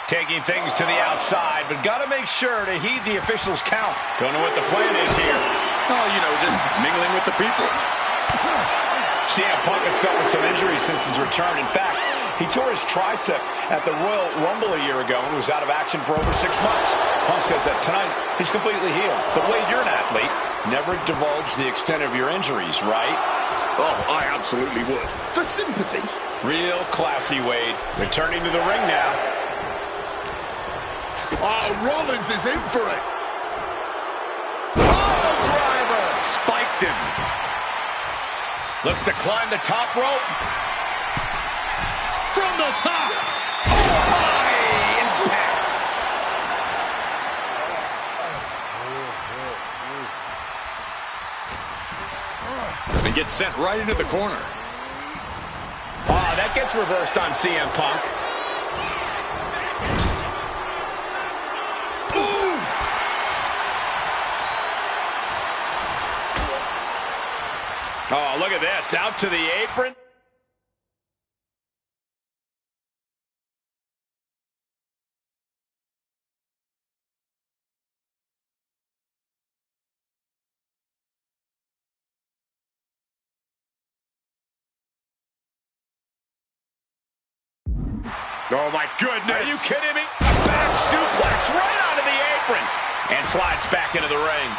Taking things to the outside, but got to make sure to heed the officials' count. Don't know what the plan is here. Oh, you know, just mingling with the people. CM Punk had suffered some injuries since his return. In fact, he tore his tricep at the Royal Rumble a year ago and was out of action for over 6 months. Punk says that tonight he's completely healed. But Wade, you're an athlete. Never divulge the extent of your injuries, right? Oh, I absolutely would. For sympathy. Real classy, Wade. Returning to the ring now. Oh, Rollins is in for it. Oh, driver. Spiked him. Looks to climb the top rope. From the top. Oh, high impact. And gets sent right into the corner. Ah, that gets reversed on CM Punk. Oh, look at this. Out to the apron. Oh, my goodness. Are you kidding me? A back suplex right onto the apron. And slides back into the ring.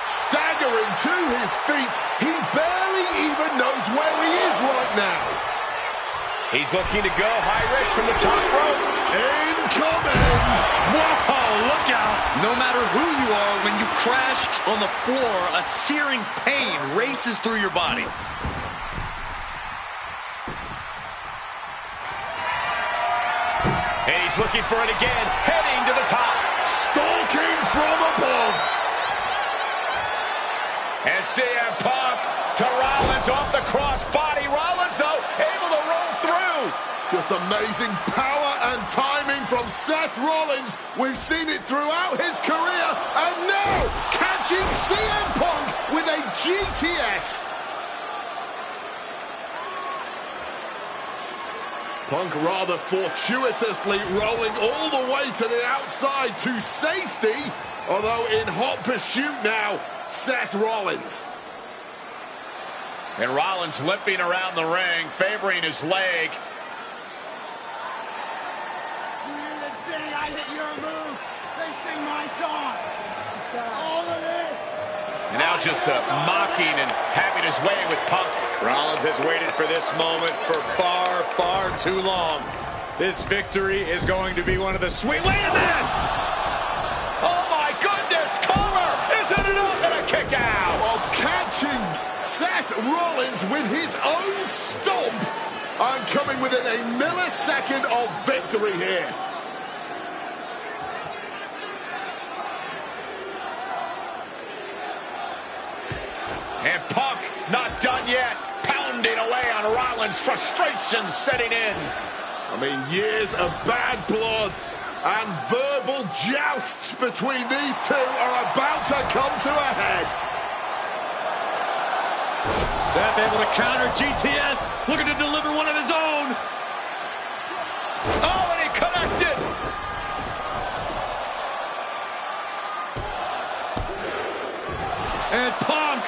Staggering to his feet. He barely even knows where he is right now. He's looking to go high risk from the top rope. Incoming. Whoa, look out. No matter who you are, when you crash on the floor, a searing pain races through your body. And he's looking for it again, heading to the top. Stalking from above. And CM Punk to Rollins off the crossbody. Rollins, though, able to roll through. Just amazing power and timing from Seth Rollins. We've seen it throughout his career. And now, catching CM Punk with a GTS. Punk rather fortuitously rolling all the way to the outside to safety, although in hot pursuit now, Seth Rollins. And Rollins limping around the ring, favoring his leg. You hear them saying, I hit your move, they sing my song. All of this. And now just mocking and having his way with Punk. Rollins has waited for this moment for far, far too long. This victory is going to be one of the sweet... Wait a minute! Oh my goodness, Comer! Isn't it up? And a kick out! While catching Seth Rollins with his own stomp and coming within a millisecond of victory here. And Punk not done yet, pounding away on Rollins, frustration setting in. I mean, years of bad blood and verbal jousts between these two are about to come to a head. Seth able to counter GTS, looking to deliver one of his own. Oh, and he connected. And Punk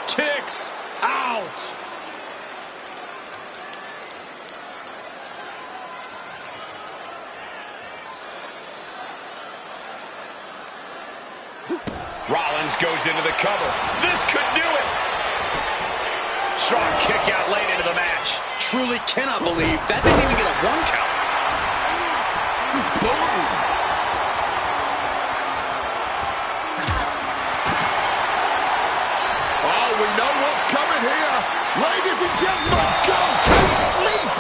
kicks out. Rollins goes into the cover. This could do it. Strong kick out late into the match. Truly cannot believe that didn't even get a 1 count. Boom. Oh, we know what's coming here. Ladies and gentlemen, go to sleep.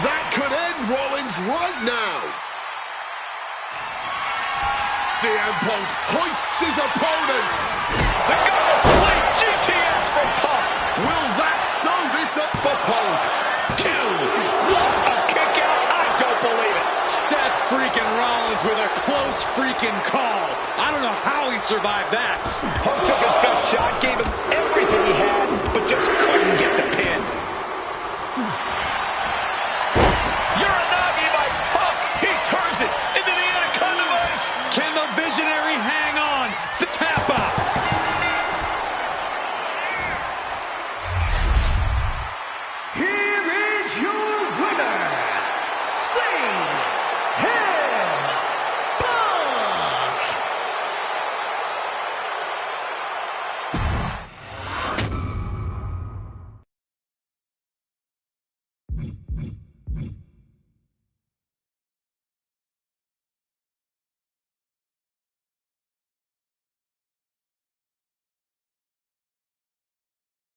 That could end Rollins right now. CM Punk hoists his opponent. The go to sleep. GTS for Punk. Will that sew this up for Punk? 2. What a kick out. I don't believe it. Seth freaking Rollins with a close freaking call. I don't know how he survived that. Punk took his best shot, gave him everything he had, but just couldn't get the pin. Uranagi by Punk. He turns it into the Anaconda Vice. Can the visionary hang on? The tap out. Here is your winner, CM Punk.